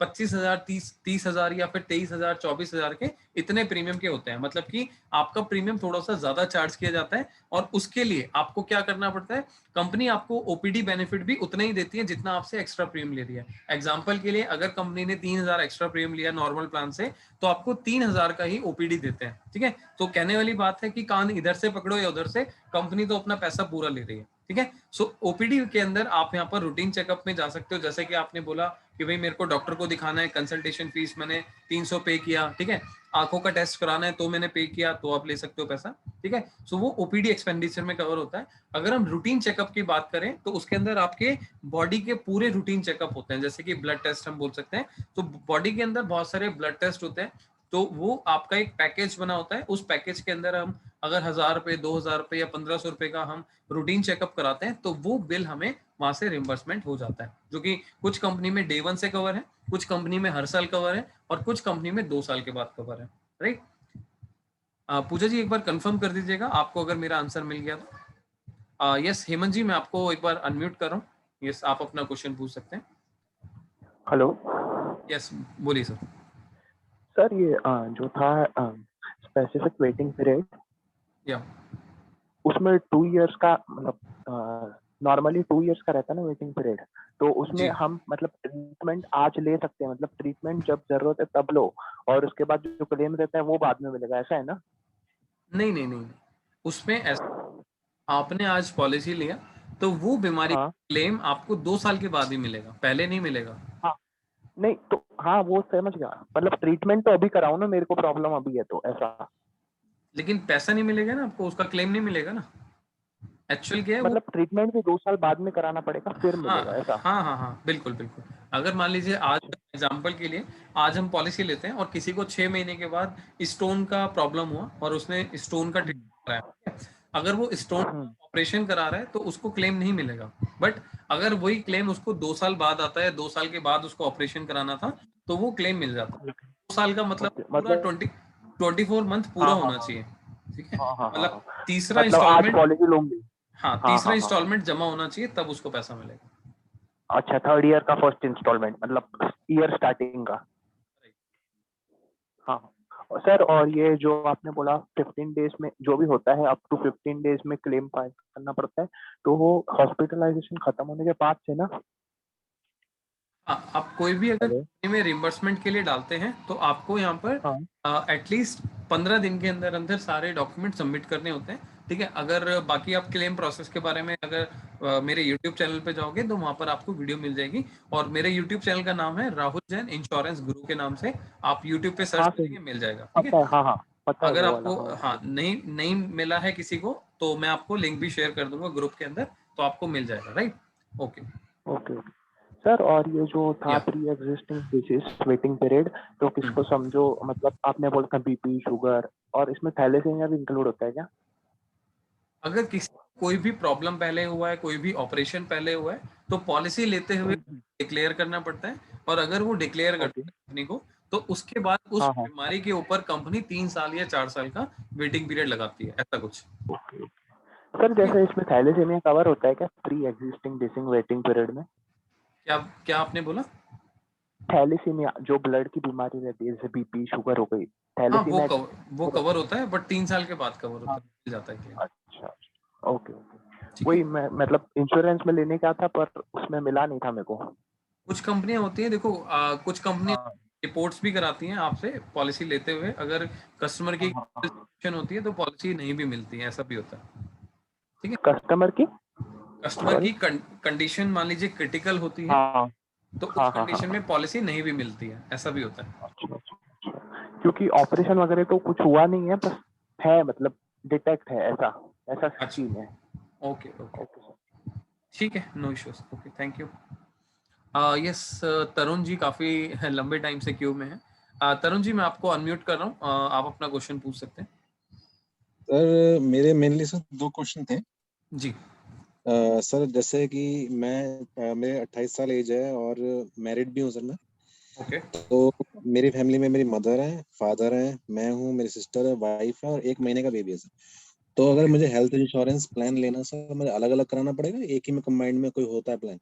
25,000, 30,000 या फिर 23,000, 24,000 के इतने प्रीमियम के होते हैं। मतलब कि आपका प्रीमियम थोड़ा सा ज्यादा चार्ज किया जाता है और उसके लिए आपको क्या करना पड़ता है, कंपनी आपको ओपीडी बेनिफिट भी उतना ही देती है जितना आपसे एक्स्ट्रा प्रीमियम ले रही है। एग्जांपल के लिए अगर कंपनी ने 3,000 एक्स्ट्रा प्रीमियम लिया नॉर्मल प्लान से, तो आपको 3,000 का ही ओपीडी देते हैं, ठीक है। तो कहने वाली बात है कि कान इधर से पकड़ो या उधर से, कंपनी तो अपना पैसा पूरा ले रही है, ठीक है। सो ओपीडी के अंदर आप यहाँ पर रूटीन चेकअप में जा सकते हो, जैसे कि आपने बोला कि भाई मेरे को डॉक्टर को दिखाना है, कंसल्टेशन फीस मैंने 300 पे किया, ठीक है, आंखों का टेस्ट कराना है तो मैंने पे किया, तो आप ले सकते हो पैसा, ठीक है। सो वो ओपीडी एक्सपेंडिचर में कवर होता है। अगर हम रूटीन चेकअप की बात करें तो उसके अंदर आपके बॉडी के पूरे रूटीन चेकअप होते हैं, जैसे कि ब्लड टेस्ट हम बोल सकते हैं। तो बॉडी के अंदर बहुत सारे ब्लड टेस्ट होते हैं, तो वो आपका एक पैकेज बना होता है। उस पैकेज के अंदर हम अगर 1,000 रुपए, 2,000 रुपए या 1,500 रुपए का हम रूटीन चेकअप कराते हैं तो वो बिल हमें वहां से रिम्बर्समेंट हो जाता है, जो कि कुछ कंपनी में डे 1 से कवर है, कुछ कंपनी में हर साल कवर है और कुछ कंपनी में 2 साल के बाद कवर है, राइट। पूजा जी एक बार कंफर्म कर दीजिएगा आपको अगर मेरा आंसर मिल गया तो। यस हेमंत जी, मैं आपको एक बार अनम्यूट कर रहा हूँ। यस आप अपना क्वेश्चन पूछ सकते हैं। हेलो यस बोलिए सर। सर, ये जो था स्पेसिफिक वेटिंग पीरियड, या उसमें 2 इयर्स का मतलब नॉर्मली 2 इयर्स का रहता है ना वेटिंग पीरियड, तो उसमें जी। हम मतलब ट्रीटमेंट आज ले सकते हैं, मतलब ट्रीटमेंट जब जरूरत है तब लो, और उसके बाद जो क्लेम रहता है वो बाद में मिलेगा, ऐसा है ना? नहीं नहीं नहीं, उसमें ऐसा आपने आज पॉलिसी लिया तो वो बीमारी हाँ क्लेम आपको 2 साल के बाद ही मिलेगा, पहले नहीं मिलेगा। हाँ, नहीं तो हाँ वो समझ गया, मतलब ट्रीटमेंट तो अभी कराऊं ना, मेरे को प्रॉब्लम अभी है तो ऐसा। लेकिन पैसा नहीं मिलेगा ना आपको, उसका क्लेम नहीं मिलेगा ना। एक्चुअल क्या है वो, मतलब ट्रीटमेंट भी 2 साल बाद में कराना पड़ेगा फिर मिलेगा, हाँ ऐसा? हाँ हाँ हाँ बिल्कुल बिल्कुल। अगर मान लीजिए आज एग्जांपल के लिए आज हम पॉलिसी लेते हैं और किसी को 6 महीने के बाद स्टोन का प्रॉब्लम हुआ और उसने स्टोन का ट्रीटमेंट कराया, ठीक है? अगर वो स्टोन ऑपरेशन करा रहा है तो उसको क्लेम नहीं मिलेगा। बट अगर वही क्लेम उसको 2 साल बाद आता है, 2 साल के बाद उसको ऑपरेशन कराना था, तो वो क्लेम मिल जाता है। 2 साल का मतलब पूरा मतलब 24 मंथ पूरा हाँ हाँ होना चाहिए, ठीक है। हाँ हाँ हाँ, मतलब तीसरा मतलब आज इंस्टॉलमेंट, पॉलिसी लूंगी। हाँ हाँ तीसरा हाँ हाँ, इंस्टॉलमेंट जमा होना चाहिए तब उसको पैसा मिलेगा। अच्छा, 3rd ईयर का फर्स्ट इंस्टॉलमेंट मतलब ईयर स्टार्टिंग का। हाँ और सर, और ये जो आपने बोला 15 डेज में जो भी होता है, अप टू 15 डेज में क्लेम फाइल करना पड़ता है, तो वो हॉस्पिटलाइजेशन खत्म होने के बाद से ना? हाँ, आप कोई भी अगर हेलो। कंपनी में रिम्बर्समेंट के लिए डालते हैं तो आपको यहाँ पर हाँ एटलीस्ट 15 दिन के अंदर अंदर सारे डॉक्यूमेंट सबमिट करने होते हैं, ठीक है। अगर बाकी आप क्लेम प्रोसेस के बारे में अगर मेरे यूट्यूब चैनल पे जाओगे तो वहाँ पर आपको वीडियो मिल जाएगी। और मेरे यूट्यूब चैनल का नाम है राहुल जैन इंश्योरेंस गुरु के नाम से, आप यूट्यूब पे सर्च हाँ सर, करेंगे मिल जाएगा, ठीक पता है। है, हाँ हाँ पता है अगर वो वाला, आपको हाँ। हाँ नहीं नहीं मिला है किसी को तो मैं आपको लिंक भी शेयर कर दूंगा ग्रुप के अंदर, तो आपको मिल जाएगा, right. Okay okay okay sir और ये जो था या pre existing disease waiting period, तो किसको समझो मतलब आपने बोला था बीपी शुगर, और इसमें थैलेसीमिया भी इंक्लूड होता है क्या? अगर किसी कोई भी प्रॉब्लम पहले हुआ है, कोई भी ऑपरेशन पहले हुआ है, तो पॉलिसी लेते हुए डिक्लेयर करना पड़ता है। और अगर वो डिक्लेयर करता ओके। है कंपनी को, तो उसके बाद उस हाँ हाँ। बीमारी के ऊपर कंपनी 3 साल या 4 साल का वेटिंग पीरियड लगाती है, ऐसा कुछ। ओके। सर जैसे इसमें थैलेसीमिया कवर होता है क्या pre existing disease waiting period में? क्या क्या आपने बोला? थैलेसीमिया जो ब्लड की बीमारी रहती है, जैसे बीपी शुगर हो गई, हाँ, थैलेसीमिया वो कवर होता है, बट 3 साल के बाद कवर होता हाँ। है, मिल जाता है क्लेम। अच्छा ओके ओके। ठीक है। वही मैं मतलब इंश्योरेंस में लेने का था पर उसमें मिला नहीं था मेरे को। कुछ कंपनियां होती हैं, देखो कुछ कंपनियां हाँ रिपोर्ट्स भी कराती हैं आपसे पॉलिसी लेते हुए। अगर कस्टमर की हाँ। सिचुएशन होती है तो पॉलिसी नहीं भी मिलती है, ऐसा भी होता है। ठीक है। कस्टमर की कस्टमर सॉरी। की कंडीशन मान लीजिए क्रिटिकल होती है, हाँ तो उस हाँ हाँ कंडीशन हाँ। में पॉलिसी नहीं भी मिलती है, ऐसा भी होता है। अच्छा अच्छा अच्छा। क्योंकि ऑपरेशन वगैरह तो कुछ हुआ नहीं है, बस है मतलब डिटेक्ट है, ऐसा ऐसा अच्छा, सीन है। Okay okay, okay sir. ठीक है, no issues, okay, thank you. Yes, Tarun ji काफी लंबे टाइम से क्यू में है। तरुण जी, मैं आपको अनम्यूट कर रहा हूँ, आप अपना क्वेश्चन पूछ सकते हैं। सर मेरे मेनली सर दो क्वेश्चन थे। जी। सर जैसे कि मेरे 28 साल एज है और मैरिड भी हूँ सर मैं। ओके। तो मेरी फैमिली में मेरी मदर है, फादर है, मैं हूँ, मेरी सिस्टर है, वाइफ है और 1 महीने का बेबी है सर। तो अगर मुझे हेल्थ इंश्योरेंस प्लान लेना सर, मुझे अलग अलग कराना पड़ेगा, एक ही में कंबाइंड में कोई होता है प्लान?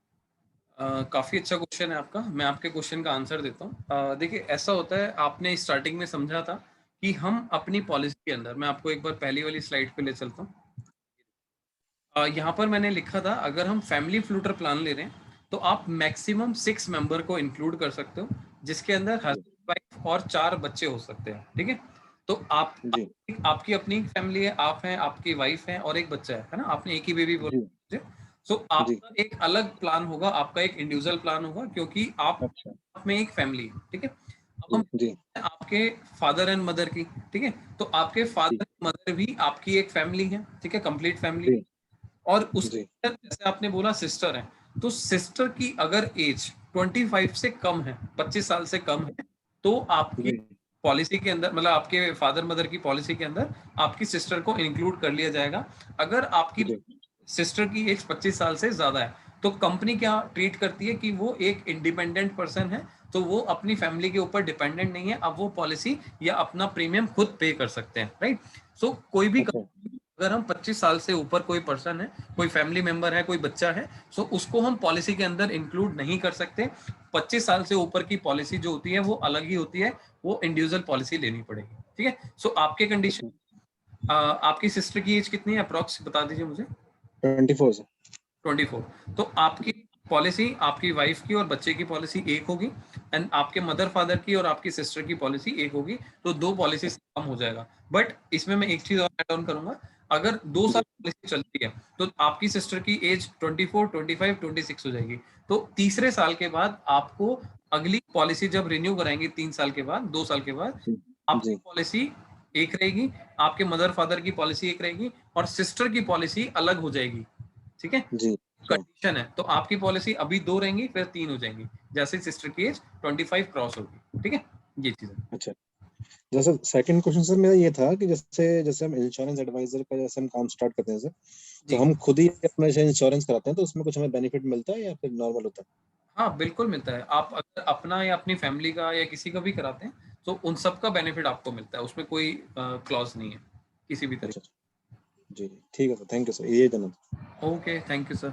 काफी अच्छा क्वेश्चन है आपका, मैं आपके क्वेश्चन का आंसर देता हूँ। देखिए, ऐसा होता है, आपने स्टार्टिंग में समझा था कि हम अपनी पॉलिसी के अंदर, मैं आपको एक बार पहली वाली स्लाइड पे ले चलता हूँ। यहाँ पर मैंने लिखा था, अगर हम फैमिली फ्लूटर प्लान ले रहे हैं तो आप मैक्सिमम 6 मेंबर को इंक्लूड कर सकते हो, जिसके अंदर हस्बैंड, वाइफ और 4 बच्चे हो सकते हैं। ठीक है। तो जी आपकी अपनी फैमिली है, आप हैं, आपकी वाइफ है और एक बच्चा है ना, आपने एक ही बेबी जी बोला। सो जी। आपका एक अलग प्लान होगा, आपका एक इंडिविजुअल प्लान होगा, क्योंकि आप अच्छा। में एक फैमिली है। ठीक है। अब जी हम जी आपके फादर एंड मदर की, ठीक है, तो आपके जी फादर मदर भी आपकी एक फैमिली है, ठीक है, कंप्लीट फैमिली। जी और उसके जी अंदर जैसे आपने बोला सिस्टर है, तो सिस्टर की अगर एज 25 से कम है, 25 साल से कम है, तो आपकी जी पॉलिसी के अंदर, मतलब आपके फादर मदर की पॉलिसी के अंदर आपकी सिस्टर को इंक्लूड कर लिया जाएगा। अगर आपकी जी सिस्टर की एज 25 साल से ज्यादा है, तो कंपनी क्या ट्रीट करती है कि वो एक इंडिपेंडेंट पर्सन है, तो वो अपनी फैमिली के ऊपर डिपेंडेंट नहीं है, अब वो पॉलिसी या अपना प्रीमियम खुद पे कर सकते हैं। राइट। सो कोई भी अच्छा अगर हम 25 साल से ऊपर कोई पर्सन है, कोई फैमिली मेंबर है, कोई बच्चा है, सो उसको हम पॉलिसी के अंदर इंक्लूड नहीं कर सकते। 25 साल से ऊपर की पॉलिसी जो होती है वो अलग ही होती है, वो इंडिविजुअल पॉलिसी लेनी पड़ेगी। ठीक है। सो आपके अच्छा। कंडीशन, आपकी सिस्टर की एज कितनी है अप्रॉक्स, बता दीजिए मुझे। 24 सर। 24। तो आपकी पॉलिसी, आपकी वाइफ की और बच्चे की पॉलिसी एक होगी, एंड आपके मदर फादर की और आपकी सिस्टर की पॉलिसी एक होगी, तो 2 पॉलिसी से कम हो जाएगा। बट इसमें मैं एक चीज और ऐड ऑन करूंगा, अगर 2 साल जी पॉलिसी चलती है तो आपकी सिस्टर की एज 24, 25, 26 हो जाएगी। तो तीसरे साल के बाद आपको अगली पॉलिसी जब रिन्यू कराएंगे, 3 साल के बाद, 2 साल के बाद, जी आपकी जी पॉलिसी एक रहेगी, आपके मदर फादर की पॉलिसी एक रहेगी और सिस्टर की पॉलिसी अलग हो जाएगी। ठीक है। जी। अच्छा कंडीशन है, तो आपकी पॉलिसी अभी 2 रहेंगी, फिर 3 हो जाएंगी, जैसे सिस्टर की एज 25 क्रॉस होगी। ठीक है, ये चीज है। अच्छा। जैसे सेकंड क्वेश्चन सर मेरा ये था कि जैसे जैसे हम इंश्योरेंस एडवाइजर का जैसे हम काम स्टार्ट करते हैं सर, तो जी हम खुद ही अपना इंश्योरेंस कराते हैं, तो उसमें कुछ हमें बेनिफिट मिलता है या फिर नॉर्मल होता हाँ, बिल्कुल मिलता है। आप अगर अपना या अपनी फैमिली का या किसी का भी कराते हैं, तो उन सब का बेनिफिट आपको मिलता है, उसमें कोई क्लॉज नहीं है किसी भी है? अच्छा तरीके। जी जी ठीक है सर, थैंक यू सर, ये देना था। Okay, thank you sir.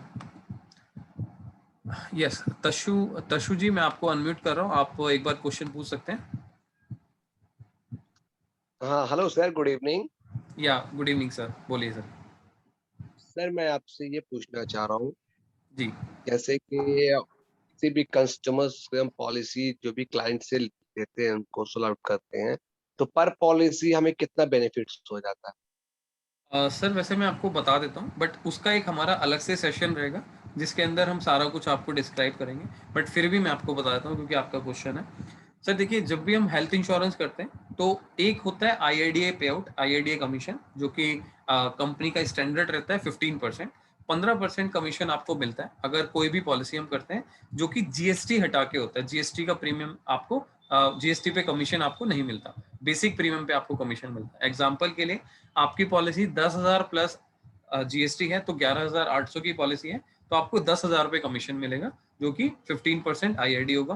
Yes, Tashu, Tashu ji, मैं आपको अनम्यूट कर रहा हूँ, आप एक बार क्वेश्चन पूछ सकते हैं। हाँ हेलो सर, गुड इवनिंग। या गुड इवनिंग सर, बोलिए सर। सर मैं आपसे ये पूछना चाह रहा हूँ, जी। जैसे कि किसी भी कस्टमर्स से हम पॉलिसी जो भी क्लाइंट से लेते हैं उनको सोल्व आउट करते हैं, तो पर पॉलिसी हमें कितना बेनिफिट्स हो जाता है? सर वैसे मैं आपको बता देता हूँ, बट उसका एक हमारा अलग से सेशन रहेगा, जिसके अंदर हम सारा कुछ आपको डिस्क्राइब करेंगे। बट फिर भी मैं आपको बता देता हूँ, क्योंकि आपका क्वेश्चन है। सर देखिए, जब भी हम हेल्थ इंश्योरेंस करते हैं, तो एक होता है IRDA पे आउट, IRDA कमीशन, जो कि कंपनी का स्टैंडर्ड रहता है 15%। 15% कमीशन आपको मिलता है अगर कोई भी पॉलिसी हम करते हैं जो कि जीएसटी हटा के होता है। जीएसटी का प्रीमियम आपको, जीएसटी पे कमीशन आपको नहीं मिलता, बेसिक प्रीमियम पे आपको कमीशन मिलता है। एग्जांपल के लिए आपकी पॉलिसी 10,000 प्लस जीएसटी है तो 11,800 की पॉलिसी है तो आपको 10,000 रुपये कमीशन मिलेगा जो कि 15% आईआरडी होगा।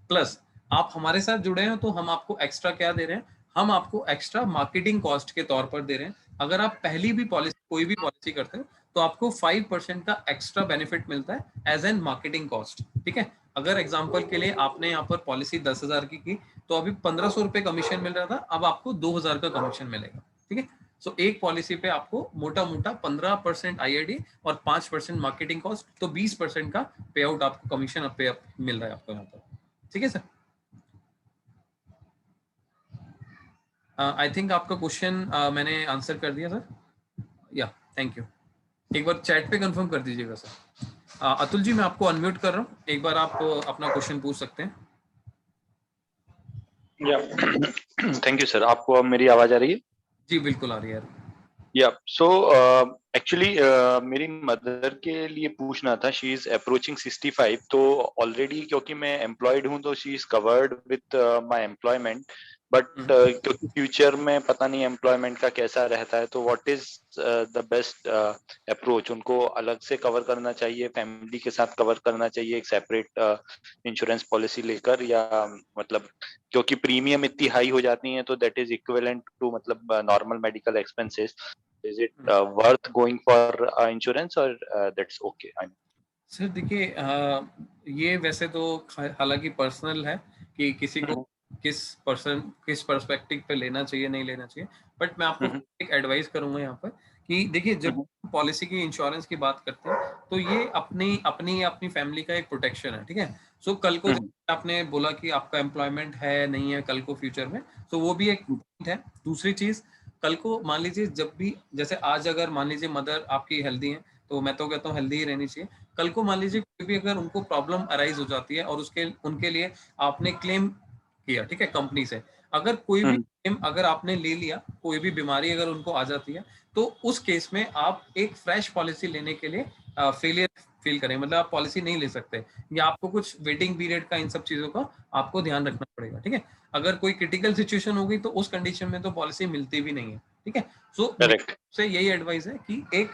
प्लस आप हमारे साथ जुड़े हैं तो हम आपको एक्स्ट्रा क्या दे रहे हैं, हम आपको एक्स्ट्रा मार्केटिंग कॉस्ट के तौर पर दे रहे हैं। अगर आप पहली भी पॉलिसी, कोई भी पॉलिसी करते हो तो आपको 5% का एक्स्ट्रा बेनिफिट मिलता है एज एन मार्केटिंग कॉस्ट। ठीक है, अगर एग्जांपल के लिए आपने यहाँ पर पॉलिसी 10,000 की तो अभी 1,500 रुपये कमीशन मिल रहा था, अब आपको 2,000 का कमीशन मिलेगा। ठीक है, सो एक पॉलिसी पे आपको मोटा मोटा 15% आईआरडी और 5% मार्केटिंग कॉस्ट, तो 20% का पे आउट आपको कमीशन पे मिल रहा है आपको यहाँ पर। ठीक है सर, आई थिंक आपका क्वेश्चन मैंने आंसर कर दिया सर। या थैंक यू, एक बार चैट पे कंफर्म कर दीजिएगा सर। अतुल जी मैं आपको अनम्यूट कर रहा हूँ, एक बार आप अपना क्वेश्चन पूछ सकते हैं। या थैंक यू सर। आपको अब मेरी आवाज आ रही है? जी बिल्कुल आ रही है। या सो एक्चुअली मेरी मदर के लिए पूछना था। शी इज अप्रोचिंग 65, तो ऑलरेडी क्योंकि मैं एम्प्लॉयड हूँ तो she is covered with my employment, but क्योंकि फ्यूचर में पता नहीं एम्प्लॉयमेंट का कैसा रहता है, तो what is the best approach? उनको अलग से कवर करना चाहिए, फैमिली के साथ कवर करना चाहिए एक सेपरेट इंश्योरेंस पॉलिसी लेकर, या मतलब क्योंकि प्रीमियम इतनी हाई हो जाती है तो दैट इज इक्विवेलेंट टू मतलब normal medical expenses, is it worth going for insurance और दैट्स ओके? सर देखिए ये वैसे तो हालांकि पर्सनल है कि किसी को किस पर्सपेक्टिव पे लेना चाहिए नहीं लेना चाहिए, बट मैं आपको एक एडवाइस करूंगा यहाँ पर कि देखिए जब पॉलिसी की इंश्योरेंस की बात करते हैं तो ये अपनी फैमिली का एक प्रोटेक्शन है। ठीक है, सो कल को आपने बोला कि आपका एम्प्लॉयमेंट है नहीं है कल को फ्यूचर में, तो वो भी एक पॉइंट है। दूसरी चीज, कल को मान लीजिए जब भी, जैसे आज अगर मान लीजिए मदर आपकी हेल्दी है तो मैं तो कहता हूँ हेल्दी ही रहनी चाहिए। कल को मान लीजिए कोई भी अगर उनको प्रॉब्लम अराइज हो जाती है और उनके लिए आपने क्लेम किया, ठीक है, कंपनी से, अगर कोई भी क्लेम अगर आपने ले लिया, कोई भी बीमारी अगर उनको आ जाती है तो उस केस में आप एक फ्रेश पॉलिसी लेने के लिए फेलियर फील करें, मतलब आप पॉलिसी नहीं ले सकते, या आपको कुछ वेटिंग पीरियड का इन सब चीजों का आपको ध्यान रखना पड़ेगा। ठीक है, अगर कोई क्रिटिकल सिचुएशन हो गई तो उस कंडीशन में तो पॉलिसी मिलती भी नहीं है। ठीक है, सो से यही एडवाइस है कि एक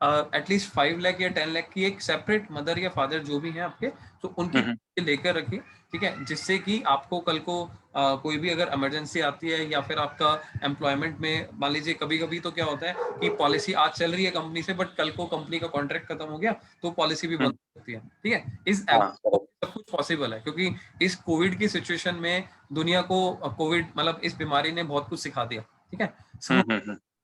एटलीस्ट 5 लाख या 10 लाख की एक सेपरेट मदर या फादर जो भी हैं आपके, तो उनकी लेकर रखिए। ठीक है, जिससे कि आपको कल को कोई भी अगर इमरजेंसी आती है या फिर आपका एम्प्लॉयमेंट में मान लीजिए, कभी कभी तो क्या होता है कि पॉलिसी आज चल रही है कंपनी से बट कल को कंपनी का कॉन्ट्रैक्ट खत्म हो गया तो पॉलिसी भी बंद हो सकती है। ठीक है, इस सब कुछ पॉसिबल है क्योंकि इस कोविड की सिचुएशन में दुनिया को कोविड मतलब इस बीमारी ने बहुत कुछ सिखा दिया। ठीक है,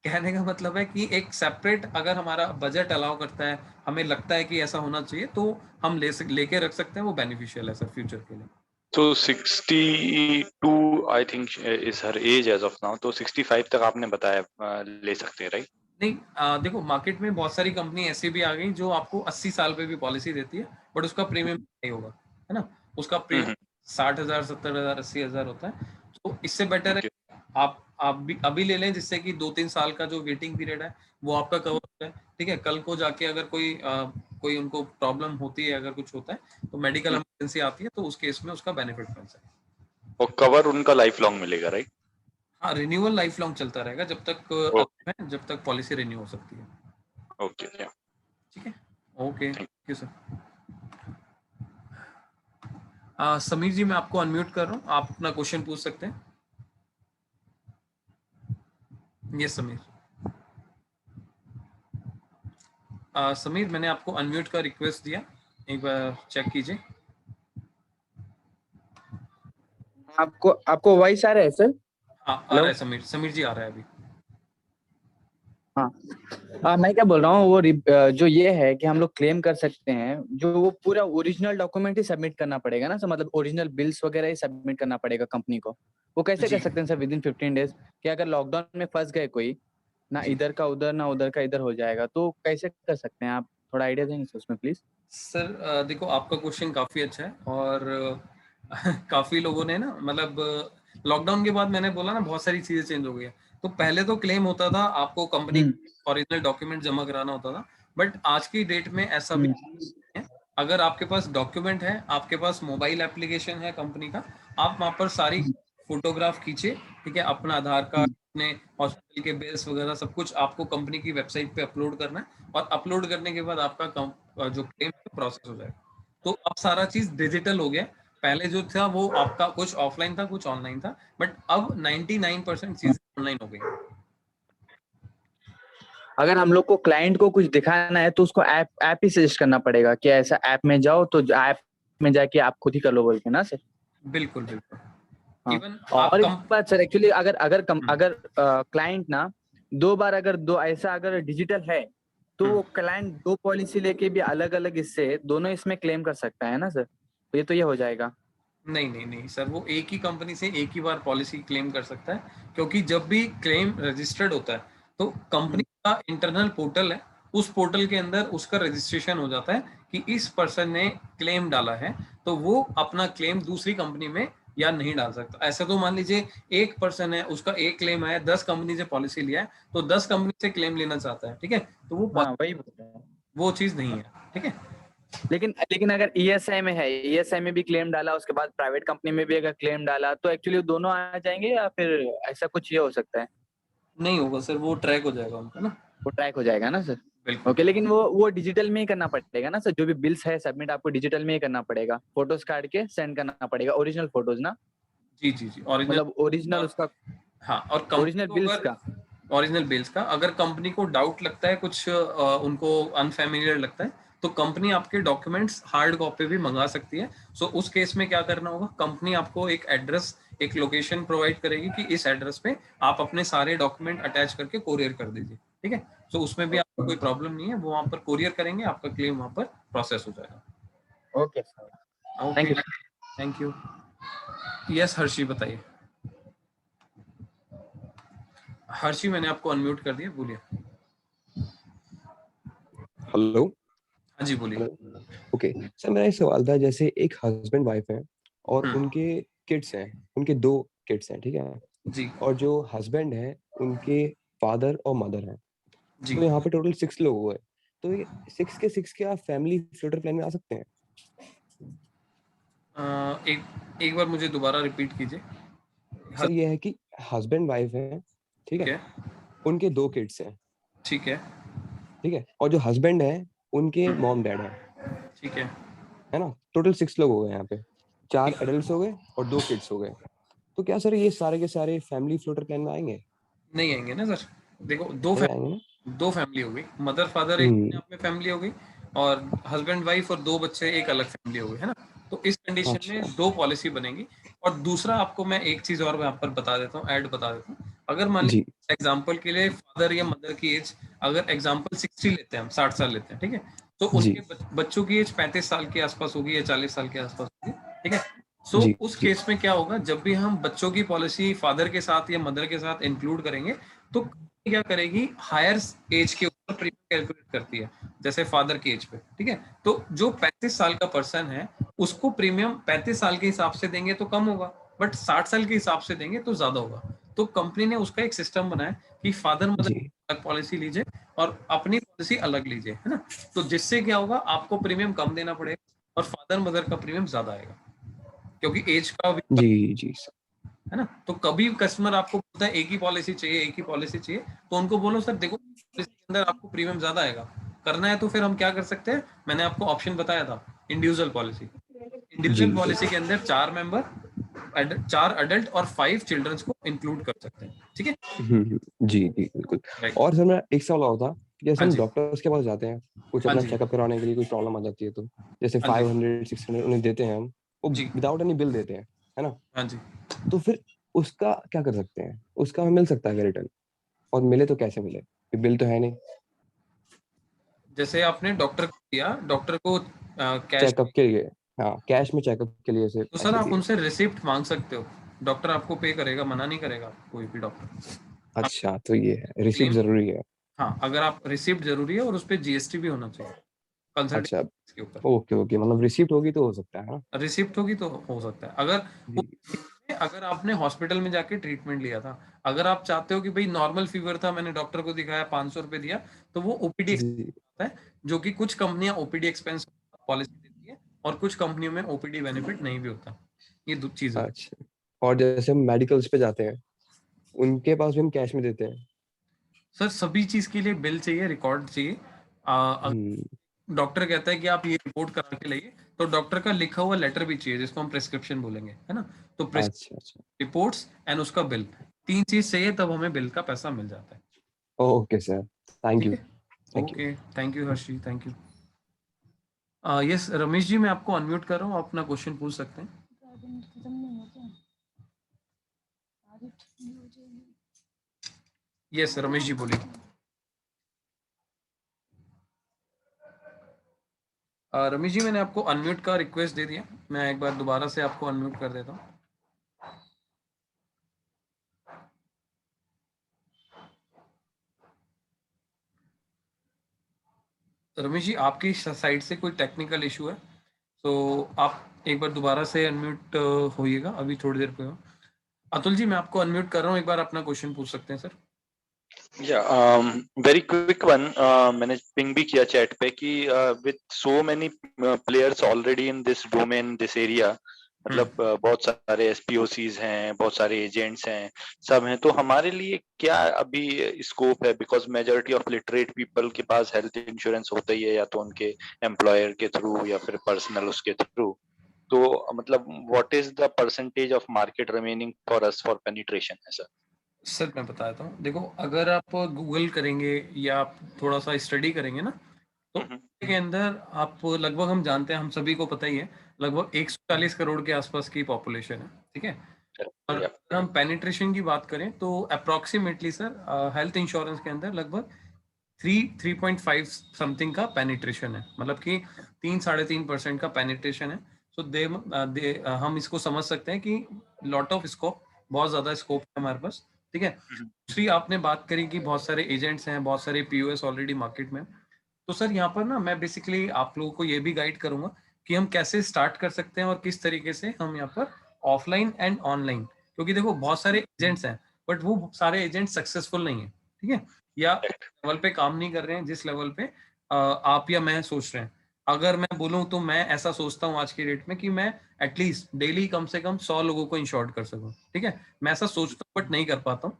कहने का मतलब है कि एक सेपरेट अगर हमारा बजट अलाउ करता है, हमें लगता है कि ऐसा होना चाहिए तो हम लेके रख सकते हैं, वो बेनिफिशियल है सर फ्यूचर के लिए। तो 62 I think is her age as of now, तो 65 तक आपने बताया ले सकते हैं, राइट? नहीं देखो मार्केट में बहुत सारी कंपनी ऐसी भी आ गई जो आपको 80 साल पे भी पॉलिसी देती है बट उसका प्रीमियम नहीं होगा, है ना, उसका प्रीमियम 60,000 70,000 80,000 होता है। तो इससे बेटर है आप भी अभी ले लें, जिससे कि 2-3 साल का जो वेटिंग पीरियड है वो आपका कवर होता है। ठीक है, कल को जाके अगर कोई उनको प्रॉब्लम होती है, अगर कुछ होता है तो मेडिकल इमरजेंसी आती है तो उस केस में उसका बेनिफिट मिल सकता है और कवर उनका लाइफ लॉन्ग मिलेगा, राइट? हाँ, रिन्यूअल लाइफ लॉन्ग चलता रहेगा जब तक पॉलिसी रिन्यू हो सकती है। ओके, ठीक है, okay, thank you sir. Sameer ji मैं आपको अनम्यूट कर रहा हूँ, आप अपना क्वेश्चन पूछ सकते हैं। यस समीर। समीर मैंने आपको अनम्यूट का रिक्वेस्ट दिया, एक बार चेक कीजिए। आपको वॉइस आ रहा है सर? हाँ आ रहा है समीर जी आ रहा है अभी। हाँ मैं क्या बोल रहा हूँ, वो जो ये है कि हम लोग क्लेम कर सकते हैं, जो वो पूरा ओरिजिनल डॉक्यूमेंट ही सबमिट करना पड़ेगा ना सर, मतलब ओरिजिनल बिल्स वगैरह ही सबमिट करना पड़ेगा कंपनी को। वो कैसे कर सकते हैं सर विद इन 15 डेज? कि अगर लॉकडाउन में फंस गए कोई, ना इधर का उधर ना उधर का इधर हो जाएगा, तो कैसे कर सकते हैं? आप थोड़ा आइडिया देंगे सर उसमें प्लीज। सर देखो आपका क्वेश्चन काफी अच्छा है और काफी लोगों ने ना, मतलब लॉकडाउन के बाद मैंने बोला ना बहुत सारी चीजें चेंज हो गई है। तो पहले तो क्लेम होता था, आपको कंपनी ओरिजिनल डॉक्यूमेंट जमा कराना होता था, बट आज की डेट में ऐसा भी नहीं है। अगर आपके पास डॉक्यूमेंट है, आपके पास मोबाइल एप्लीकेशन है कंपनी का, आप वहां पर सारी फोटोग्राफ खींचे, ठीक है, अपना आधार कार्ड, अपने हॉस्पिटल के बिल्स वगैरह सब कुछ आपको कंपनी की वेबसाइट पे अपलोड करना है, और अपलोड करने के बाद आपका जो क्लेम प्रोसेस हो जाएगा। तो अब सारा चीज डिजिटल हो गया। पहले जो था वो आपका कुछ ऑफलाइन था, कुछ ऑनलाइन था, बट अब 99% चीजें ऑनलाइन हो गई। अगर हम लोग को क्लाइंट को कुछ दिखाना है तो उसको ऐप ही सजेस्ट करना पड़ेगा कि ऐसा ऐप में जाओ, तो ऐप में जाके आप खुद ही कर लो बोल के ना सर। बिल्कुल बिल्कुल। हाँ। इवन और एक बात सर, एक्चुअली अगर क्लाइंट ना दो बार अगर ऐसा अगर डिजिटल है तो क्लाइंट दो पॉलिसी लेके भी अलग अलग इससे दोनों इसमें क्लेम कर सकता है ना सर, तो ये हो जाएगा। नहीं नहीं नहीं सर, वो एक ही कंपनी से एक ही बार पॉलिसी क्लेम कर सकता है, क्योंकि जब भी क्लेम रजिस्टर्ड होता है तो कंपनी का इंटरनल पोर्टल है, उस पोर्टल के अंदर उसका रजिस्ट्रेशन हो जाता है कि इस पर्सन ने क्लेम डाला है, तो वो अपना क्लेम दूसरी कंपनी में या नहीं डाल सकता। ऐसा तो मान लीजिए एक पर्सन है, उसका एक क्लेम आया, 10 कंपनी से पॉलिसी लिया है, तो 10 कंपनी से क्लेम लेना चाहता है, ठीक है, तो वो चीज नहीं है, ठीक है। लेकिन अगर ईएसआई में है, ईएसआई में भी क्लेम डाला, उसके बाद प्राइवेट कंपनी में भी अगर क्लेम डाला, तो एक्चुअली दोनों आ जाएंगे या फिर ऐसा कुछ ये हो सकता है? नहीं होगा सर, वो ट्रैक हो जाएगा उनका ना, वो ट्रैक हो जाएगा ना सर। बिल्कुल। ओके, लेकिन वो डिजिटल में ही करना पड़ेगा ना सर, जो भी बिल्स है सबमिट आपको डिजिटल में ही करना पड़ेगा, फोटोज काट के सेंड करना पड़ेगा, ओरिजिनल फोटोज ना। जी जी जी, ओरिजिनल, मतलब ओरिजिनल उसका, हाँ, और ओरिजिनल बिल्स का, ओरिजिनल बिल्स का। अगर कंपनी को डाउट लगता है, कुछ उनको अनफेमिलियर लगता है, तो कंपनी आपके डॉक्यूमेंट्स हार्ड कॉपी भी मंगा सकती है। सो उस केस में क्या करना होगा, कंपनी आपको एक एड्रेस, एक लोकेशन प्रोवाइड करेगी कि इस एड्रेस पे आप अपने सारे डॉक्यूमेंट अटैच करके कोरियर कर दीजिए, ठीक है। सो उसमें भी आपको कोई प्रॉब्लम नहीं है, वो वहां पर कोरियर करेंगे, आपका क्लेम वहां पर प्रोसेस हो जाएगा। Okay sir, thank you, thank you. Yes Harshi, बताइए। हर्षी, मैंने आपको अनम्यूट कर दिया, बोलिए। हेलो। हाँ जी, बोलिए। ओके सर, मेरा एक सवाल था, जैसे एक हस्बैंड वाइफ है और उनके किड्स हैं, उनके 2 किड्स हैं, ठीक है जी। और जो हस्बैंड है उनके फादर और मदर हैं, जी। तो यहाँ पे टोटल 6 लोग हुए, तो ये 6 के 6 क्या फैमिली फ्लोटर प्लान में आ सकते हैं? एक बार मुझे दोबारा रिपीट कीजिए। सर ये है कि हस्बैंड वाइफ है, ठीक है, उनके 2 किड्स हैं, ठीक है, ठीक है, और जो हस्बैंड है उनके मॉम डैड है, ठीक है ना, टोटल 6 लोग हो गए यहाँ पे, 4 एडल्ट्स हो गए और 2 किड्स हो गए, तो क्या सर ये सारे के सारे फैमिली फ्लोटर प्लान में आएंगे? नहीं आएंगे ना सर, देखो आएंगे ना? 2 फैमिली हो गई, मदर फादर एक अपने आप में फैमिली हो गई, और हस्बैंड वाइफ और 2 बच्चे एक अलग फैमिली हो गई, है ना। तो इस कंडीशन में 2 पॉलिसी बनेगी। और दूसरा आपको मैं एक चीज और यहाँ पर बता देता हूँ, ऐड बता देता हूँ। अगर मान लीजिए एग्जाम्पल के लिए फादर या मदर की एज, अगर एग्जाम्पल 60 लेते हैं हम, 60 साल लेते हैं, ठीक है, तो उनके बच्चों की एज 35 साल के आसपास होगी या 40 साल के आसपास होगी, ठीक है। सो उस केस में क्या होगा, जब भी हम बच्चों की पॉलिसी फादर के साथ या मदर के साथ इंक्लूड करेंगे, तो क्या करेगी, हायर एज के ऊपर प्रीमियम कैलकुलेट करती है, जैसे फादर की एज पे, ठीक है। तो जो 35 साल का पर्सन है, उसको प्रीमियम 35 साल के हिसाब से देंगे तो कम होगा, बट 60 साल के हिसाब से देंगे तो ज्यादा होगा। तो कंपनी ने उसका एक सिस्टम बनाया कि फादर मदर अलग पॉलिसी लीजिए और अपनी पॉलिसी अलग लीजिए, है ना। तो जिससे क्या होगा, आपको प्रीमियम कम देना पड़ेगा और फादर मदर का प्रीमियम ज्यादा आएगा, क्योंकि एज का जी है ना। तो कभी कस्टमर आपको बोलता है एक ही पॉलिसी चाहिए, एक ही पॉलिसी चाहिए, तो उनको बोलो सर देखो पॉलिसी के अंदर आपको प्रीमियम ज्यादा आएगा, करना है तो फिर हम क्या कर सकते हैं, मैंने आपको ऑप्शन बताया था, इंडिविजुअल पॉलिसी। इंडिविजुअल पॉलिसी के अंदर 4 मेंबर, 4 अडल्ट और 5 चिल्ड्रंस को इंक्लूड कर सकते हैं, ठीक है। जी बिल्कुल। और सर मेरा एक सवाल और था, जैसे हम डॉक्टर्स के पास जाते हैं कुछ अपना चेकअप करवाने के लिए, कोई प्रॉब्लम आ जाती है, तो जैसे 500 600 उन्हें देते हैं हम, वो विदाउट एनी बिल देते हैं, है ना। हाँ जी। तो फिर उसका क्या कर सकते हैं, उसका हमें मिल सकता है रिटर्न, और मिले तो कैसे मिले, बिल तो है नहीं। जैसे आपने डॉक्टर को दिया, डॉक्टर को कैश चेकअप के लिए, हाँ कैश में चेकअप के लिए से, तो सर आप उनसे रिसिप्ट मांग सकते हो, डॉक्टर आपको पे करेगा, मना नहीं करेगा कोई भी डॉक्टर। अच्छा, तो ये है रिसिप्ट जरूरी है। हाँ, अगर आप रिसिप्ट जरूरी है और उस पे जीएसटी भी होना चाहिए अच्छा, के ऊपर। ओके मतलब रिसिप्ट होगी तो हो सकता है ना। रिसिप्ट होगी तो हो सकता है। अगर अगर आपने हॉस्पिटल में जाके ट्रीटमेंट लिया था, अगर आप चाहते हो कि भाई नॉर्मल फीवर था, मैंने डॉक्टर को दिखाया, 500 रुपए दिया, तो वो ओपीडी है, जो कि कुछ कंपनियां ओपीडी एक्सपेंस पॉलिसी देती है और कुछ कंपनियों में ओपीडी बेनिफिट नहीं भी होता। ये दो चीजें। अच्छा, और जैसे हम मेडिकल्स पे जाते हैं, उनके पास भी हम कैश में देते हैं? सर सभी चीज के लिए बिल चाहिए, रिकॉर्ड चाहिए। डॉक्टर कहता है कि आप ये रिपोर्ट करा के लाइए, तो डॉक्टर का लिखा हुआ लेटर भी चाहिए, जिसको हम प्रिस्क्रिप्शन बोलेंगे, है ना। तो अच्छा, रिपोर्ट्स एंड उसका बिल, 3 चीज चाहिए, तब हमें बिल का पैसा मिल जाता है। Okay sir, thank you. Okay, thank you Harshi, thank you. Yes Ramesh ji, मैं आपको अनम्यूट कर रहा हूँ, आप अपना क्वेश्चन पूछ सकते हैं। यस रमेश जी बोलिए। रमेश जी, मैंने आपको अनम्यूट का रिक्वेस्ट दे दिया, मैं एक बार दोबारा से आपको अनम्यूट कर देता हूँ। रमेश जी, आपकी साइड से कोई टेक्निकल इशू है, तो आप एक बार दोबारा से अनम्यूट होइएगा, अभी थोड़ी देर पे हो। अतुल जी, मैं आपको अनम्यूट कर रहा हूँ, एक बार अपना क्वेश्चन पूछ सकते हैं सर। वेरी क्विक वन, मैंने पिंग भी किया चैट पे कि with so many players already in this domain, this area, मतलब बहुत सारे एसपीओसीज हैं, बहुत सारे एजेंट्स हैं, सब हैं, तो हमारे लिए क्या अभी स्कोप है? Because majority of literate people के पास हेल्थ इंश्योरेंस होता ही है, या तो उनके एम्प्लॉयर के थ्रू या फिर पर्सनल उसके थ्रू, तो मतलब what is the percentage of market remaining for us for penetration है सर? सर मैं बताता हूँ, देखो अगर आप गूगल करेंगे या आप थोड़ा सा स्टडी करेंगे ना, तो के अंदर आप लगभग, हम जानते हैं, हम सभी को पता ही है, लगभग 140 करोड़ के आसपास की पॉपुलेशन है, ठीक है। और अगर हम पेनिट्रेशन की बात करें तो अप्रोक्सीमेटली सर हेल्थ इंश्योरेंस के अंदर लगभग 3.5 समथिंग का पेनिट्रेशन है, मतलब कि 3-3.5% का पेनिट्रेशन है। सो हम इसको समझ सकते हैं कि लॉट ऑफ स्कोप, बहुत ज्यादा स्कोप है हमारे पास, ठीक है। दूसरी आपने बात करी कि बहुत सारे एजेंट्स हैं, बहुत सारे पीओएस ऑलरेडी मार्केट में, तो सर यहाँ पर ना मैं बेसिकली आप लोगों को ये भी गाइड करूंगा कि हम कैसे स्टार्ट कर सकते हैं और किस तरीके से हम यहाँ पर ऑफलाइन एंड ऑनलाइन, क्योंकि देखो बहुत सारे एजेंट्स हैं, बट वो सारे एजेंट सक्सेसफुल नहीं है, ठीक है, या लेवल पे काम नहीं कर रहे हैं जिस लेवल पे आप या मैं सोच रहे हैं। अगर मैं बोलूं तो मैं ऐसा सोचता हूँ आज की डेट में कि मैं एटलीस्ट डेली कम से कम 100 लोगों को इंश्योर्ड कर सकूं, ठीक है। मैं ऐसा सोचता हूँ बट नहीं कर पाता हूँ।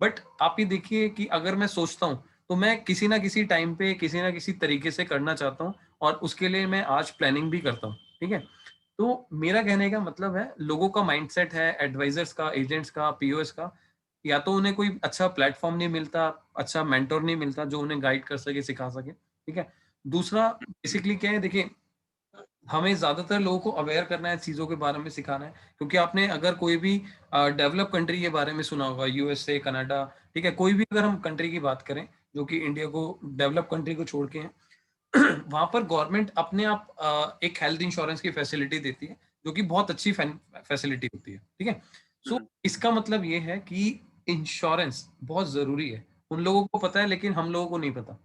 बट आप ये देखिए कि अगर मैं सोचता हूँ तो मैं किसी ना किसी टाइम पे किसी ना किसी तरीके से करना चाहता हूँ, और उसके लिए मैं आज प्लानिंग भी करता हूँ, ठीक है। तो मेरा कहने का मतलब है, लोगों का माइंडसेट है, एडवाइजर्स का, एजेंट्स का, पीओएस का, या तो उन्हें कोई अच्छा प्लेटफॉर्म नहीं मिलता, अच्छा मेंटोर नहीं मिलता जो उन्हें गाइड कर सके, सिखा सके, ठीक है। दूसरा बेसिकली क्या है, देखिए हमें ज्यादातर लोगों को अवेयर करना है, चीजों के बारे में सिखाना है, क्योंकि आपने अगर कोई भी डेवलप कंट्री के बारे में सुना होगा, यूएसए, कनाडा, ठीक है, कोई भी अगर हम कंट्री की बात करें जो कि इंडिया को डेवलप कंट्री को छोड़ के हैं, वहां पर गवर्नमेंट अपने आप एक हेल्थ इंश्योरेंस की फैसिलिटी देती है, जो कि बहुत अच्छी फैसिलिटी होती है, ठीक है। सो इसका मतलब ये है कि इंश्योरेंस बहुत जरूरी है, उन लोगों को पता है लेकिन हम लोगों को नहीं पता,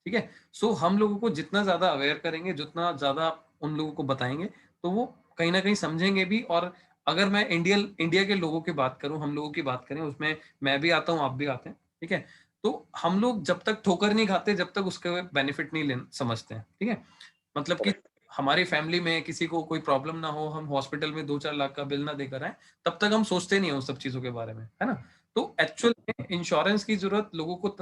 ठीक है। सो हम लोगों को जितना ज्यादा अवेयर करेंगे, जितना ज्यादा उन लोगों को बताएंगे, तो वो कहीं ना कहीं समझेंगे भी। और अगर मैं इंडिया के लोगों की बात करूं, हम लोगों की बात करें, उसमें मैं भी आता हूं, आप भी आते हैं, ठीक है, तो हम लोग जब तक ठोकर नहीं खाते, जब तक उसके बेनिफिट नहीं समझते हैं, ठीक है। मतलब कि हमारी फैमिली में किसी को कोई प्रॉब्लम ना हो, हम हॉस्पिटल में 2-4 लाख का बिल ना देकर आए, तब तक हम सोचते नहीं है उस सब चीजों के बारे में, है ना। तो एक्चुअल में इंश्योरेंस की जरूरत लोगों को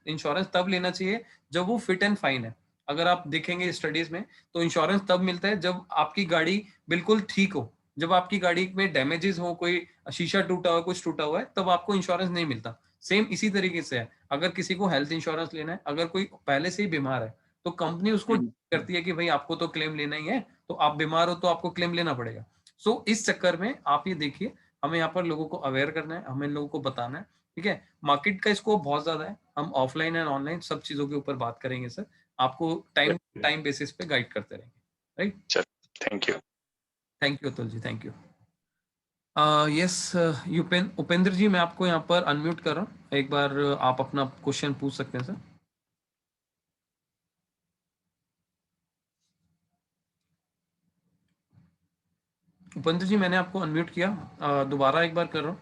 इंश्योरेंस तब लेना चाहिए जब वो फिट एंड फाइन है। अगर आप देखेंगे स्टडीज में, तो इंश्योरेंस तब मिलता है जब आपकी गाड़ी बिल्कुल ठीक हो, जब आपकी गाड़ी में डैमेजेस हो, कोई शीशा टूटा हुआ, कुछ टूटा हुआ है, तब आपको इंश्योरेंस नहीं मिलता। सेम इसी तरीके से है, अगर किसी को हेल्थ इंश्योरेंस लेना है, अगर कोई पहले से ही बीमार है, तो कंपनी उसको करती है कि भाई आपको तो क्लेम लेना ही है, तो आप बीमार हो तो आपको क्लेम लेना पड़ेगा। सो इस चक्कर में आप ये देखिए, हमें यहाँ पर लोगों को अवेयर करना है, हमें लोगों को बताना है, ठीक है। मार्केट का स्कोप बहुत ज्यादा है, हम ऑफलाइन एंड ऑनलाइन सब चीजों के ऊपर बात करेंगे सर, आपको टाइम टाइम बेसिस पे गाइड करते रहेंगे, right. Thank you Atul ji, thank you. Yes Upendra ji, मैं आपको यहाँ पर अनम्यूट कर रहा हूँ, एक बार आप अपना क्वेश्चन पूछ सकते हैं सर। उपेंद्र जी मैंने आपको अनम्यूट किया, दोबारा एक बार कर रहा हूँ।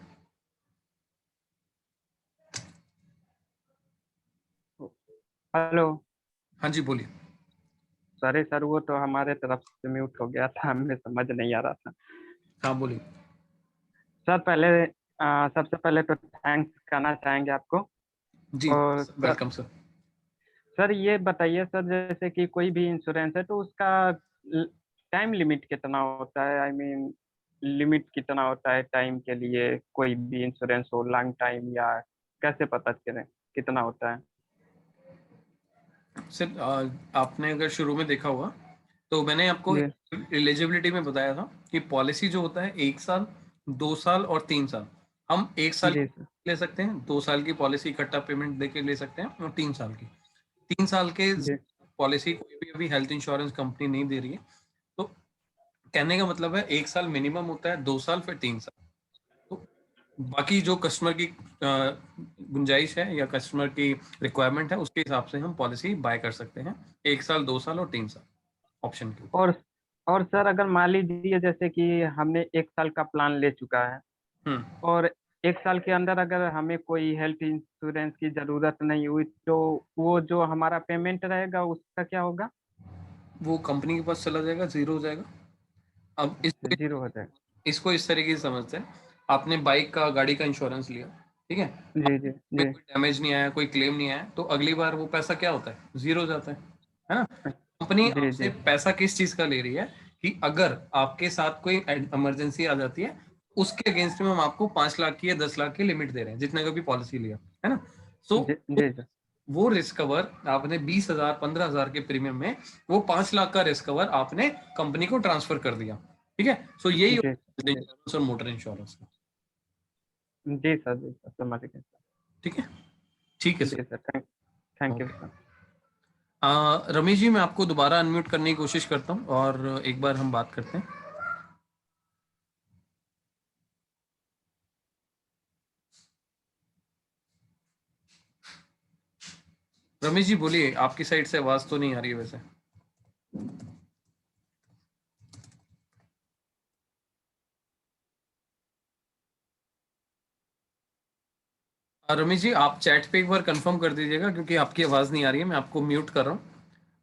हेलो। हाँ जी बोलिए। सॉरी सर, वो तो हमारे तरफ से म्यूट हो गया था, हमें समझ नहीं आ रहा था। हाँ बोलिए। सर पहले सबसे पहले तो थैंक्स करना चाहेंगे आपको। जी और वेलकम सर। सर ये बताइए सर, जैसे कि कोई भी इंश्योरेंस है तो उसका टाइम लिमिट कितना होता है? आई मीन लिमिट कितना होता है टाइम के लिए? कोई भी इंश्योरेंस हो लॉन्ग टाइम, या कैसे पता चले कितना होता है? सर आपने अगर शुरू में देखा होगा तो मैंने आपको जी एलिजिबिलिटी में बताया था कि पॉलिसी जो होता है 1 साल, 2 साल और 3 साल। हम 1 साल जी की ले सकते हैं, 2 साल की पॉलिसी इकट्ठा पेमेंट देके ले सकते हैं, और 3 साल की। 3 साल के जी पॉलिसी कोई भी अभी हेल्थ इंश्योरेंस कंपनी नहीं दे रही है। तो कहने का मतलब है 1 साल मिनिमम होता है, 2 साल फिर 3 साल। तो बाकी जो कस्टमर की गुंजाइश है या कस्टमर की रिक्वायरमेंट है उसके हिसाब से हम पॉलिसी बाय कर सकते हैं, 1 साल, 2 साल और 3 साल ऑप्शन के ऊपर। और और सर अगर मान लीजिए जैसे कि हमने 1 साल का प्लान ले चुका है, और 1 साल के अंदर अगर हमें कोई हेल्थ इंश्योरेंस की जरूरत नहीं हुई, तो वो जो हमारा पेमेंट रहेगा उसका क्या होगा? वो कंपनी के पास चला जाएगा, जीरो हो जाएगा। अब जीरो हो जाएगा। इसको इस तरीके से समझते हैं, आपने बाइक का, गाड़ी का इंश्योरेंस लिया, ठीक है, जी जी में जी कोई डैमेज नहीं आया, कोई क्लेम नहीं आया, तो अगली बार वो पैसा क्या होता है, जीरो हो जाता है ना। कंपनी जी आपसे जी पैसा किस चीज का ले रही है कि अगर आपके साथ कोई इमरजेंसी आ जाती है, उसके अगेंस्ट में हम आपको 5 लाख की या 10 लाख की लिमिट दे रहे हैं, जितने का भी पॉलिसी लिया है ना। सो जी जी जी वो रिस्क कवर आपने 20,000 15,000 के प्रीमियम में वो 5 लाख का रिस्क कवर आपने कंपनी को ट्रांसफर कर दिया, ठीक है। सो यही जी होता है इंश्योरेंस और मोटर इंश्योरेंस का। जी सर, जी सर, समझ गए। ठीक है, ठीक है जी sir. Sir, thank you okay. Sir. Ramesh ji मैं आपको दोबारा अनम्यूट करने की कोशिश करता हूँ और एक बार हम बात करते हैं। रमेश जी बोलिए, आपकी साइड से आवाज तो नहीं आ रही है वैसे। रमेश जी आप चैट पे एक बार कंफर्म कर दीजिएगा, क्योंकि आपकी आवाज़ नहीं आ रही है, मैं आपको म्यूट कर रहा हूँ।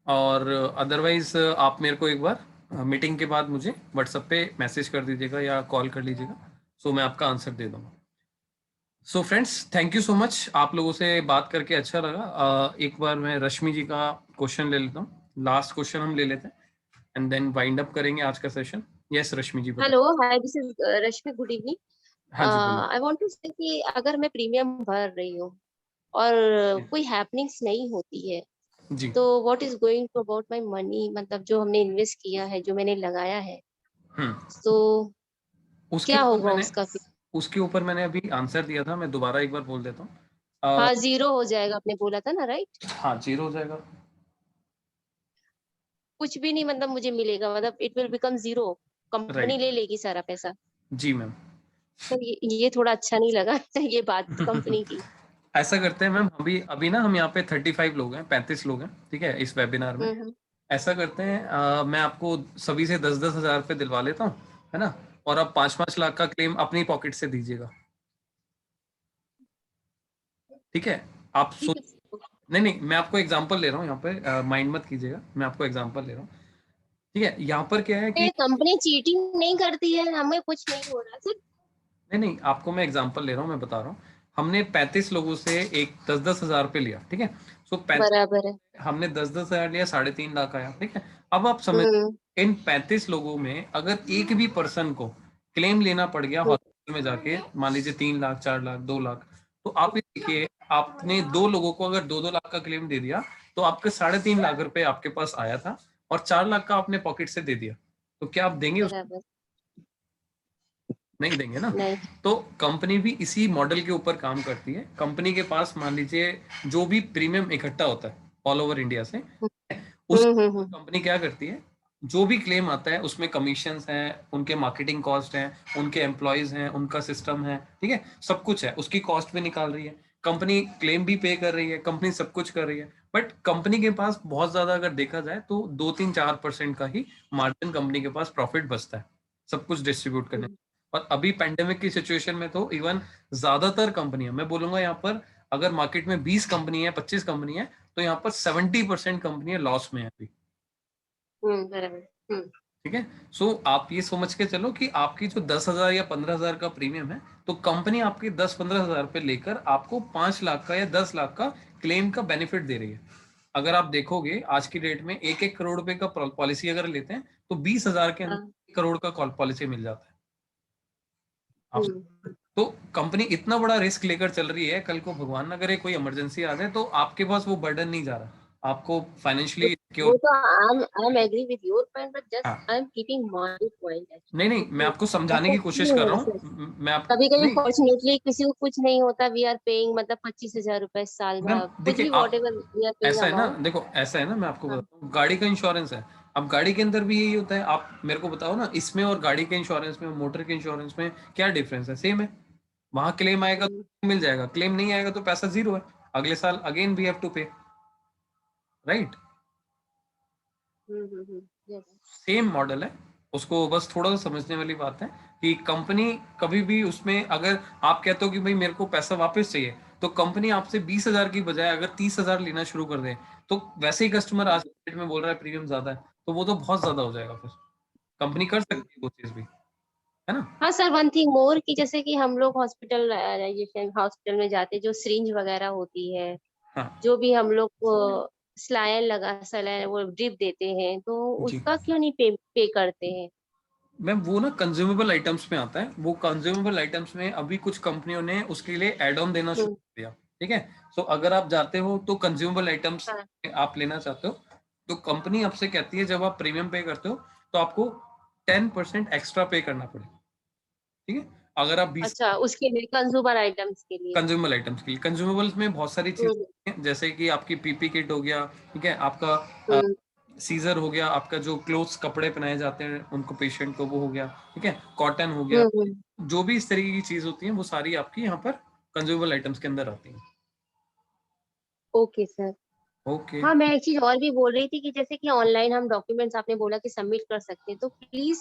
और अदरवाइज आप मेरे को एक बार मीटिंग के बाद मुझे व्हाट्सएप पे मैसेज कर दीजिएगा या कॉल कर लीजिएगा, सो मैं आपका आंसर दे दूँगा। So friends thank you so much, आप लोगों से बात करके अच्छा लगा। एक बार मैं रश्मि जी का क्वेश्चन ले लेता हूँ, लास्ट क्वेश्चन हम ले लेते हैं एंड देन वाइंड अप करेंगे आज का सेशन। यस रश्मि जी बताइए। Hello, hi, this is Rashmi, good evening. हाँ जी बोलिए। आई वांट टू से कि अगर मैं प्रीमियम भर रही हूँ और कोई हैपनिंग्स नहीं होती है, जी तो what is going to about my money, मतलब जो हमने इन्वेस्ट किया है, जो मैंने लगाया है, तो उसके क्या ऊपर होगा मैंने उसका फिर? उसके ऊपर मैंने अभी आंसर दिया था, मैं दोबारा एक बार बोल देता हूँ। हाँ, जीरो हो जाएगा, आपने बोला था ना, राइट? हाँ जीरो हो जाएगा। कुछ भी नहीं, मतलब मुझे मिलेगा, मतलब it will become zero, company right ले लेगी सारा पैसा? जी मैम। तो ये थोड़ा अच्छा नहीं लगा ये बात कंपनी की। ऐसा करते हैं मैम, अभी अभी ना हम यहाँ पे 35 लोग हैं, 35 लोग हैं, ठीक है, इस वेबिनार में। हम्म। ऐसा करते हैं मैं आपको सभी से 10-10 हजार रुपये दिलवा लेता हूँ, है ना, और आप 5-5 लाख का क्लेम अपनी पॉकेट से दीजिएगा, ठीक है। आप ठीक सोच, है। नहीं नहीं मैं आपको एग्जांपल ले रहा हूँ यहाँ पे, माइंड मत कीजिएगा, मैं आपको एग्जांपल ले रहा हूँ, ठीक है। यहाँ पर क्या है कि ये कंपनी चीटिंग नहीं करती है, हमें कुछ नहीं हो रहा सर। नहीं नहीं आपको मैं एग्जांपल ले रहा हूँ, मैं बता रहा हूँ। हमने 35 लोगों से एक 10-10 हजार रुपये लिया, ठीक है। सो 35 बराबर है। हमने 10-10 हजार लिया, 3.5 लाख आया, ठीक है। अब आप समझ, हम्म। इन 35 लोगों में अगर एक भी पर्सन को क्लेम लेना पड़ गया हॉस्पिटल में जाके, मान लीजिए 3 लाख, 4 लाख, 2 लाख, तो आप ये देखिए, आपने 2 लोगों को अगर 2-2 लाख का क्लेम दे दिया, तो आपके 3.5 लाख रुपए आपके पास आया था और 4 लाख का आपने पॉकेट से दे दिया, तो क्या आप देंगे उसको? बराबर। नहीं देंगे ना। नहीं। तो कंपनी भी इसी मॉडल के ऊपर काम करती है। कंपनी के पास मान लीजिए जो भी प्रीमियम इकट्ठा होता है ऑल ओवर इंडिया से, उस कंपनी क्या करती है, जो भी क्लेम आता है उसमें कमीशंस हैं, उनके मार्केटिंग कॉस्ट हैं, उनके एम्प्लॉयज हैं, उनका सिस्टम है, ठीक है, सब कुछ है, उसकी कॉस्ट भी निकाल रही है कंपनी, क्लेम भी पे कर रही है कंपनी, सब कुछ कर रही है। बट कंपनी के पास बहुत ज्यादा अगर देखा जाए तो 2-3-4% का ही मार्जिन कंपनी के पास प्रॉफिट बचता है, सब कुछ डिस्ट्रीब्यूट करने। और अभी पैंडेमिक की सिचुएशन में तो इवन ज्यादातर कंपनियां, मैं बोलूंगा यहाँ पर अगर मार्केट में 20 कंपनी है 25 कंपनी है तो यहाँ पर 70% कंपनियां लॉस में है अभी। बराबर। ठीक है। सो आप ये समझ के चलो कि आपकी जो 10,000 या 15,000 का प्रीमियम है तो कंपनी आपके 10-15,000 रुपए लेकर आपको 5 लाख का या 10 लाख का क्लेम का बेनिफिट दे रही है। अगर आप देखोगे आज की डेट में 1-1 करोड़ रुपए का पॉलिसी अगर लेते हैं तो 20,000 के अंदर 1 करोड़ का पॉलिसी मिल जाता है। तो कंपनी इतना बड़ा रिस्क लेकर चल रही है, कल को भगवान न करे कोई इमरजेंसी आ जाए तो आपके पास वो बर्डन नहीं जा रहा, आपको फाइनेंशियली वो तो I'm agree with your point, but just I'm keeping my point. नहीं, मैं आपको समझाने की कोशिश कर रहा हूँ। मैं आपको कभी फॉर्चुनेटली किसी को कुछ नहीं होता, वी आर पेइंग मतलब 25,000 रुपए साल भर, कुछ भी whatever we are paying ऐसा है ना, amount। देखो ऐसा है ना, मैं आपको बताता हूँ, गाड़ी का इंश्योरेंस है। अब गाड़ी के अंदर भी यही होता है। आप मेरे को बताओ ना, इसमें और गाड़ी के इंश्योरेंस में, मोटर के इंश्योरेंस में क्या डिफरेंस है? सेम है। वहां क्लेम आएगा तो मिल जाएगा, क्लेम नहीं आएगा तो पैसा जीरो है, अगले साल अगेन वी हैव टू पे, राइट? सेम मॉडल है, उसको बस थोड़ा सा समझने वाली बात है कि कंपनी कभी भी उसमें, अगर आप कहते हो कि भाई मेरे को पैसा वापस चाहिए, तो कंपनी आपसे 20,000 की बजाय अगर 30,000 लेना शुरू कर दे, तो वैसे ही कस्टमर आज के डेट में बोल रहा है प्रीमियम ज्यादा है, तो वो तो बहुत ज्यादा हो जाएगा। फिर कंपनी कर सकती है वो चीज भी, है ना? हाँ सर, वन थिंग मोर कि जैसे कि हम लोग हॉस्पिटल में जाते, जो सिरिंज वगैरह होती है, जो भी हम लोग को सलाइन वो ड्रिप देते हैं, तो उसका क्यों नहीं पे करते हैं? मैम वो ना कंज्यूमेबल आइटम्स में आता है। वो कंज्यूमेबल आइटम्स में अभी कुछ कंपनियों ने उसके लिए एड ऑन देना शुरू कर दिया। ठीक है, सो अगर आप जाते हो तो कंज्यूमेबल आइटम्स आप लेना चाहते हो तो कंपनी आपसे कहती है जब आप प्रीमियम पे करते हो तो आपको 10% एक्स्ट्रा पे करना पड़ेगा। ठीक है, अगर आप 20 अच्छा, उसके लिए कंज्यूमर आइटम्स के लिए, कंज्यूमेबल आइटम्स के लिए, कंज्यूमेबल्स में बहुत सारी चीजें हैं, जैसे कि आपकी पीपी किट हो गया, ठीक है, आपका सीजर हो गया, आपका जो क्लोथ्स कपड़े पहनाए जाते हैं उनको पेशेंट को वो हो गया, ठीक है, कॉटन हो गया, जो भी इस तरीके की चीज होती है वो सारी आपकी यहाँ पर कंज्यूमेबल आइटम्स के अंदर आती हैं। Okay sir. ओके। हाँ, मैं एक चीज और भी बोल रही थी कि जैसे कि ऑनलाइन हम डॉक्यूमेंट्स, आपने बोला कि सबमिट कर सकते हैं, तो प्लीज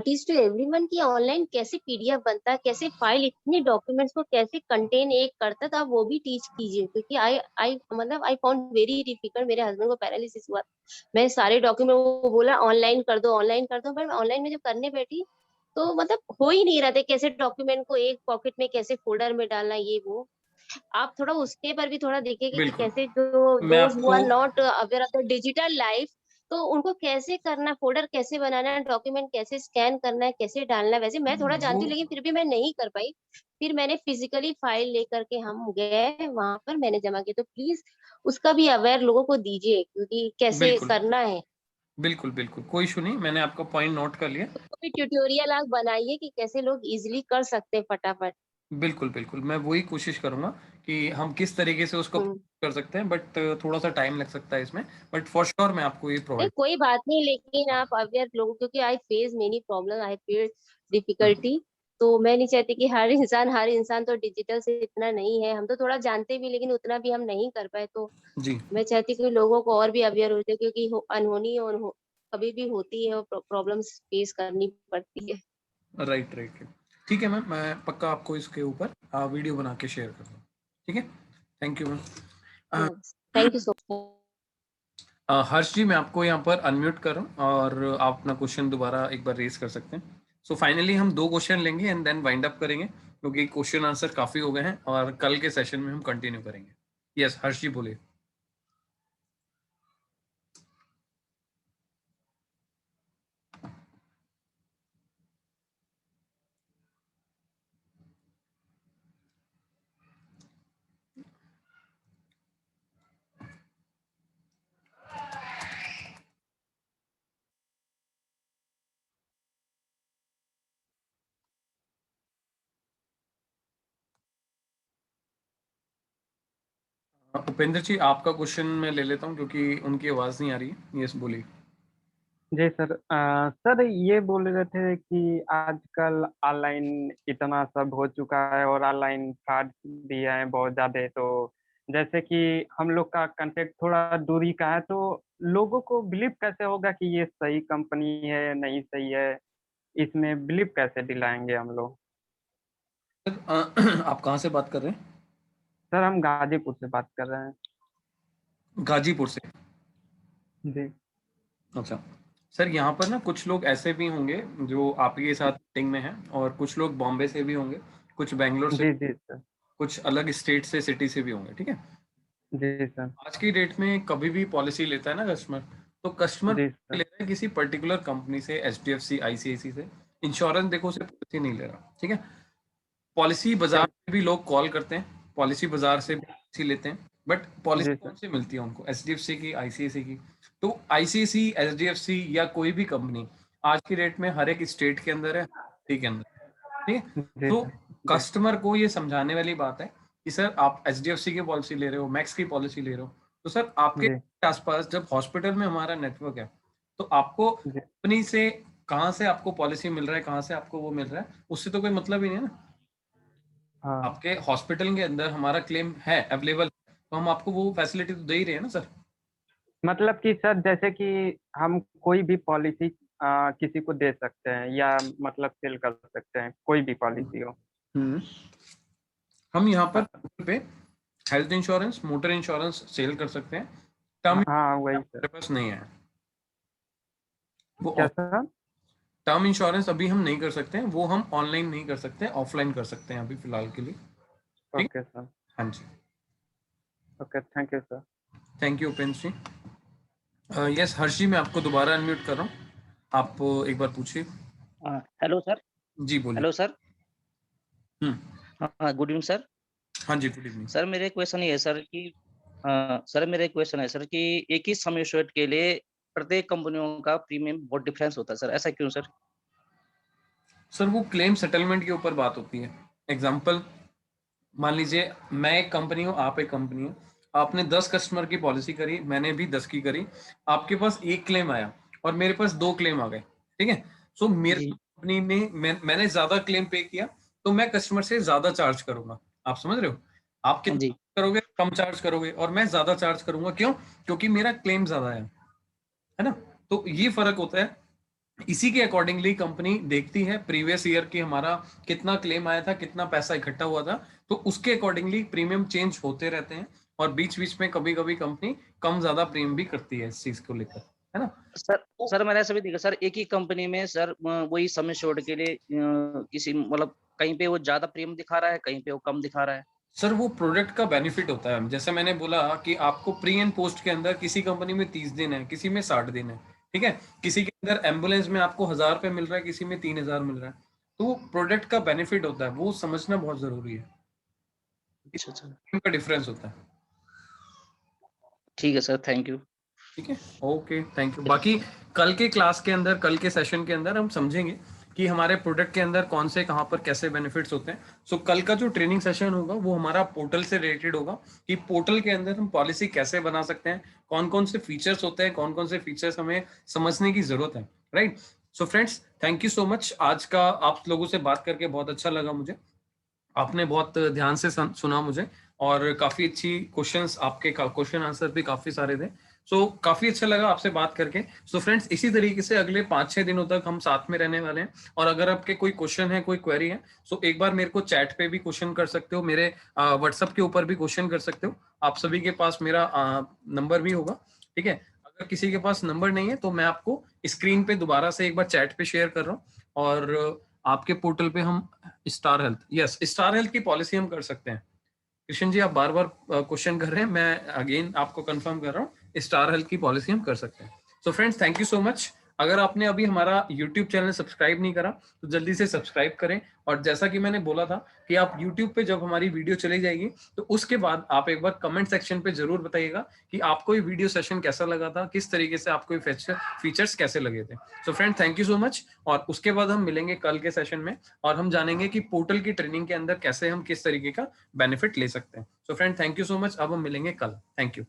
टीच टू एवरीवन कि ऑनलाइन कैसे पीडीएफ बनता है, कैसे फाइल इतने डॉक्यूमेंट्स को कैसे कंटेन एक करता है, तो आप वो भी टीच कीजिए, क्योंकि आई मतलब आई फाउंड वेरी डिफिकल्ट। मेरे हस्बैंड को पैरालिसिस हुआ, मैं सारे डॉक्यूमेंट, वो बोला ऑनलाइन कर दो ऑनलाइन कर दो, पर ऑनलाइन में जब करने बैठी तो मतलब हो ही नहीं रहा था, कैसे डॉक्यूमेंट को एक पॉकेट में कैसे फोल्डर में डालना, ये वो। आप थोड़ा उसके पर भी थोड़ा देखिएगा कि कैसे जो those who are not aware of the digital life, तो उनको कैसे करना, फोल्डर कैसे बनाना है, डॉक्यूमेंट कैसे स्कैन करना है, कैसे डालना है। वैसे मैं थोड़ा जानती हूँ, लेकिन फिर भी मैं नहीं कर पाई। फिर मैंने फिजिकली फाइल लेकर के हम गए वहां पर, मैंने जमा किया। तो प्लीज उसका भी अवेयर लोगों को दीजिए, क्योंकि कैसे करना है। बिल्कुल बिल्कुल, कोई इशू नहीं, मैंने आपका पॉइंट नोट कर लिया। कोई ट्यूटोरियल आप बनाइए कि कैसे लोग इजिली कर सकते हैं फटाफट। बिल्कुल बिल्कुल, मैं वही कोशिश करूंगा कि हम किस तरीके से उसको कर सकते हैं, बट थोड़ा सा टाइम लग सकता है इसमें, बट फॉर श्योर मैं आपको ये प्रोवाइड। कोई बात नहीं, लेकिन आप अवेयर लोगों, क्योंकि I face many problem, I face difficulty, तो मैं नहीं चाहती कि हर इंसान तो डिजिटल से इतना नहीं है। हम तो थोड़ा जानते भी, लेकिन उतना भी हम नहीं कर पाए। तो जी, मैं चाहती कि लोगों को और भी अवेयर हो जाए, क्योंकि अनहोनी और कभी भी होती है और प्रॉब्लम्स फेस करनी पड़ती है। राइट राइट, ठीक है मैम, मैं पक्का आपको इसके ऊपर वीडियो बना के शेयर कर दूँ। ठीक है, thank you ma'am. Thank you so much. Harsh ji, मैं आपको यहाँ पर अनम्यूट कर रहा हूँ और आप अपना क्वेश्चन दोबारा एक बार रेज कर सकते हैं। सो फाइनली हम 2 क्वेश्चन लेंगे एंड देन वाइंड अप करेंगे, क्योंकि क्वेश्चन आंसर काफी हो गए हैं और कल के सेशन में हम कंटिन्यू करेंगे। यस हर्ष जी बोलिए। उपेंद्र जी, आपका क्वेश्चन मैं ले लेता हूँ क्योंकि उनकी आवाज नहीं आ रही है। यस बोलिए। जी सर, सर ये बोल रहे थे कि आजकल ऑनलाइन इतना सब हो चुका है और ऑनलाइन फ्रॉड भी है बहुत ज़्यादा। तो जैसे कि हम लोग का कांटेक्ट थोड़ा दूरी का है, तो लोगों को बिलीव कैसे होगा कि ये सही कंपनी है नहीं सही है? इसमें बिलीव कैसे दिलाएंगे हम लोग? आप कहाँ से बात कर रहे हैं? सर हम गाजीपुर से बात कर रहे हैं। गाजीपुर से? जी। अच्छा सर, यहाँ पर ना कुछ लोग ऐसे भी होंगे जो आपके साथ मीटिंग में हैं, और कुछ लोग बॉम्बे से भी होंगे, कुछ बेंगलोर से, जी सर। कुछ अलग स्टेट से, सिटी से भी होंगे, ठीक है? जी सर। आज की डेट में कभी भी पॉलिसी लेता है ना कस्टमर, तो कस्टमर जी ले रहा है किसी पर्टिकुलर कंपनी से, HDFC, ICICI से। इंश्योरेंस देखो से पॉलिसी नहीं ले रहा, ठीक है? पॉलिसी बाजार में भी लोग कॉल करते हैं, पॉलिसी बाजार से पॉलिसी लेते हैं, बट पॉलिसी कौन से मिलती है उनको? HDFC की, ICICI की। तो ICICI, HDFC या कोई भी कंपनी आज की डेट में हर एक स्टेट के अंदर है, सिटी के अंदर, ठीक है? तो कस्टमर को ये समझाने वाली बात है कि सर आप HDFC की पॉलिसी ले रहे हो, मैक्स की पॉलिसी ले रहे हो, तो सर आपके आसपास जब हॉस्पिटल में हमारा नेटवर्क है, तो आपको कंपनी से कहाँ से आपको पॉलिसी मिल रहा है, कहाँ से आपको वो मिल रहा है, उससे तो कोई मतलब ही नहीं है ना। हाँ। आपके हॉस्पिटल के अंदर हमारा क्लेम है अवेलेबल, तो हम आपको वो फैसिलिटी तो दे ही रहे हैं ना सर। मतलब कि सर जैसे कि हम कोई भी पॉलिसी किसी को दे सकते हैं या मतलब सेल कर सकते हैं, कोई भी पॉलिसी हो। हम यहाँ पर पे health insurance, motor insurance sell कर सकते हैं। टर्म वही मेरे पास नहीं है वो। क्या सर? टर्म इंश्योरेंस अभी हम नहीं कर सकते हैं, वो हम ऑनलाइन नहीं कर सकते हैं, ऑफलाइन कर सकते हैं अभी फिलहाल के लिए। Okay sir. हाँ जी। Okay, thank you sir. Thank you Upendra ji. Yes Harshi, मैं आपको दोबारा अनम्यूट कर रहा हूँ, आप एक बार पूछिए। Hello sir. जी बोलिए। Hello sir. हाँ, गुड इवनिंग सर। हाँ जी, गुड इवनिंग सर। मेरे क्वेश्चन ये है सर कि मेरे क्वेश्चन है सर कि एक ही सम एश्योर्ड के लिए प्रत्येक कंपनियों का प्रीमियम बहुत डिफरेंस होता है सर, ऐसा क्यों सर? सर वो क्लेम सेटलमेंट के ऊपर बात होती है। एग्जाम्पल मान लीजिए मैं एक कंपनी हूँ, आप एक कंपनी हो, आपने 10 कस्टमर की पॉलिसी करी, मैंने भी 10 की करी, आपके पास एक क्लेम आया और मेरे पास 2 क्लेम आ गए, ठीक है? सो मेरे कंपनी ने मैंने ज्यादा क्लेम पे किया, तो मैं कस्टमर से ज्यादा चार्ज करूंगा। आप समझ रहे हो? आप कितना करोगे? कम चार्ज करोगे, और मैं ज्यादा चार्ज करूंगा। क्यों? क्योंकि मेरा क्लेम ज्यादा है ना? तो ये फर्क होता है। इसी के अकॉर्डिंगली कंपनी देखती है प्रीवियस ईयर की हमारा कितना क्लेम आया था, कितना पैसा इकट्ठा हुआ था, तो उसके अकॉर्डिंगली प्रीमियम चेंज होते रहते हैं, और बीच बीच में कभी कभी कंपनी कम ज्यादा प्रीमियम भी करती है इस चीज को लेकर, है ना? सर मैंने ऐसा भी देखा सर, एक ही कंपनी में सर वही सम एश्योर्ड के लिए किसी मतलब कहीं पे वो ज्यादा प्रीमियम दिखा रहा है, कहीं पे वो कम दिखा रहा है। सर वो प्रोडक्ट का बेनिफिट होता है। जैसे मैंने बोला कि आपको प्री एंड पोस्ट के अंदर किसी कंपनी में 30 दिन है, किसी में 60 दिन है, ठीक है? किसी के अंदर एम्बुलेंस में आपको 1000 रुपए मिल रहा है, किसी में 3000 मिल रहा है। तो वो प्रोडक्ट का बेनिफिट होता है, वो समझना बहुत जरूरी है। का डिफरेंस होता है। ठीक है सर, थैंक यू। ठीक है, ओके, थैंक यू। बाकी कल के क्लास के अंदर, कल के सेशन के अंदर हम समझेंगे कि हमारे प्रोडक्ट के अंदर कौन से, कहां पर कैसे बेनिफिट्स होते हैं। सो कल का जो ट्रेनिंग सेशन होगा वो हमारा पोर्टल से रिलेटेड होगा, कि पोर्टल के अंदर हम पॉलिसी कैसे बना सकते हैं, कौन कौन से फीचर्स होते हैं, कौन कौन से फीचर्स हमें समझने की जरूरत है, right? So friends, thank you so much. आज का आप लोगों से बात करके बहुत अच्छा लगा मुझे, आपने बहुत ध्यान से सुना मुझे, और काफी अच्छी क्वेश्चंस, आपके क्वेश्चन आंसर भी काफी सारे थे। सो काफी अच्छा लगा आपसे बात करके। सो फ्रेंड्स, इसी तरीके से अगले 5-6 दिनों तक हम साथ में रहने वाले हैं, और अगर आपके कोई क्वेश्चन है, कोई क्वेरी है, सो एक बार मेरे को चैट पे भी क्वेश्चन कर सकते हो, मेरे व्हाट्सएप के ऊपर भी क्वेश्चन कर सकते हो। आप सभी के पास मेरा नंबर भी होगा, ठीक है? अगर किसी के पास नंबर नहीं है तो मैं आपको स्क्रीन पे दोबारा से एक बार चैट पे शेयर कर रहा हूँ, और आपके पोर्टल पे हम star health, yes, star health की पॉलिसी हम कर सकते हैं। कृष्ण जी, आप बार बार क्वेश्चन कर रहे हैं, मैं अगेन आपको कंफर्म कर रहा हूँ, स्टार हेल्थ की पॉलिसी हम कर सकते हैं। So friends, thank you so much. अगर आपने अभी हमारा YouTube चैनल सब्सक्राइब नहीं करा तो जल्दी से सब्सक्राइब करें, और जैसा कि मैंने बोला था कि आप YouTube पे जब हमारी वीडियो चली जाएगी तो उसके बाद आप एक बार कमेंट सेक्शन पे जरूर बताइएगा कि आपको ये वीडियो सेशन कैसा लगा था, किस तरीके से आपको फीचर्स कैसे लगे थे। So friend, thank you so much, और उसके बाद हम मिलेंगे कल के सेशन में, और हम जानेंगे कि पोर्टल की ट्रेनिंग के अंदर कैसे हम किस तरीके का बेनिफिट ले सकते हैं। So friend, thank you so much. अब हम मिलेंगे कल। Thank you.